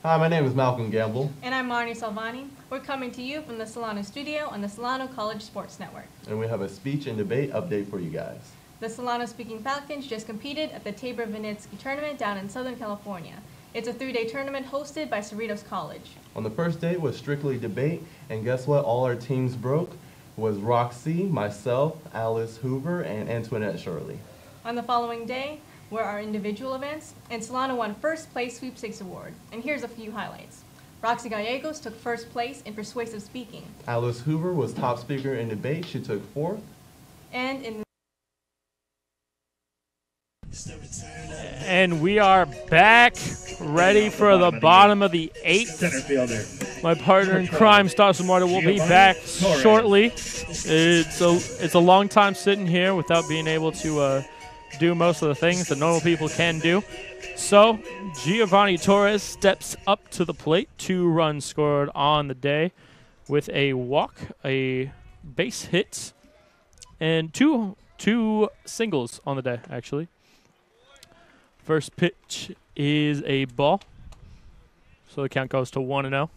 Hi, my name is Malcolm Gamble. And I'm Marnie Salvani. We're coming to you from the Solano studio on the Solano College Sports Network. And we have a speech and debate update for you guys. The Solano Speaking Falcons just competed at the Tabor Vinitsky Tournament down in Southern California. It's a 3-day tournament hosted by Cerritos College. On the first day was strictly debate, and guess what? All our teams broke was Roxy, myself, Alice Hoover, and Antoinette Shirley. On the following day were our individual events, and Solano won first place sweepstakes award. And here's a few highlights. Roxy Gallegos took first place in persuasive speaking. Alice Hoover was top speaker in debate. She took 4th. And in And we are back, ready for the bottom of the 8th. Center fielder. My partner in crime, Stasha Marta, will be back shortly. It's a long time sitting here without being able to do most of the things that normal people can do. So Giovanni Torres steps up to the plate. 2 runs scored on the day with a walk, a base hit, and two singles on the day, actually. First pitch is a ball. So the count goes to 1-0.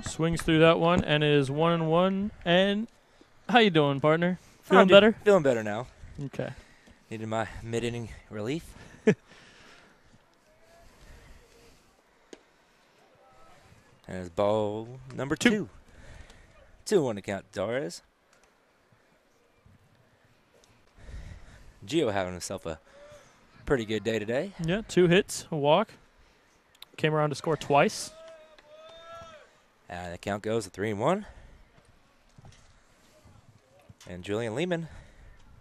Swings through that one and is 1-1. And how you doing, partner? Feeling better? Feeling better now. Okay. Needed my mid-inning relief. And it's ball number 2. 2-1 to count Torres. Gio having himself a pretty good day today. Yeah, 2 hits, a walk. Came around to score twice. And the count goes to 3-1. And Julian Lehman.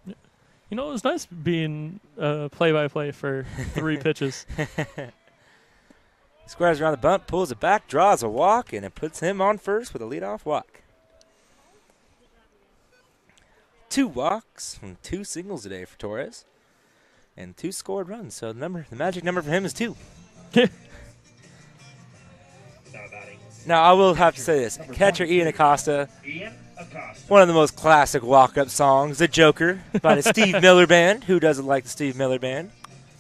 You know, it was nice being play-by-play for 3 pitches. Squares around the bunt, pulls it back, draws a walk, and it puts him on first with a leadoff walk. 2 walks and 2 singles today for Torres, and 2 scored runs. So the magic number for him is 2. Now I will have to say this: catcher Ian Acosta, one of the most classic walk-up songs, "The Joker" by the Steve Miller Band. Who doesn't like the Steve Miller Band?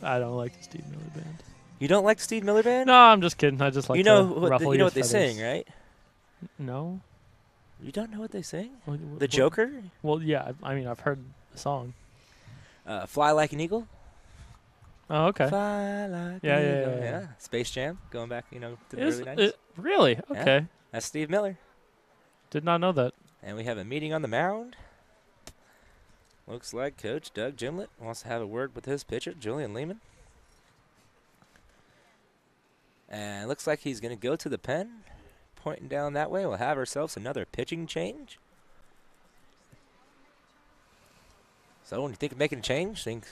I don't like the Steve Miller Band. You don't like the Steve Miller Band? No, I'm just kidding. I just like to ruffle you know your what they feathers. sing, right? No. You don't know what they sing? The Joker? Well, yeah. I mean, I've heard the song. Fly Like an Eagle? Oh, okay. Fly like Yeah, an yeah, eagle. yeah, yeah. Space Jam, going back, to the Is early 90s. it really? Yeah, Okay. that's Steve Miller. Did not know that. And we have a meeting on the mound. Looks like Coach Doug Gimlet wants to have a word with his pitcher, Julian Lehman. And it looks like he's going to go to the pen, pointing down that way. We'll have ourselves another pitching change. So when you think of making a change, think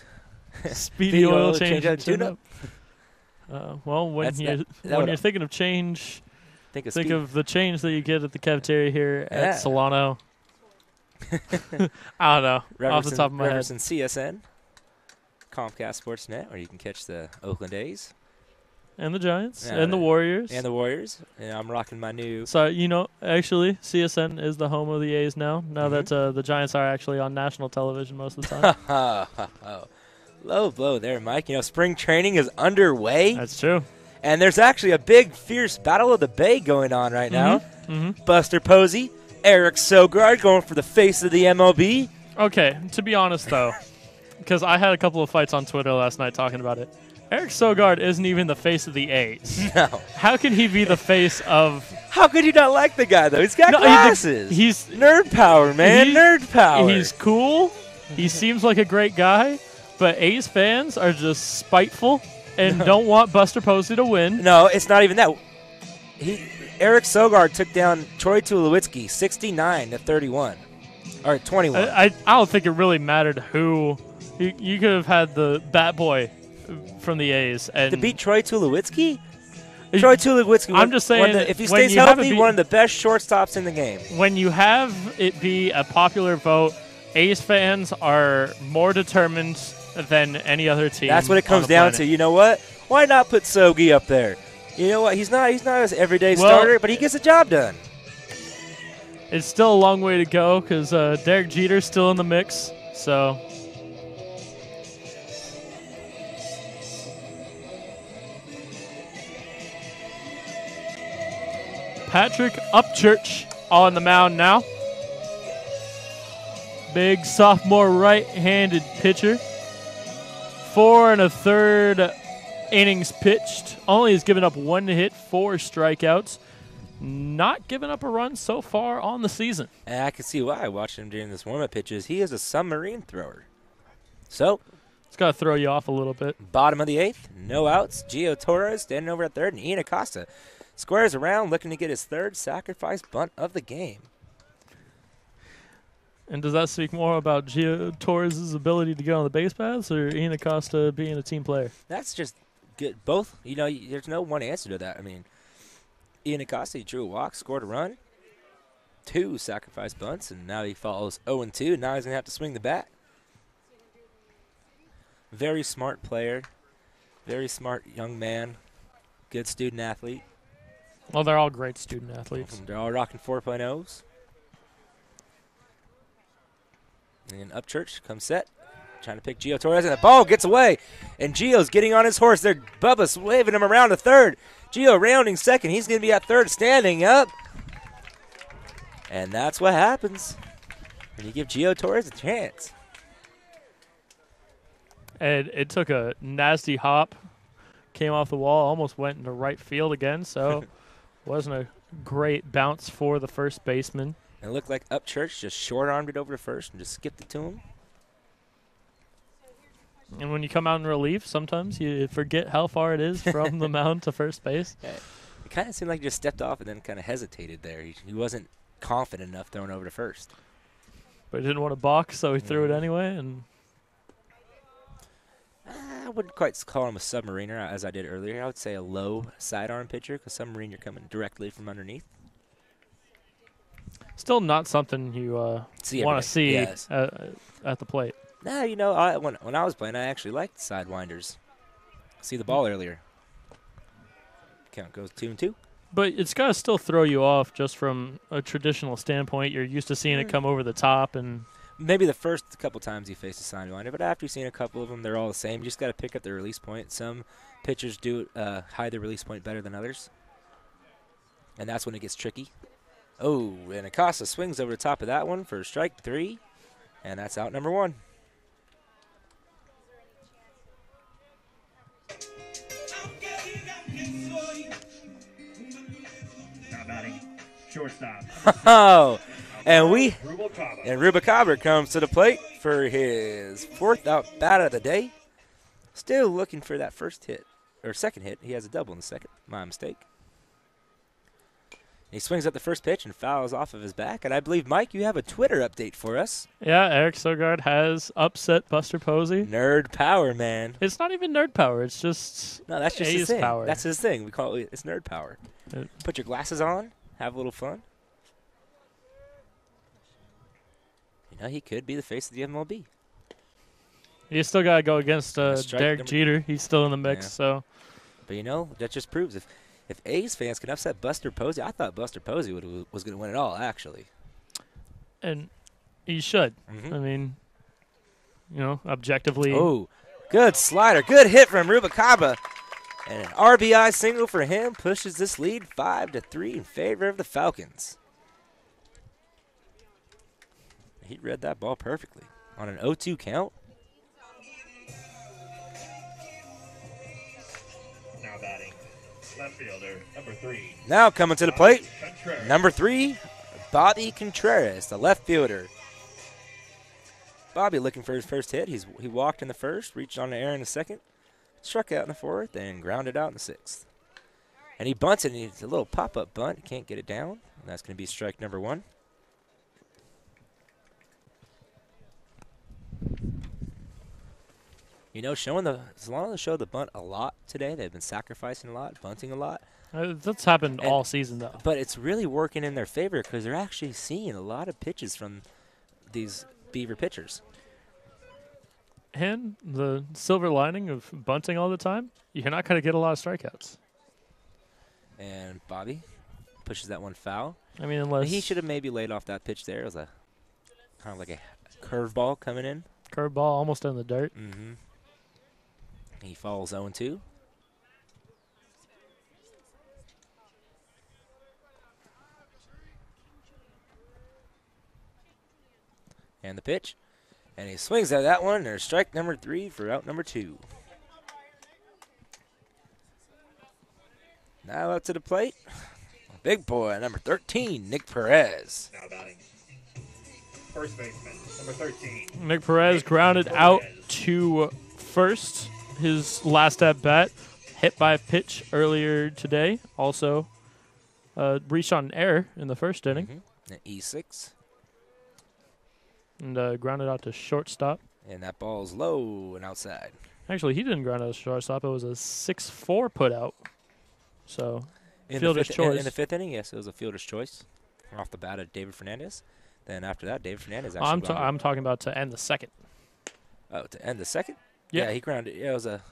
Speedy oil change out tune-up. Well, when you're thinking of change, think of the change that you get at the cafeteria here at Solano. I don't know. Off the top of my head. Reverson CSN, Comcast Sportsnet, or you can catch the Oakland A's. And the Giants. And the Warriors. And the Warriors. And I'm rocking my new... So, actually, CSN is the home of the A's now that the Giants are actually on national television most of the time. Low blow there, Mike. Spring training is underway. That's true. And there's actually a big, fierce battle of the Bay going on right now. Buster Posey, Eric Sogard going for the face of the MLB. Okay, to be honest, though, because I had a couple of fights on Twitter last night talking about it. Eric Sogard isn't even the face of the A's. No. How can he be the face of... How could you not like the guy, though? He's got glasses. He's nerd power, man. Nerd power. He's cool. He seems like a great guy. But A's fans are just spiteful and don't want Buster Posey to win. No, it's not even that. Eric Sogard took down Troy Tulowitzki 69-31. Or 21. I don't think it really mattered who. You could have had the bat boy from the A's. And to beat Troy Tulowitzki? Troy Tulowitzki, I'm just saying, if he stays healthy, one of the best shortstops in the game. When you have it be a popular vote, A's fans are more determined than any other team. That's what it comes down to. You know what? Why not put Sogi up there? You know what? He's not an everyday starter, but he gets the job done. It's still a long way to go because Derek Jeter's still in the mix. So Patrick Upchurch on the mound now. Big sophomore right-handed pitcher. 4 1/3 innings pitched. Only has given up 1 hit, 4 strikeouts. Not giving up a run so far on the season. And I can see why. I watched him during this warm-up pitches. He is a submarine thrower. So it's got to throw you off a little bit. Bottom of the 8th, no outs. Gio Torres standing over at 3rd, and Ian Acosta squares around looking to get his 3rd sacrifice bunt of the game. And does that speak more about Gio Torres' ability to get on the base paths or Ian Acosta being a team player? That's just good. Both. There's no one answer to that. I mean, Ian Acosta, he drew a walk, scored a run, 2 sacrifice bunts, and now he follows 0-2. Now he's going to have to swing the bat. Very smart player. Very smart young man. Good student athlete. Well, they're all great student athletes. They're all rocking 4.0s. And Upchurch comes set, trying to pick Gio Torres, and the ball gets away. And Gio's getting on his horse. Bubba's waving him around to 3rd. Gio rounding 2nd. He's going to be at 3rd, standing up. And that's what happens when you give Gio Torres a chance. And it took a nasty hop, came off the wall, almost went into right field again, so wasn't a great bounce for the first baseman. And it looked like Upchurch just short-armed it over to 1st and just skipped it to him. And when you come out in relief, sometimes you forget how far it is from the mound to first base. Yeah. It kind of seemed like he just stepped off and then kind of hesitated there. He wasn't confident enough throwing over to 1st. But he didn't want to balk, so he threw it anyway. And I wouldn't quite call him a submariner, as I did earlier. I would say a low sidearm pitcher, because submarine, you're coming directly from underneath. Still not something you want to see yes. At the plate. Nah, when I was playing, I actually liked sidewinders. See the ball earlier. Count goes 2-2. But it's got to still throw you off just from a traditional standpoint. You're used to seeing it come over the top. And maybe the first couple times you face a sidewinder, but after you've seen a couple of them, they're all the same. You just got to pick up the release point. Some pitchers do hide the release point better than others. And that's when it gets tricky. Oh, and Acosta swings over the top of that one for strike 3, and that's out number 1. Shortstop. Oh, and Rubicaba comes to the plate for his 4th out bat of the day. Still looking for that first hit, or second hit. He has a double in the second. My mistake. He swings at the first pitch and fouls off of his back. And I believe, Mike, you have a Twitter update for us. Yeah, Eric Sogard has upset Buster Posey. Nerd power, man. It's not even nerd power. It's just no, that's just A's his thing. power. That's his thing. We call it, it's nerd power. Put your glasses on, have a little fun. You know, he could be the face of the MLB. You still got to go against Derek Jeter. He's still in the mix. Yeah. So, but you know, that just proves if A's fans can upset Buster Posey, I thought Buster Posey was going to win it all, actually. And he should. I mean, you know, objectively. Oh, good slider. Good hit from Rubicaba. And an RBI single for him pushes this lead 5-3 in favor of the Falcons. He read that ball perfectly on an 0-2 count. Now batting, left fielder, number 3. Now coming to the plate, number 3, Bobby Contreras, the left fielder. Bobby looking for his first hit. He walked in the first, reached on the air in the second, struck out in the 4th, and grounded out in the 6th. And he bunts it, and it's a little pop-up bunt. He can't get it down, and that's going to be strike number 1. You know, Solano showed the bunt a lot today. They've been sacrificing a lot, bunting a lot. That's happened all season, though. But it's really working in their favor because they're actually seeing a lot of pitches from these Beaver pitchers. And the silver lining of bunting all the time, you're not going to get a lot of strikeouts. And Bobby pushes that one foul. I mean, unless he should have maybe laid off that pitch there. It was a kind of like a curveball coming in. Curveball almost in the dirt. Mm-hmm. He falls 0-2. And the pitch. And he swings at that one. There's strike number 3 for out number 2. Now up to the plate. Big boy, number 13, Nick Perez. Now batting, first baseman, number 13. Nick Perez grounded out to first. His last at bat, hit by a pitch earlier today. Also, reached on an error in the first inning. An E6. And grounded out to shortstop. And that ball's low and outside. Actually, he didn't ground out to shortstop. It was a 6-4 put out. So, fielder's choice. In the 5th inning, yes, it was a fielder's choice. Off the bat of David Fernandez. Then after that, David Fernandez actually I'm talking about to end the second. Oh, to end the second? Yeah, he grounded. Yeah, it was a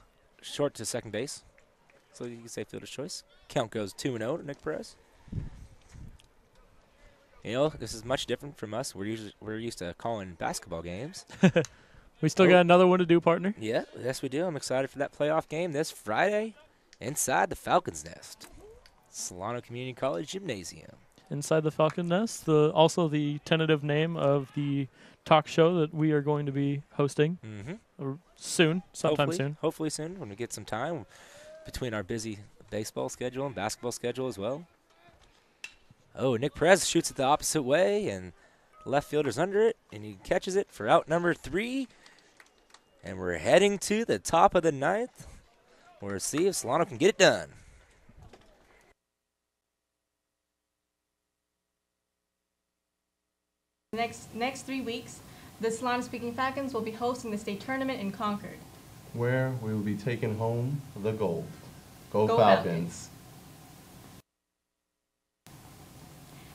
short to second base. So you can say fielder's choice. Count goes 2-0 to Nick Perez. You know, this is much different from us. We're used to calling basketball games. We still got another one to do, partner. Yeah, yes we do. I'm excited for that playoff game this Friday inside the Falcons' Nest. Solano Community College Gymnasium. Inside the Falcon Nest, also the tentative name of the talk show that we are going to be hosting soon, sometime soon. Hopefully soon when we get some time between our busy baseball schedule and basketball schedule as well. Oh, Nick Perez shoots it the opposite way, and left fielder's under it, and he catches it for out number 3. And we're heading to the top of the 9th. We'll see if Solano can get it done. Next 3 weeks, the Solano-speaking Falcons will be hosting the state tournament in Concord, where we will be taking home the gold. Go Falcons.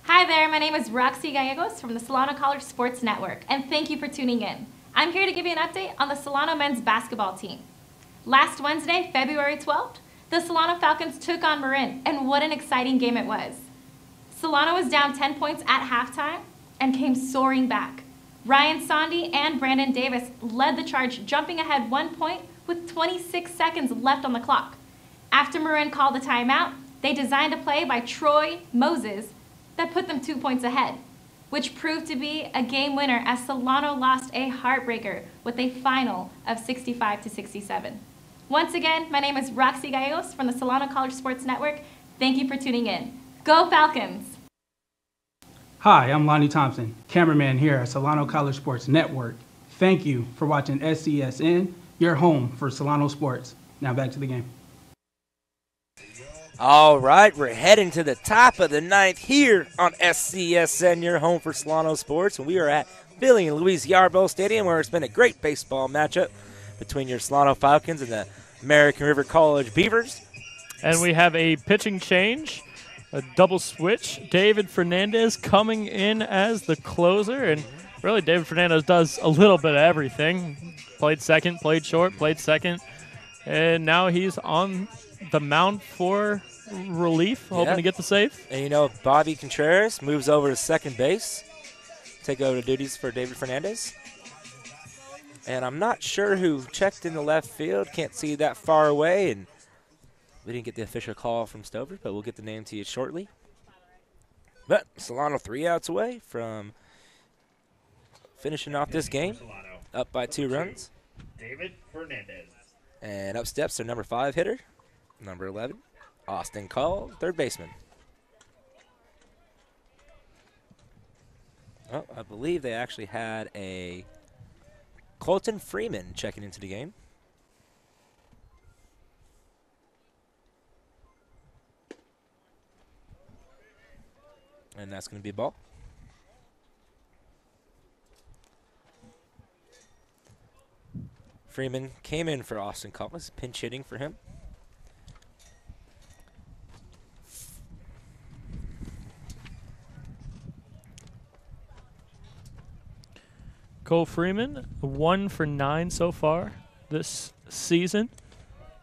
Hi there, my name is Roxy Gallegos from the Solano College Sports Network, and thank you for tuning in. I'm here to give you an update on the Solano men's basketball team. Last Wednesday, February 12th, the Solano Falcons took on Marin, and what an exciting game it was. Solano was down 10 points at halftime and came soaring back. Ryan Sondy and Brandon Davis led the charge, jumping ahead 1 point with 26 seconds left on the clock. After Marin called the timeout, they designed a play by Troy Moses that put them 2 points ahead, which proved to be a game winner as Solano lost a heartbreaker with a final of 65-67. Once again, my name is Roxy Gallegos from the Solano College Sports Network. Thank you for tuning in. Go Falcons! Hi, I'm Lonnie Thompson, cameraman here at Solano College Sports Network. Thank you for watching SCSN, your home for Solano sports. Now back to the game. All right, we're heading to the top of the ninth here on SCSN, your home for Solano sports, and we are at Billy and Louise Yarborough Stadium, where it's been a great baseball matchup between your Solano Falcons and the American River College Beavers. And we have a pitching change, a double switch. David Fernandez coming in as the closer, and really David Fernandez does a little bit of everything. Played second, played short, played second, and now he's on the mound for relief, hoping to get the save. And you know, Bobby Contreras moves over to second base, take over the duties for David Fernandez. And I'm not sure who checked in the left field, can't see that far away, and we didn't get the official call from Stover, but we'll get the name to you shortly. But Solano 3 outs away from finishing off this game, up by 2 runs. David Fernandez. And up steps their number 5 hitter, number 11, Austin Call, third baseman. Oh, I believe they actually had a Colton Freeman checking into the game. And that's going to be a ball. Freeman came in for Austin Collins, pinch hitting for him. Cole Freeman, 1 for 9 so far this season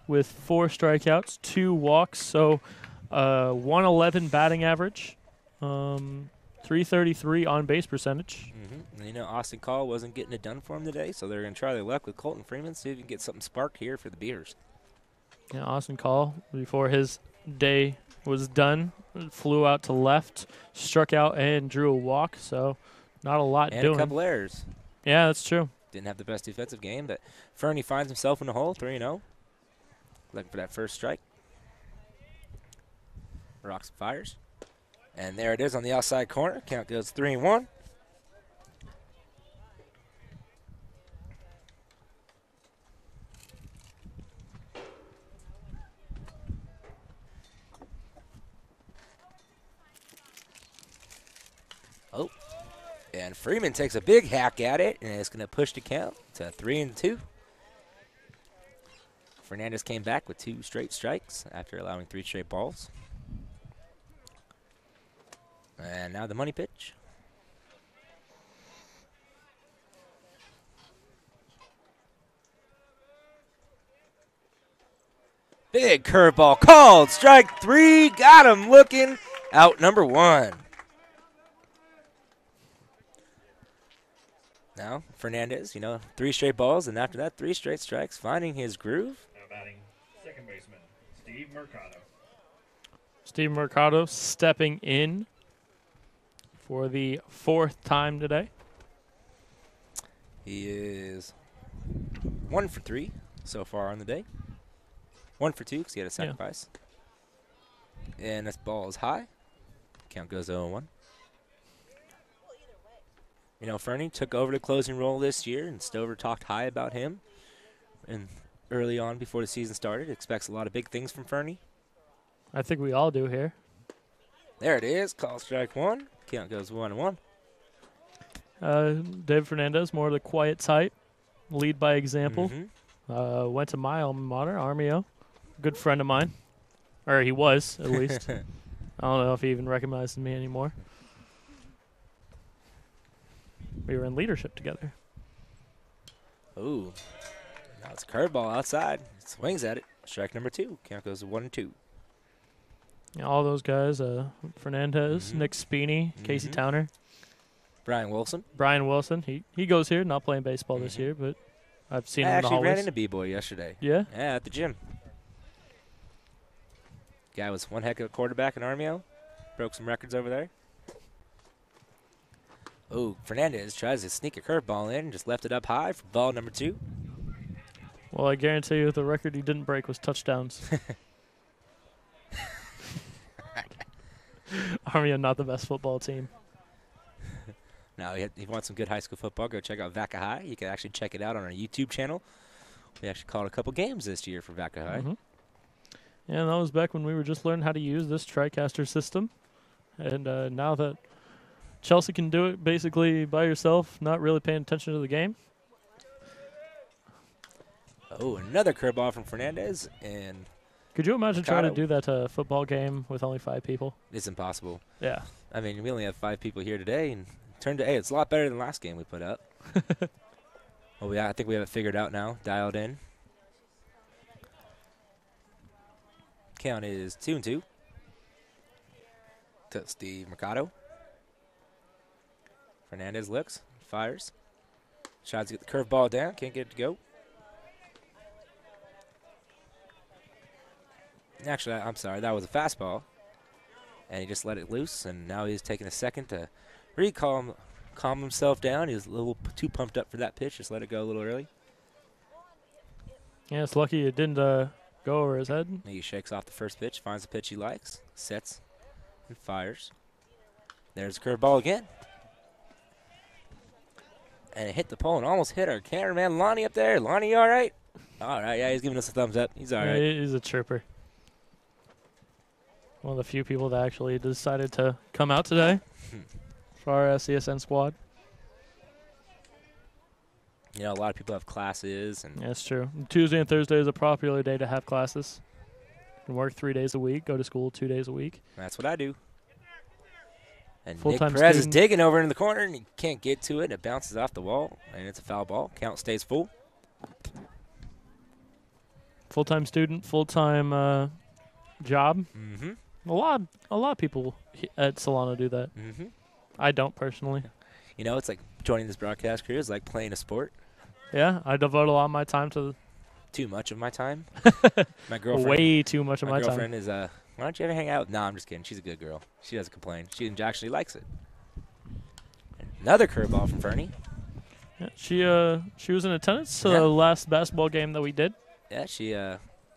with 4 strikeouts, 2 walks, so 111 batting average, 333 on base percentage. And you know, Austin Call wasn't getting it done for him today, so they're going to try their luck with Colton Freeman, see if you can get something sparked here for the Beavers. Yeah, Austin Call, before his day was done, flew out to left, struck out and drew a walk, so not a lot doing. And a couple errors. Yeah, that's true. Didn't have the best defensive game, but Fernie finds himself in the hole, 3-0. Looking for that first strike. Rocks and fires. And there it is on the outside corner. Count goes 3-1. Oh. And Freeman takes a big hack at it, and it's going to push the count to 3-2. Fernandez came back with 2 straight strikes after allowing 3 straight balls. And now the money pitch. Big curveball called. Strike 3. Got him looking. Out number 1. Now, Fernandez, you know, 3 straight balls, and after that, 3 straight strikes, finding his groove. Now batting second baseman, Steve Mercado. Steve Mercado stepping in for the 4th time today. He is 1 for 3 so far on the day. 1 for 2 because he had a sacrifice. Yeah. And this ball is high. Count goes 0-1. You know, Fernie took over the closing role this year, and Stover talked high about him. And early on, before the season started, expects a lot of big things from Fernie. I think we all do here. There it is. Call strike 1. Count goes 1-1. David Fernandez, more of the quiet type, lead by example. Went to my alma mater, Armio. Good friend of mine. Or he was, at least. I don't know if he even recognizes me anymore. We were in leadership together. Ooh. Now it's a curveball outside. Swings at it. Strike number 2. Count goes 1-2. Yeah, all those guys, Fernandez, Nick Spini, Casey Towner. Brian Wilson. Brian Wilson. He goes here, not playing baseball this year, but I've seen him in the hallways. I actually ran into B-Boy yesterday. Yeah? Yeah, at the gym. Guy was one heck of a quarterback in Armio. Broke some records over there. Oh, Fernandez tries to sneak a curveball in and just left it up high for ball number 2. Well, I guarantee you the record he didn't break was touchdowns. Armia not the best football team. Now, if you want some good high school football, go check out Vaca High. You can actually check it out on our YouTube channel. We actually called a couple games this year for Vaca High. Yeah, that was back when we were just learning how to use this TriCaster system. And now that Chelsea can do it basically by yourself, not really paying attention to the game. Oh, another curveball from Fernandez. And could you imagine Mercado. trying to do that to a football game with only 5 people? It's impossible. Yeah. I mean, we only have 5 people here today, and hey, it's a lot better than last game we put up. Well, I think we have it figured out now, dialed in. Count is 2-2 to Steve Mercado. Fernandez looks, fires. Tries to get the curveball down, can't get it to go. Actually, I'm sorry, that was a fastball. And he just let it loose, and now he's taking a second to calm himself down. He was a little too pumped up for that pitch, just let it go a little early. Yeah, it's lucky it didn't go over his head. He shakes off the first pitch, finds the pitch he likes, sets, and fires. There's a curveball again. And it hit the pole and almost hit our cameraman Lonnie up there. Lonnie, you all right? All right, yeah, he's giving us a thumbs up. He's all right. Yeah, he's a chirper. One of the few people that actually decided to come out today for our CSN squad. You know, a lot of people have classes. And yeah, that's true. Tuesday and Thursday is a popular day to have classes. You can work 3 days a week, go to school 2 days a week. That's what I do. And Full-time Nick Perez is student. digging over in the corner, and he can't get to it. It bounces off the wall, and it's a foul ball. Count stays full. Full-time student, full-time job. Mm-hmm. A lot of people at Solano do that. Mm-hmm. I don't personally. You know, it's like joining this broadcast career is like playing a sport. Yeah, I devote a lot of my time to. Too much of my time. My girlfriend. Way too much of my time. My girlfriend is why don't you ever hang out? No, I'm just kidding. She's a good girl. She doesn't complain. She actually likes it. Another curveball from Fernie. Yeah, she was in attendance to the last basketball game that we did. Yeah, she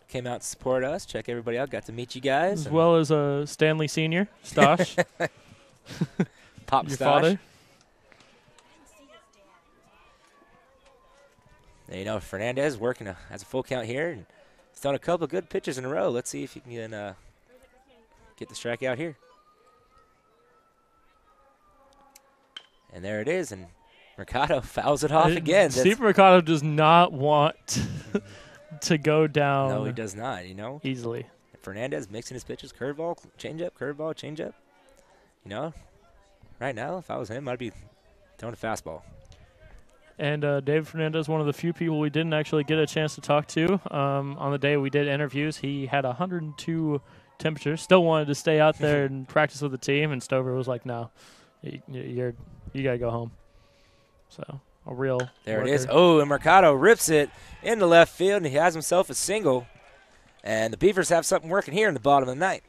came out to support us, check everybody out, got to meet you guys. As well as Stanley Sr., Stosh. Pop Your Stosh. father. And, you know, Fernandez working has a full count here. And he's thrown a couple of good pitches in a row. Let's see if he can get the strikeout here. And there it is. And Mercado fouls it off again. Steve Mercado does not want to go down. No, he does not, you know. Easily. Fernandez mixing his pitches. Curveball, changeup, curveball, changeup. You know, right now, if I was him, I'd be throwing a fastball. And David Fernandez, one of the few people we didn't actually get a chance to talk to. On the day we did interviews, he had 102 temperature. Still wanted to stay out there and practice with the team, and Stover was like, no, you got to go home. So a real There worker. it is. Oh, and Mercado rips it into left field, and he has himself a single. And the Beavers have something working here in the bottom of the ninth.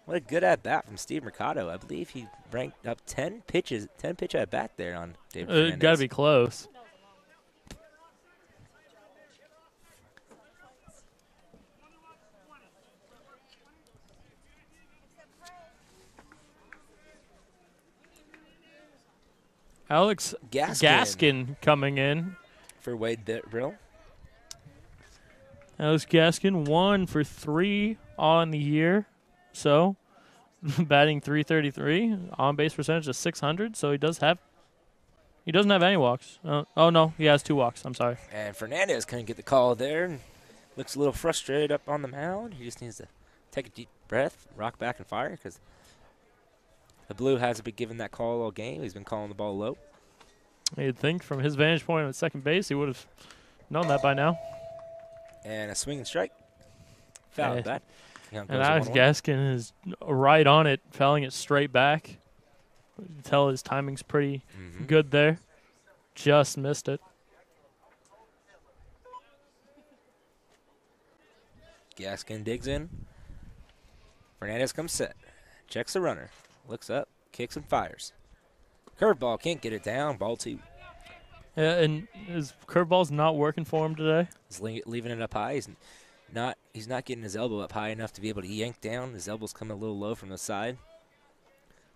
What a good at-bat from Steve Mercado. I believe he ranked up 10 pitch at-bat there on David Fernandez. Got to be close. Alex Gaskin coming in. For Wade Brill. Alex Gaskin 1 for 3 on the year. So, batting .333, on base percentage of .600. So he doesn't have any walks. Oh no, he has 2 walks. I'm sorry. And Fernandez couldn't get the call there. Looks a little frustrated up on the mound. He just needs to take a deep breath, rock back and fire, because the Blue hasn't been given that call all game. He's been calling the ball low. You'd think from his vantage point at second base, he would have known that by now. And a swing and strike. Fouled that. And Alex Gaskin is right on it, fouling it straight back. You can tell his timing's pretty good there. Just missed it. Gaskin digs in. Fernandez comes set. Checks the runner. Looks up. Kicks and fires. Curveball, can't get it down. Ball 2. Yeah, and his curveball's not working for him today. He's leaving it up high. He's not getting his elbow up high enough to be able to yank down. His elbow's coming a little low from the side.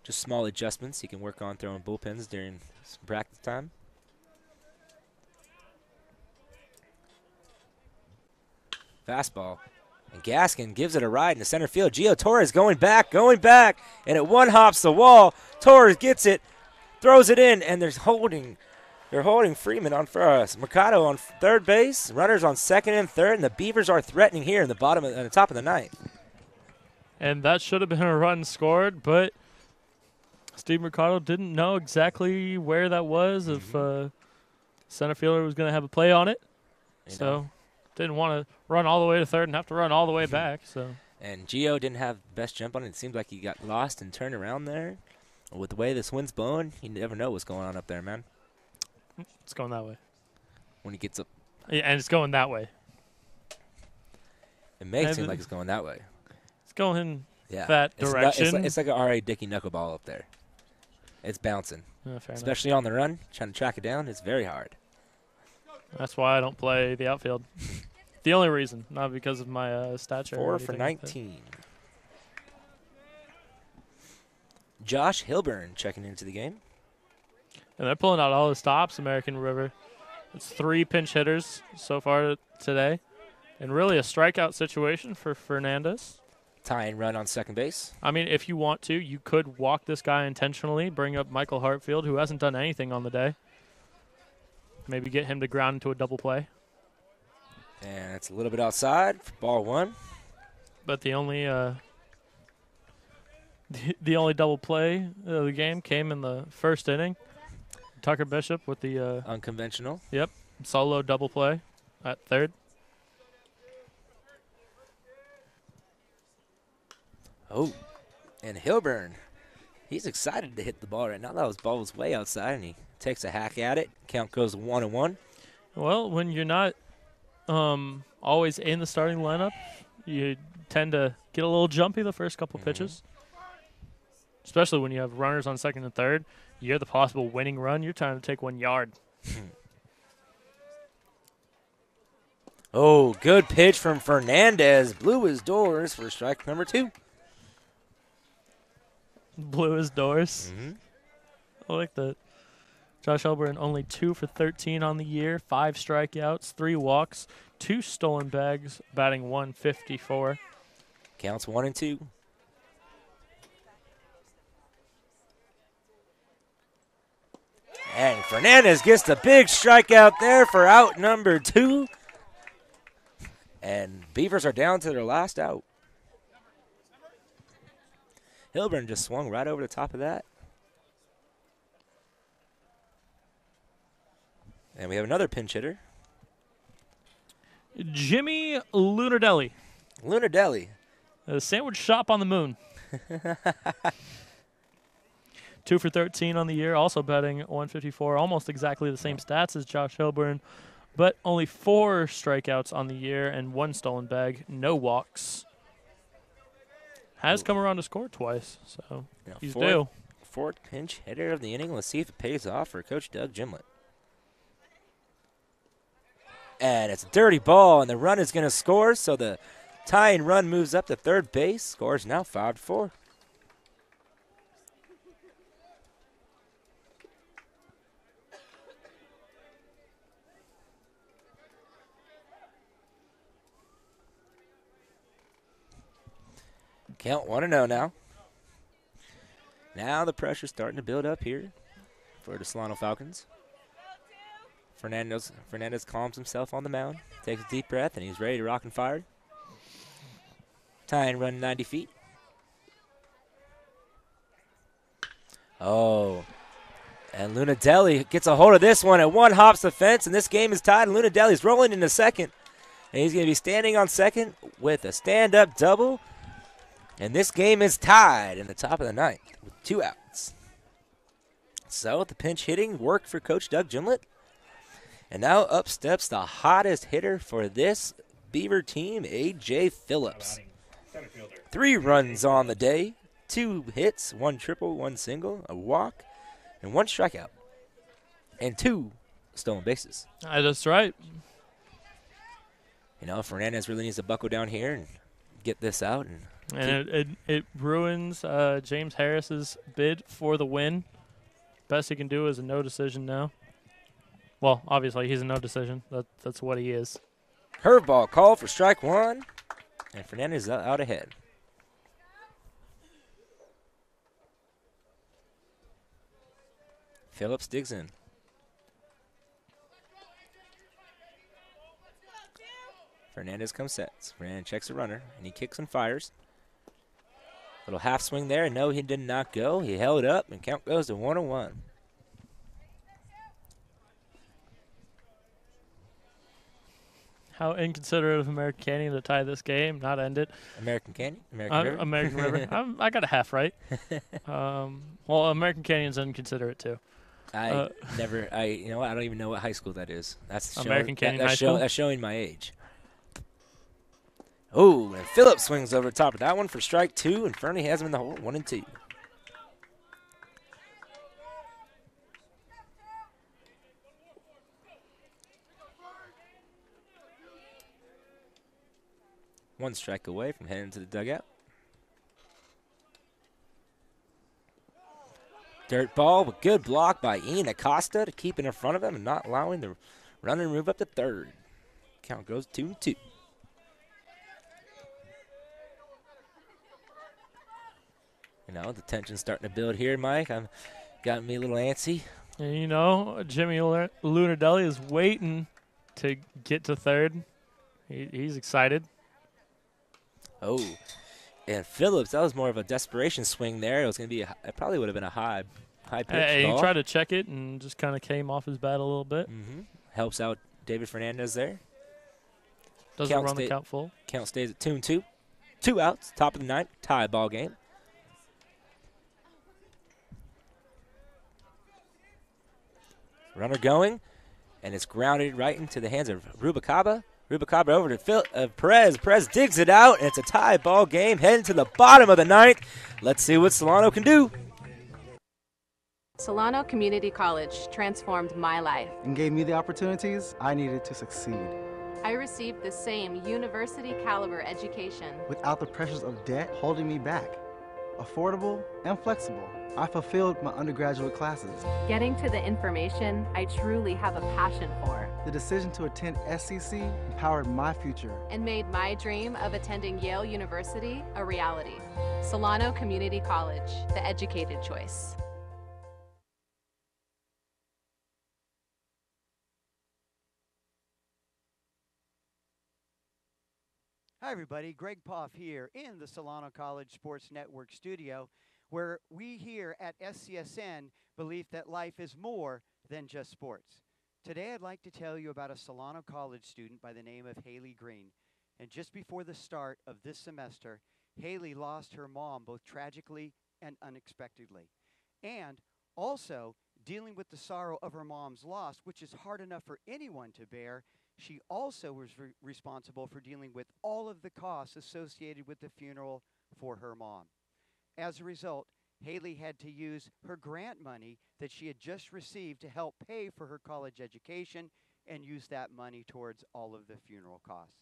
Just small adjustments he can work on throwing bullpens during some practice time. Fastball. And Gaskin gives it a ride in the center field. Gio Torres going back, and it one-hops the wall. Torres gets it, throws it in, and they're holding Freeman on first. Mercado on third base, runners on second and third, and the Beavers are threatening here in the top of the ninth. And that should have been a run scored, but Steve Mercado didn't know exactly where that was, if center fielder was going to have a play on it. So didn't want to run all the way to third and have to run all the way back. So. And Gio didn't have the best jump on it. It seemed like he got lost and turned around there. With the way this wind's blowing, you never know what's going on up there, man. It's going that way. When he gets up. Yeah, and it's going that way. It may seem like it's going that way. It's going that direction. It's like an R.A. Dickey knuckleball up there. It's bouncing. Especially on the run, trying to track it down, it's very hard. That's why I don't play the outfield. The only reason, not because of my stature. 4 for 19. Josh Hilburn checking into the game. And they're pulling out all the stops, American River. It's 3 pinch hitters so far today. And really a strikeout situation for Fernandez. Tying run on second base. I mean, if you want to, you could walk this guy intentionally, bring up Michael Hartfield, who hasn't done anything on the day. Maybe get him to ground into a double play. And it's a little bit outside for ball 1. But the only the only double play of the game came in the first inning. Tucker Bishop with the unconventional. Yep, solo double play at third. Oh, and Hilburn, he's excited to hit the ball right now. That ball was way outside, and he takes a hack at it. Count goes 1-1. Well, when you're not always in the starting lineup, you tend to get a little jumpy the first couple pitches. Especially when you have runners on second and third. You hear the possible winning run, you're trying to take 1 yard. Oh, good pitch from Fernandez. Blew his doors for strike number 2. Blew his doors. I like that. Josh Hilburn only 2 for 13 on the year, 5 strikeouts, 3 walks, 2 stolen bags, batting .154. Counts 1-2. And Fernandez gets the big strikeout there for out number 2. And Beavers are down to their last out. Hilburn just swung right over the top of that. And we have another pinch hitter. Jimmy Lunardelli. Lunardelli. A sandwich shop on the moon. 2 for 13 on the year, also batting .154, almost exactly the same stats as Josh Hilburn, but only 4 strikeouts on the year and 1 stolen bag, no walks. Has come around to score twice, so he's due. Fourth pinch hitter of the inning. Let's see if it pays off for Coach Doug Gimlet. And it's a dirty ball, and the run is going to score, so the tying run moves up to third base. Score is now 5-4. Count 1-0 now. Now the pressure's starting to build up here for the Solano Falcons. Fernandez calms himself on the mound, takes a deep breath, and he's ready to rock and fire. Tying run 90 feet. Oh, and Lunardelli gets a hold of this one. At 1 hops the fence, and this game is tied. Lunardelli's rolling into second, and he's going to be standing on second with a stand-up double. And this game is tied in the top of the ninth with 2 outs. So the pinch hitting worked for Coach Doug Gimlet. And now up steps the hottest hitter for this Beaver team, A.J. Phillips. 3 runs on the day, 2 hits, 1 triple, 1 single, a walk, and 1 strikeout. And 2 stolen bases. That's right. You know, Fernandez really needs to buckle down here and get this out. And it ruins James Harris's bid for the win. Best he can do is a no decision now. Well, obviously, he's a no decision. That's what he is. Curveball call for strike one, and Fernandez is out ahead. Phillips digs in. Fernandez comes sets. Fernandez checks the runner, and he kicks and fires. Little half swing there, and no, he did not go. He held up, and count goes to 1-1. How inconsiderate of American Canyon to tie this game, not end it. American Canyon? American River? American River. I got a half right. Well, American Canyon's inconsiderate too. You know what? I don't even know what high school that is. That's American Canyon High School? That's showing my age. Oh, and Phillips swings over the top of that one for strike two, and Fernie has him in the hole, 1-2. One strike away from heading to the dugout. Dirt ball, but good block by Ian Acosta to keep it in front of him and not allowing the runner to move up to third. Count goes 2-2. You know, the tension's starting to build here, Mike. I'm got me a little antsy. And you know, Jimmy Lunardelli is waiting to get to third. He's excited. Oh, and Phillips, that was more of a desperation swing there. It was going to be, it probably would have been a high pitch ball. He tried to check it and just kind of came off his bat a little bit. Helps out David Fernandez there. Doesn't run the count full. Count stays at 2-2. 2 outs, top of the ninth, tie ball game. Runner going, and it's grounded right into the hands of Rubalcaba. Rubalcaba over to Perez. Perez digs it out, and it's a tie ball game heading to the bottom of the ninth. Let's see what Solano can do. Solano Community College transformed my life. And gave me the opportunities I needed to succeed. I received the same university caliber education without the pressures of debt holding me back. Affordable and flexible, I fulfilled my undergraduate classes. Getting to the information I truly have a passion for. The decision to attend SCC empowered my future and made my dream of attending Yale University a reality. Solano Community College, the educated choice. Hi everybody, Greg Poff here in the Solano College Sports Network studio, where we here at SCSN believe that life is more than just sports. Today I'd like to tell you about a Solano College student by the name of Haley Green. And just before the start of this semester, Haley lost her mom both tragically and unexpectedly. And also, dealing with the sorrow of her mom's loss, which is hard enough for anyone to bear, she also was responsible for dealing with all of the costs associated with the funeral for her mom. As a result, Haley had to use her grant money that she had just received to help pay for her college education and use that money towards all of the funeral costs.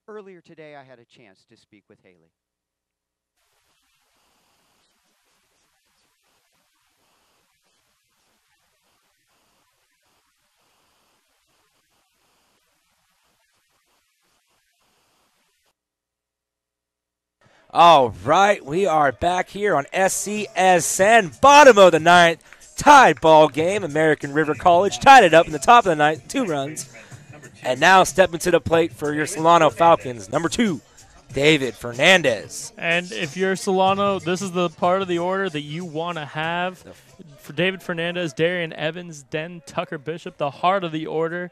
Earlier today, I had a chance to speak with Haley. All right, we are back here on SCSN, bottom of the ninth, tied ball game. American River College tied it up in the top of the ninth, 2 runs. And now stepping to the plate for your Solano Falcons, number 2, David Fernandez. And if you're Solano, this is the part of the order that you want to have. For David Fernandez, Darian Evans, then Tucker Bishop, the heart of the order.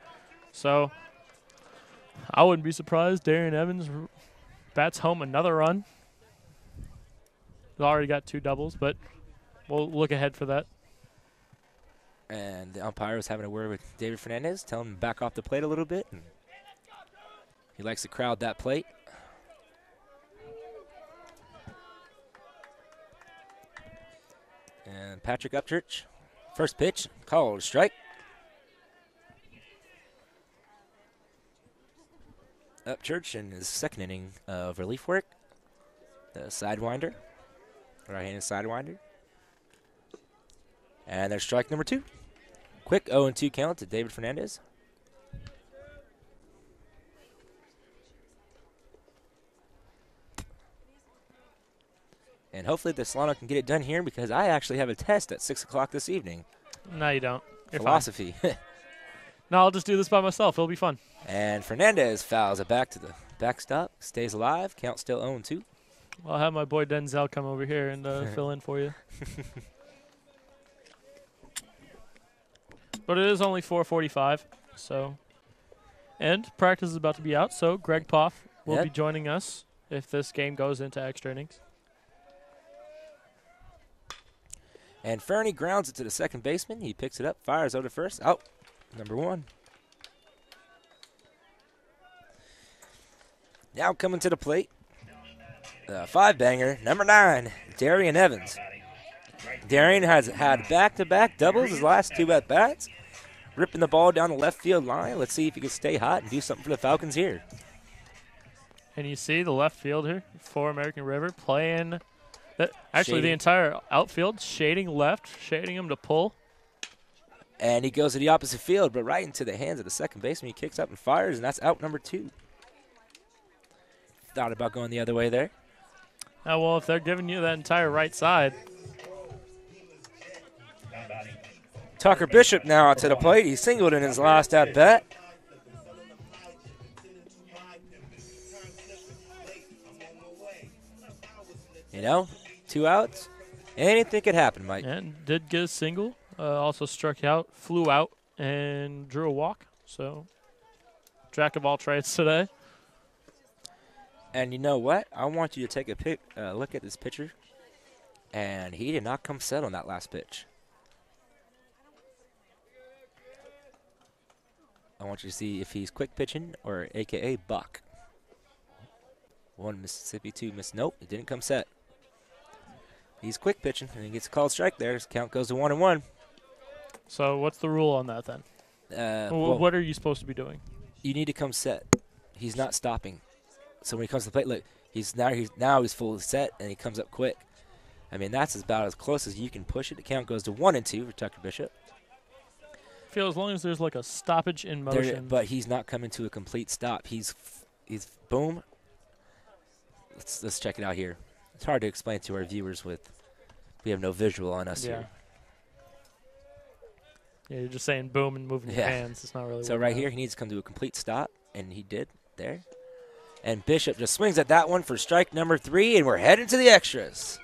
So I wouldn't be surprised. Darian Evans bats home another run. He's already got 2 doubles, but we'll look ahead for that. And the umpire was having a word with David Fernandez, telling him to back off the plate a little bit. And he likes to crowd that plate. And Patrick Upchurch, first pitch, called strike. Upchurch in his second inning of relief work. The sidewinder. Right-handed sidewinder. And there's strike number 2. Quick 0-2 count to David Fernandez. And hopefully the Solano can get it done here because I actually have a test at 6 o'clock this evening. No, you don't. You're Philosophy. No, I'll just do this by myself. It'll be fun. And Fernandez fouls it back to the backstop. Stays alive. Count still 0-2. I'll have my boy Denzel come over here and fill in for you. But it is only 4:45, so. And practice is about to be out, so Greg Poff will be joining us if this game goes into extra innings. And Fernie grounds it to the second baseman. He picks it up, fires out at first. Out, number 1. Now coming to the plate, 5-banger, number 9, Darian Evans. Darian has had back-to-back doubles his last 2 at-bats, ripping the ball down the left field line. Let's see if he can stay hot and do something for the Falcons here. And you see the left fielder for American River playing, actually Shading. the entire outfield, shading left, shading him to pull. And he goes to the opposite field, but right into the hands of the second baseman. He kicks up and fires, and that's out number 2. Thought about going the other way there. Oh, well, if they're giving you that entire right side. Tucker Bishop now to the plate. He singled in his last at-bat. You know, 2 outs. Anything could happen, Mike. And did get a single. Also struck out, flew out, and drew a walk. So, jack of all trades today. And you know what? I want you to take a look at this pitcher. And he did not come set on that last pitch. I want you to see if he's quick pitching or AKA buck. 1 Mississippi, 2 Miss. Nope, it didn't come set. He's quick pitching, and he gets a called strike there. His count goes to 1-1. So what's the rule on that then? Well, what are you supposed to be doing? You need to come set. He's not stopping. So when he comes to the plate, look, he's fully set, and he comes up quick. I mean, that's about as close as you can push it. The count goes to 1-2 for Tucker Bishop. I feel as long as there's like a stoppage in motion. But he's not coming to a complete stop. He's boom. Let's check it out here. It's hard to explain to our viewers we have no visual on us here. Yeah, you're just saying boom and moving your hands. It's not really. So right here, he needs to come to a complete stop, and he did there. And Bishop just swings at that one for strike number 3, and we're heading to the extras.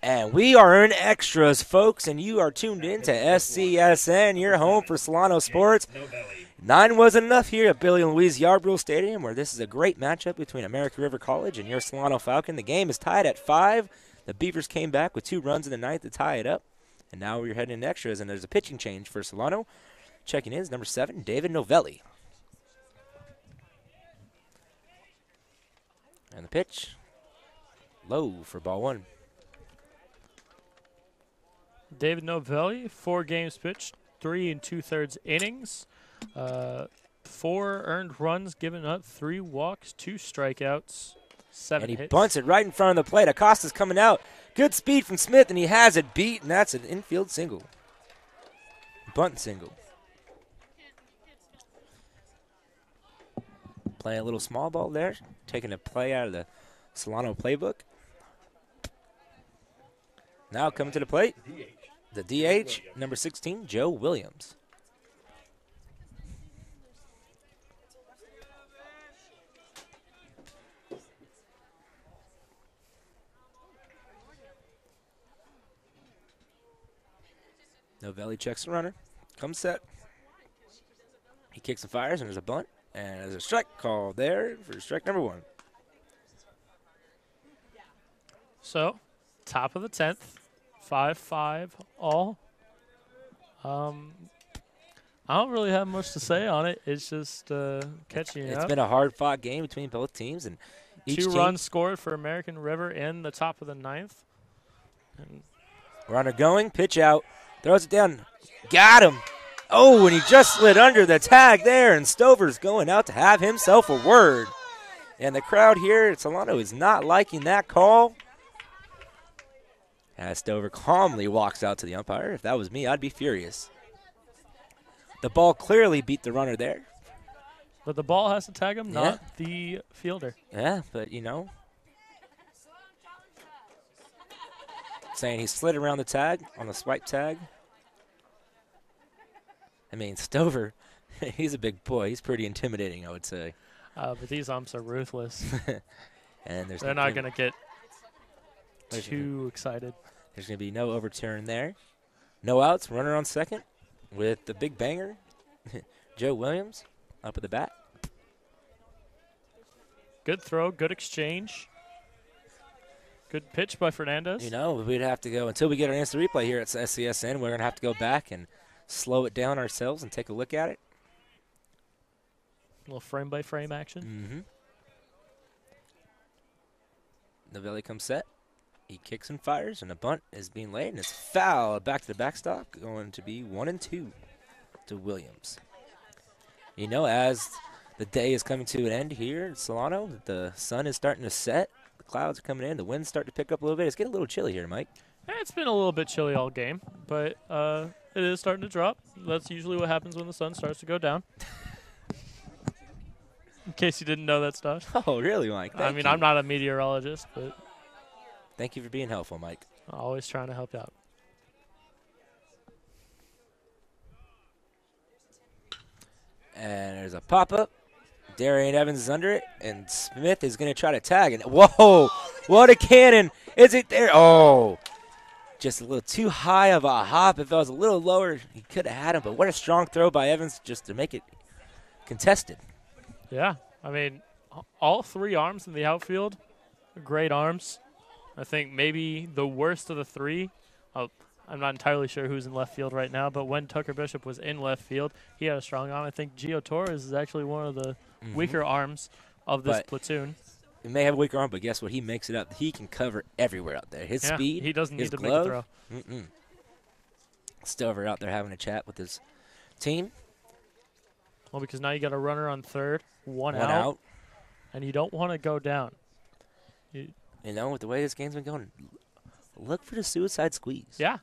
And we are in extras, folks, and you are tuned in to SCSN, your home for Solano sports. 9 wasn't enough here at Billy and Louise Yarbrough Stadium, where this is a great matchup between American River College and your Solano Falcon. The game is tied at 5. The Beavers came back with 2 runs in the 9th to tie it up. And now we're heading into extras, and there's a pitching change for Solano. Checking in is number 7, David Novelli. And the pitch, low for ball 1. David Novelli, 4 games pitched, 3 2/3 innings, 4 earned runs given up, 3 walks, 2 strikeouts, 7 hits. And he hits. bunts it right in front of the plate. Acosta's coming out. Good speed from Smith, and he has it beat, and that's an infield single. Bunt single. Playing a little small ball there, taking a play out of the Solano playbook. Now coming to the plate, the DH, number 16, Joe Williams. Novelli checks the runner, comes set. He kicks and fires, and there's a bunt, and there's a strike call there for strike number 1. So, top of the 10th, 5-5 all. I don't really have much to say on it. It's just catching it up. It's been a hard-fought game between both teams, and each 2 team runs scored for American River in the top of the 9th. And runner going, pitch out, throws it down, got him. Oh, and he just slid under the tag there, and Stover's going out to have himself a word. And the crowd here at Solano is not liking that call. As Stover calmly walks out to the umpire. If that was me, I'd be furious. The ball clearly beat the runner there. But the ball has to tag him, not the fielder. Yeah, but, you know. Saying he slid around the tag on the swipe tag. I mean, Stover, he's a big boy. He's pretty intimidating, I would say. But these umps are ruthless. And they're not going to get too excited. There's going to be no overturn there. No outs, runner on second with the big banger. Joe Williams up at the bat. Good throw, good exchange. Good pitch by Fernandez. You know, we'd have to go, until we get our instant replay here at SCSN, we're going to have to go back and slow it down ourselves and take a look at it. A little frame-by-frame action. Novelli comes set. He kicks and fires, and a bunt is being laid, and it's foul back to the backstop, going to be 1-2 to Williams. You know, as the day is coming to an end here in Solano, the sun is starting to set. The clouds are coming in. The wind's starting to pick up a little bit. It's getting a little chilly here, Mike. It's been a little bit chilly all game, but it is starting to drop. That's usually what happens when the sun starts to go down. In case you didn't know that stuff. Oh, really, Mike? I mean, I'm not a meteorologist, but thank you for being helpful, Mike. Always trying to help out. And there's a pop-up. Darian Evans is under it, and Smith is going to try to tag it. Whoa, what a cannon. Is it there? Oh, just a little too high of a hop. If it was a little lower, he could have had him, but what a strong throw by Evans just to make it contested. Yeah, I mean, all 3 arms in the outfield are great arms. I think maybe the worst of the 3. I'm not entirely sure who's in left field right now, but when Tucker Bishop was in left field, he had a strong arm. I think Gio Torres is actually one of the weaker arms of this platoon. He may have a weaker arm, but guess what? He makes it up. He can cover everywhere out there. His speed, he doesn't his need to glove, make a throw. Stover out there having a chat with his team. Well, because now you got a runner on third, one out, and you don't want to go down. You know, with the way this game's been going, look for the suicide squeeze. Yeah.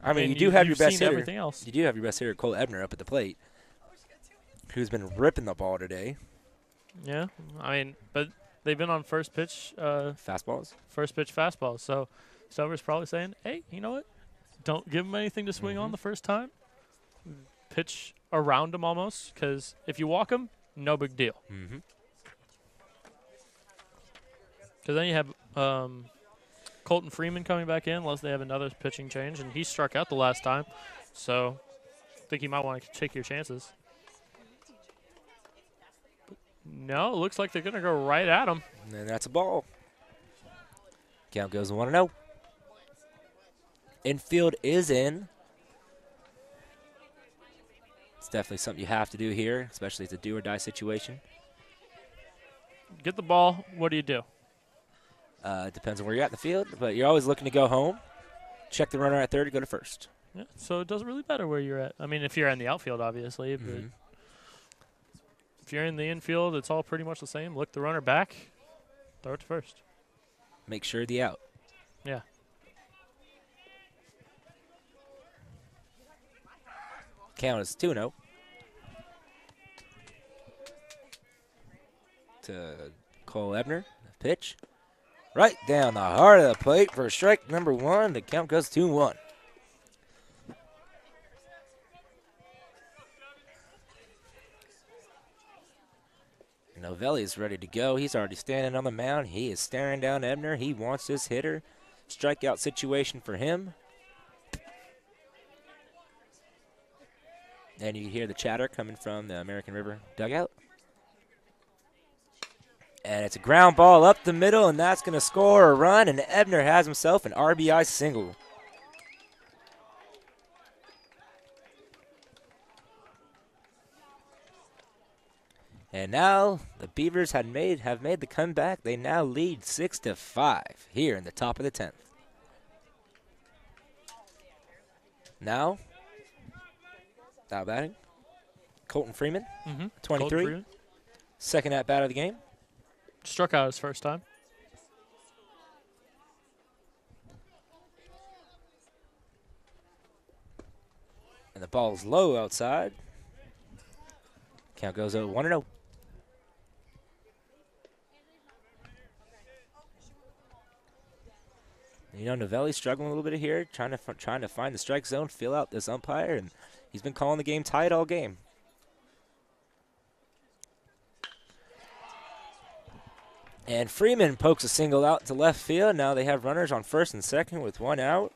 I mean, you do have your best hitter. Everything else. You do have your best hitter, Cole Ebner, up at the plate, who's been ripping the ball today. Yeah, I mean, but they've been on first pitch fastballs. First pitch fastballs. So Stover's probably saying, "Hey, you know what? Don't give them anything to swing on the first time. Pitch around them almost, because if you walk them, no big deal. Because then you have Colton Freeman coming back in unless they have another pitching change, and he struck out the last time. So I think you might want to take your chances. No, it looks like they're going to go right at him. And that's a ball. Count goes 1-0. Infield is in. It's definitely something you have to do here, especially it's a do-or-die situation. Get the ball. What do you do? It depends on where you're at in the field, but you're always looking to go home. Check the runner at third to go to first. Yeah, so it doesn't really matter where you're at. I mean, if you're in the outfield, obviously, but if you're in the infield, it's all pretty much the same. Look the runner back, throw it to first. Make sure the out. Yeah. Count is 2-0. To Cole Ebner, pitch. Right down the heart of the plate for strike number 1. The count goes 2-1. Novelli is ready to go. He's already standing on the mound. He is staring down Ebner. He wants this hitter. Strikeout situation for him. And you hear the chatter coming from the American River dugout. And it's a ground ball up the middle, and that's going to score a run, and Ebner has himself an RBI single. And now the Beavers have made the comeback. They now lead 6-5 here in the top of the 10th. Now batting, Colton Freeman, 23. Colton Freeman. Second at bat of the game. Struck out his first time. And the ball's low outside. Count goes 1-0. You know, Novelli's struggling a little bit here, trying to find the strike zone, feel out this umpire, and he's been calling the game tight all game. And Freeman pokes a single out to left field. Now they have runners on first and second with 1 out.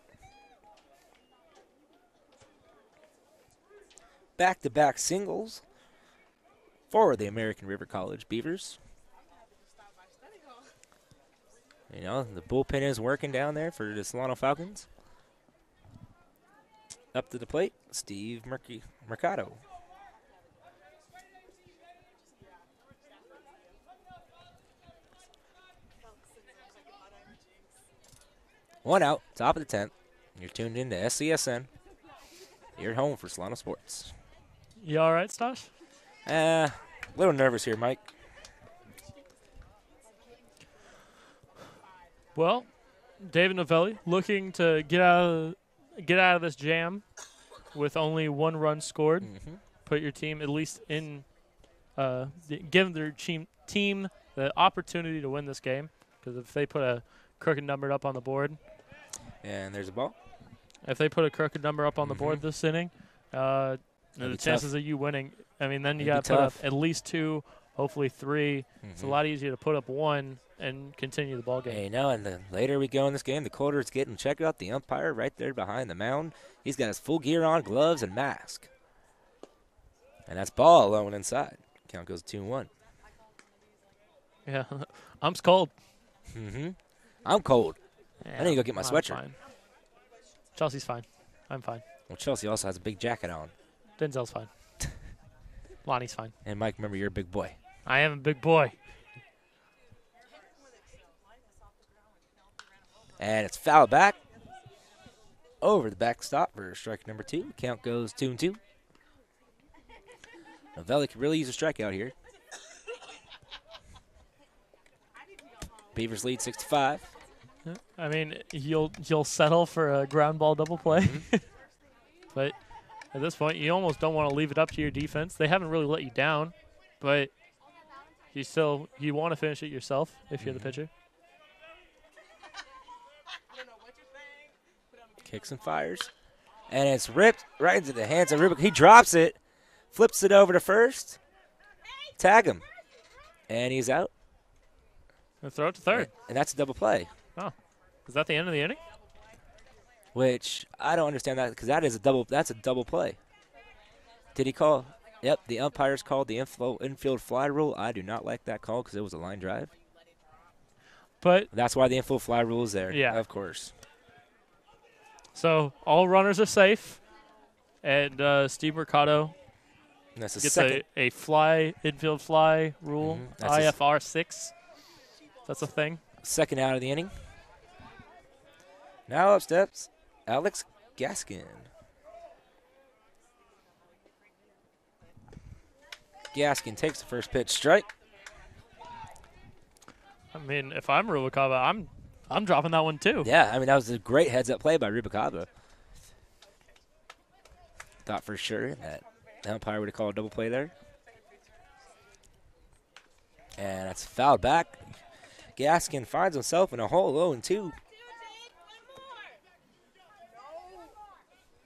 Back-to-back singles for the American River College Beavers. You know, the bullpen is working down there for the Solano Falcons. Up to the plate, Steve Mercado. One out, top of the 10th. You're tuned in to SCSN. You're at home for Solano Sports. You all right, Stosh? A little nervous here, Mike. Well, David Novelli looking to get out of this jam with only 1 run scored. Put your team at least in, give their team the opportunity to win this game. Because if they put a crooked number up on the board. And there's a ball. If they put a crooked number up on the board this inning, the chances of you winning, I mean, then you got to put up at least 2, hopefully 3. It's a lot easier to put up 1 and continue the ball game. Hey, no, and the later we go in this game, the quarter is getting checked out. The umpire right there behind the mound. He's got his full gear on, gloves, and mask. And that's ball alone inside. Count goes 2-1. Yeah, I'm cold. I'm cold. Yeah, I need to go get my sweatshirt. Fine. Chelsea's fine. I'm fine. Well, Chelsea also has a big jacket on. Denzel's fine. Lonnie's fine. And Mike, remember, you're a big boy. I am a big boy. And it's foul back. Over the backstop for strike number 2. Count goes 2-2. Novelli could really use a strikeout here. Beavers lead 6-5. I mean, you'll settle for a ground ball double play. But at this point, you almost don't want to leave it up to your defense. They haven't really let you down, but you want to finish it yourself if you're the pitcher. Kicks and fires. And it's ripped right into the hands of Rubik. He drops it, flips it over to first. Tag him. And he's out. And throw it to third. And that's a double play. Oh. Is that the end of the inning? Which I don't understand that because that's a double play. Did he call? Yep, the umpires called the infield fly rule. I do not like that call because it was a line drive. But that's why the infield fly rule is there. Yeah. Of course. So all runners are safe, and Steve Mercado gets a fly infield fly rule, IFR 6. That's a thing. Second out of the inning. Now up steps Alex Gaskin. Gaskin takes the first pitch strike. I mean, if I'm Rubalcaba, I'm dropping that one too. Yeah, I mean, that was a great heads-up play by Rubalcaba. Thought for sure that the umpire would have called a double play there. And that's fouled back. Gaskin finds himself in a hole 0-2.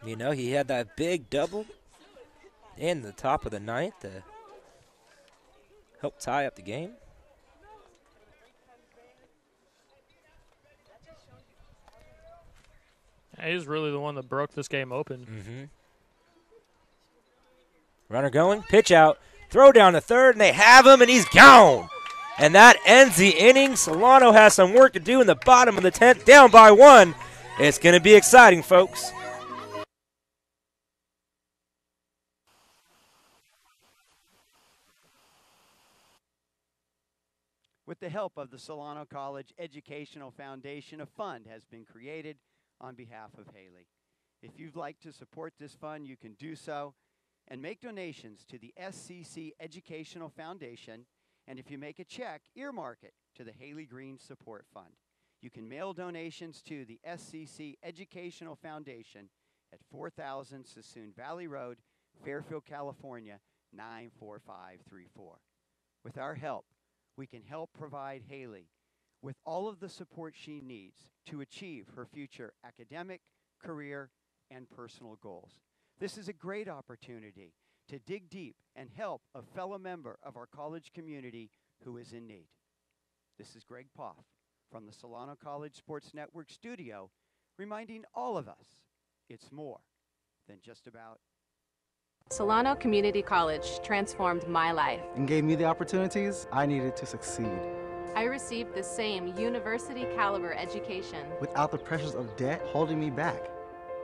You know, he had that big double in the top of the ninth to help tie up the game. He's really the one that broke this game open. Mm-hmm. Runner going, pitch out, throw down to third, and they have him, and he's gone. And that ends the inning. Solano has some work to do in the bottom of the 10th, down by 1. It's going to be exciting, folks. With the help of the Solano College Educational Foundation, a fund has been created on behalf of Haley. If you'd like to support this fund, you can do so and make donations to the SCC Educational Foundation. And if you make a check, earmark it to the Haley Green Support Fund. You can mail donations to the SCC Educational Foundation at 4000 Sassoon Valley Road, Fairfield, California, 94534. With our help, we can help provide Haley with all of the support she needs to achieve her future academic, career, and personal goals. This is a great opportunity to dig deep and help a fellow member of our college community who is in need. This is Greg Poff from the Solano College Sports Network studio, reminding all of us it's more than just about. Solano Community College transformed my life. And gave me the opportunities I needed to succeed. I received the same university caliber education. Without the pressures of debt holding me back.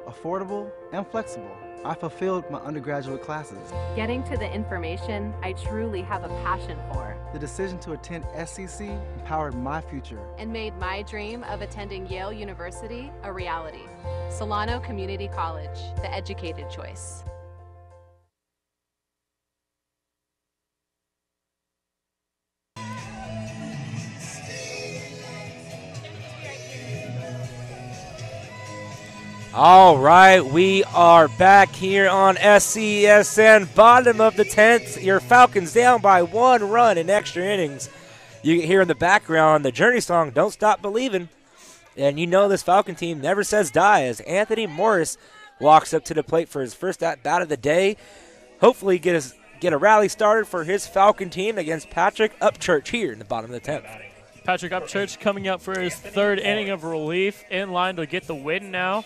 Affordable and flexible. I fulfilled my undergraduate classes. Getting to the information I truly have a passion for. The decision to attend SCC empowered my future. And made my dream of attending Yale University a reality. Solano Community College, the educated choice. All right, we are back here on SCSN, bottom of the 10th. Your Falcons down by 1 run in extra innings. You can hear in the background the Journey song, Don't Stop Believin'. And you know this Falcon team never says die as Anthony Morris walks up to the plate for his first at-bat of the day. Hopefully get a rally started for his Falcon team against Patrick Upchurch here in the bottom of the 10th. Patrick Upchurch coming up for his third inning of relief, in line to get the win now.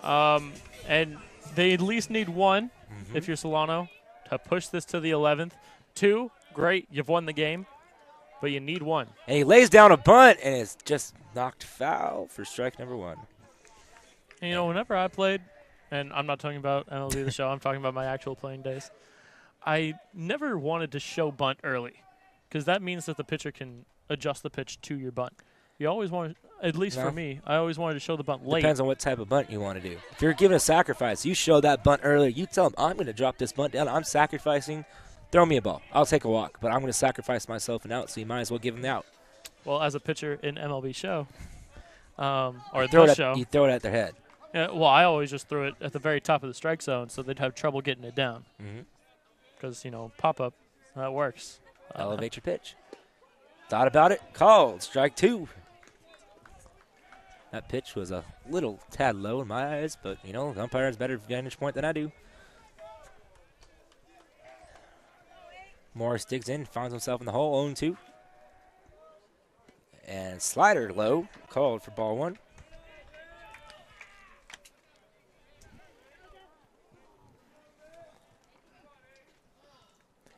And they at least need one, if you're Solano, to push this to the 11th. 2, great, you've won the game, but you need 1. And he lays down a bunt, and it's just knocked foul for strike number 1. And, you know, whenever I played, and I'm not talking about MLB The Show, I'm talking about my actual playing days, I never wanted to show bunt early because that means that the pitcher can adjust the pitch to your bunt. You always want to, at least for me, I always wanted to show the bunt late. Depends on what type of bunt you want to do. If you're giving a sacrifice, you show that bunt earlier. You tell them, I'm going to drop this bunt down. I'm sacrificing. Throw me a ball. I'll take a walk, but I'm going to sacrifice myself and out, so you might as well give him the out. Well, as a pitcher in MLB Show, or the show. You throw it at their head. Yeah, well, I always just threw it at the very top of the strike zone, so they'd have trouble getting it down. Because, you know, pop-up, that works. Elevate your pitch. Thought about it. Called. Strike 2. That pitch was a little tad low in my eyes, but, you know, the umpire has a better vantage point than I do. Morris digs in, finds himself in the hole, 0-2. And slider low, called for ball 1.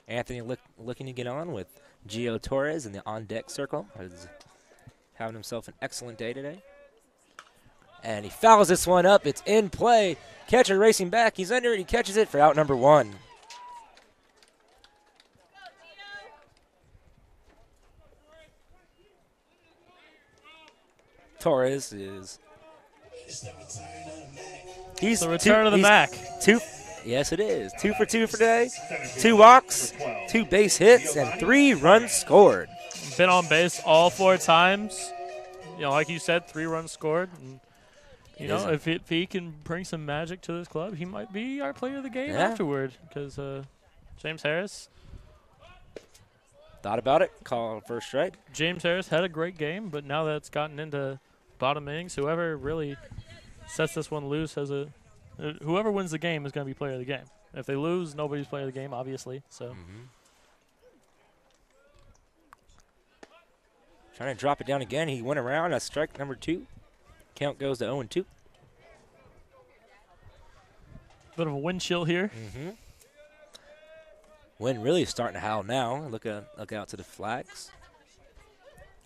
Anthony looking to get on with Gio Torres in the on-deck circle. He's having himself an excellent day today. And he fouls this one up. It's in play. Catcher racing back. He's under it. He catches it for out number 1. Torres is... He's the return of the Mac. Yes, it is. 2 for 2 for today. 2 walks, 2 base hits, and 3 runs scored. Been on base all 4 times. You know, like you said, 3 runs scored. And, you know, if he can bring some magic to this club, he might be our player of the game afterward. Because James Harris. Thought about it. Call first strike. James Harris had a great game, but now that it's gotten into bottom innings, whoever really sets this one loose has a... whoever wins the game is going to be player of the game. If they lose, nobody's player of the game, obviously. So, Trying to drop it down again. He went around. That's strike number 2. Count goes to 0-2. Bit of a wind chill here. Wind really starting to howl now. Look out to the flags.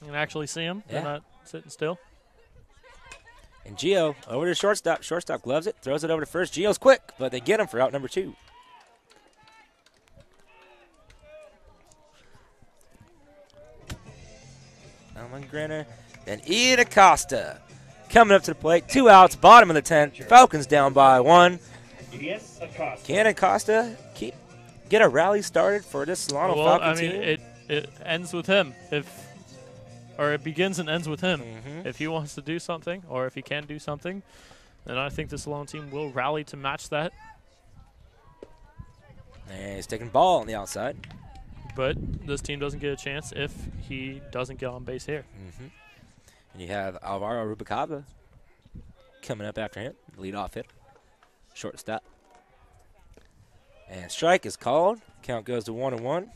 You can actually see them. Yeah. They're not sitting still. And Gio over to shortstop. Shortstop gloves it, throws it over to first. Gio's quick, but they get him for out number 2. Almagrena and Ian Acosta coming up to the plate. 2 outs, bottom of the 10th. Falcons down by 1. Can Acosta get a rally started for this Solano Falcon team? It ends with him. Or it begins and ends with him. If he wants to do something, or if he can do something, then I think the Solano team will rally to match that. And he's taking ball on the outside. But this team doesn't get a chance if he doesn't get on base here. And you have Alvaro Rubalcaba coming up after him, leadoff hit, shortstop. And strike is called. Count goes to 1-1.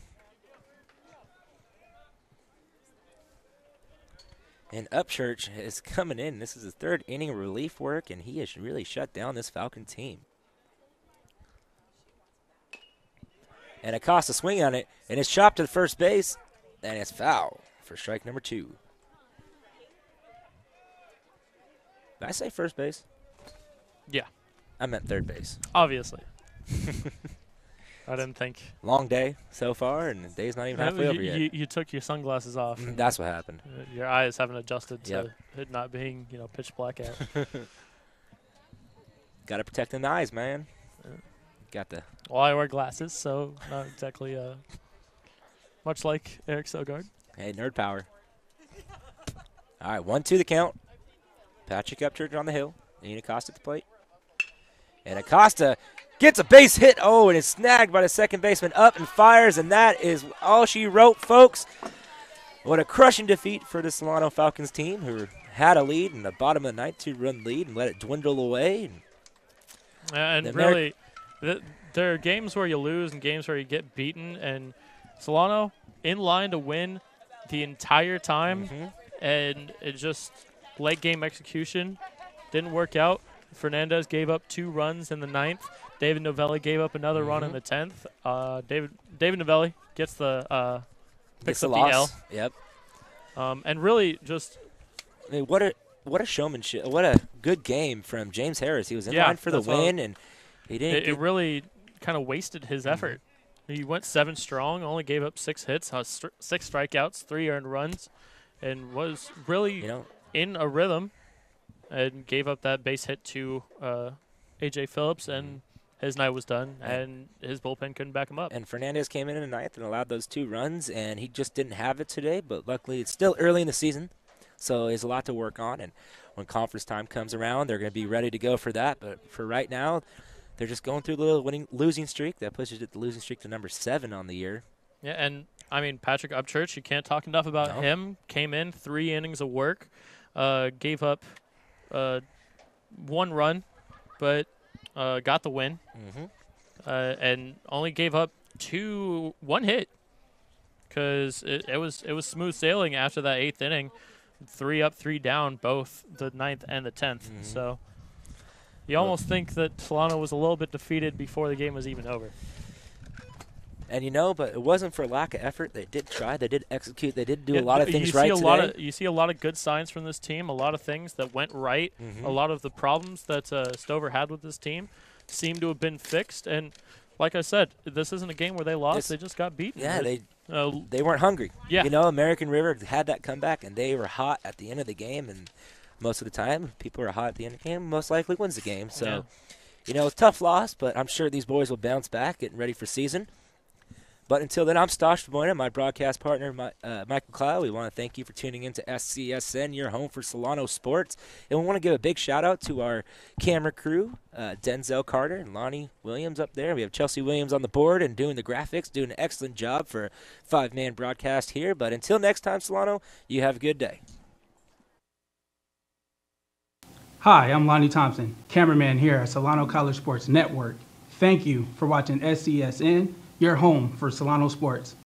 And Upchurch is coming in. This is his 3rd inning of relief work, and he has really shut down this Falcon team. And Acosta swing on it, and it's chopped to the first base, and it's foul for strike number 2. Did I say first base? Yeah. I meant third base. Obviously. I didn't think. Long day so far, and the day's not even halfway over yet. You took your sunglasses off. That's what happened. Your eyes haven't adjusted to it not being, pitch black out. Got to protect the eyes, man. Got the. Well, I wear glasses, so not exactly much like Eric Sogard. Hey, nerd power. All right, 1-2 the count. Patrick Upchurch on the hill. Ian Acosta at the plate. And Acosta gets a base hit. Oh, and it's snagged by the second baseman. Up and fires, and that is all she wrote, folks. What a crushing defeat for the Solano Falcons team, who had a lead in the bottom of the 9th, 2-run lead, and let it dwindle away. And really, there are games where you lose and games where you get beaten, and Solano in line to win the entire time, and it just late game execution didn't work out. Fernandez gave up 2 runs in the 9th. David Novelli gave up another run in the 10th. David Novelli gets the picks up the L. Yep. And really just I mean, what a showmanship. What a good game from James Harris. He was in line for the win, and he didn't. It really kind of wasted his effort. He went 7 strong, only gave up 6 hits, 6 strikeouts, 3 earned runs, and was really in a rhythm. And gave up that base hit to A.J. Phillips, and his night was done, and his bullpen couldn't back him up. And Fernandez came in the 9th and allowed those 2 runs, and he just didn't have it today. But luckily, it's still early in the season, so there's a lot to work on. And when conference time comes around, they're going to be ready to go for that. But for right now, they're just going through the little losing streak. That pushes the losing streak to number 7 on the year. Yeah, and, I mean, Patrick Upchurch, you can't talk enough about him. Came in, 3 innings of work, gave up 1 run, but got the win, and only gave up 1 hit because it was smooth sailing after that 8th inning, 3 up, 3 down, both the 9th and the 10th. So you almost think that Solano was a little bit defeated before the game was even over. And but it wasn't for lack of effort. They did try. They did execute. They did do a lot of things right today. You see a lot of good signs from this team. A lot of things that went right. A lot of the problems that Stover had with this team seem to have been fixed. And like I said, this isn't a game where they lost. They just got beaten. Yeah, they weren't hungry. Yeah. American River had that comeback, and they were hot at the end of the game. And most of the time, people are hot at the end of the game, most likely wins the game. So, it's a tough loss, but I'm sure these boys will bounce back, getting ready for season. But until then, I'm Stosh Boyna, my broadcast partner, Michael Cloud. We want to thank you for tuning in to SCSN, your home for Solano sports. And we want to give a big shout-out to our camera crew, Denzel Carter and Lonnie Williams up there. We have Chelsea Williams on the board and doing the graphics, doing an excellent job for a 5-man broadcast here. But until next time, Solano, you have a good day. Hi, I'm Lonnie Thompson, cameraman here at Solano College Sports Network. Thank you for watching SCSN, your home for Solano sports.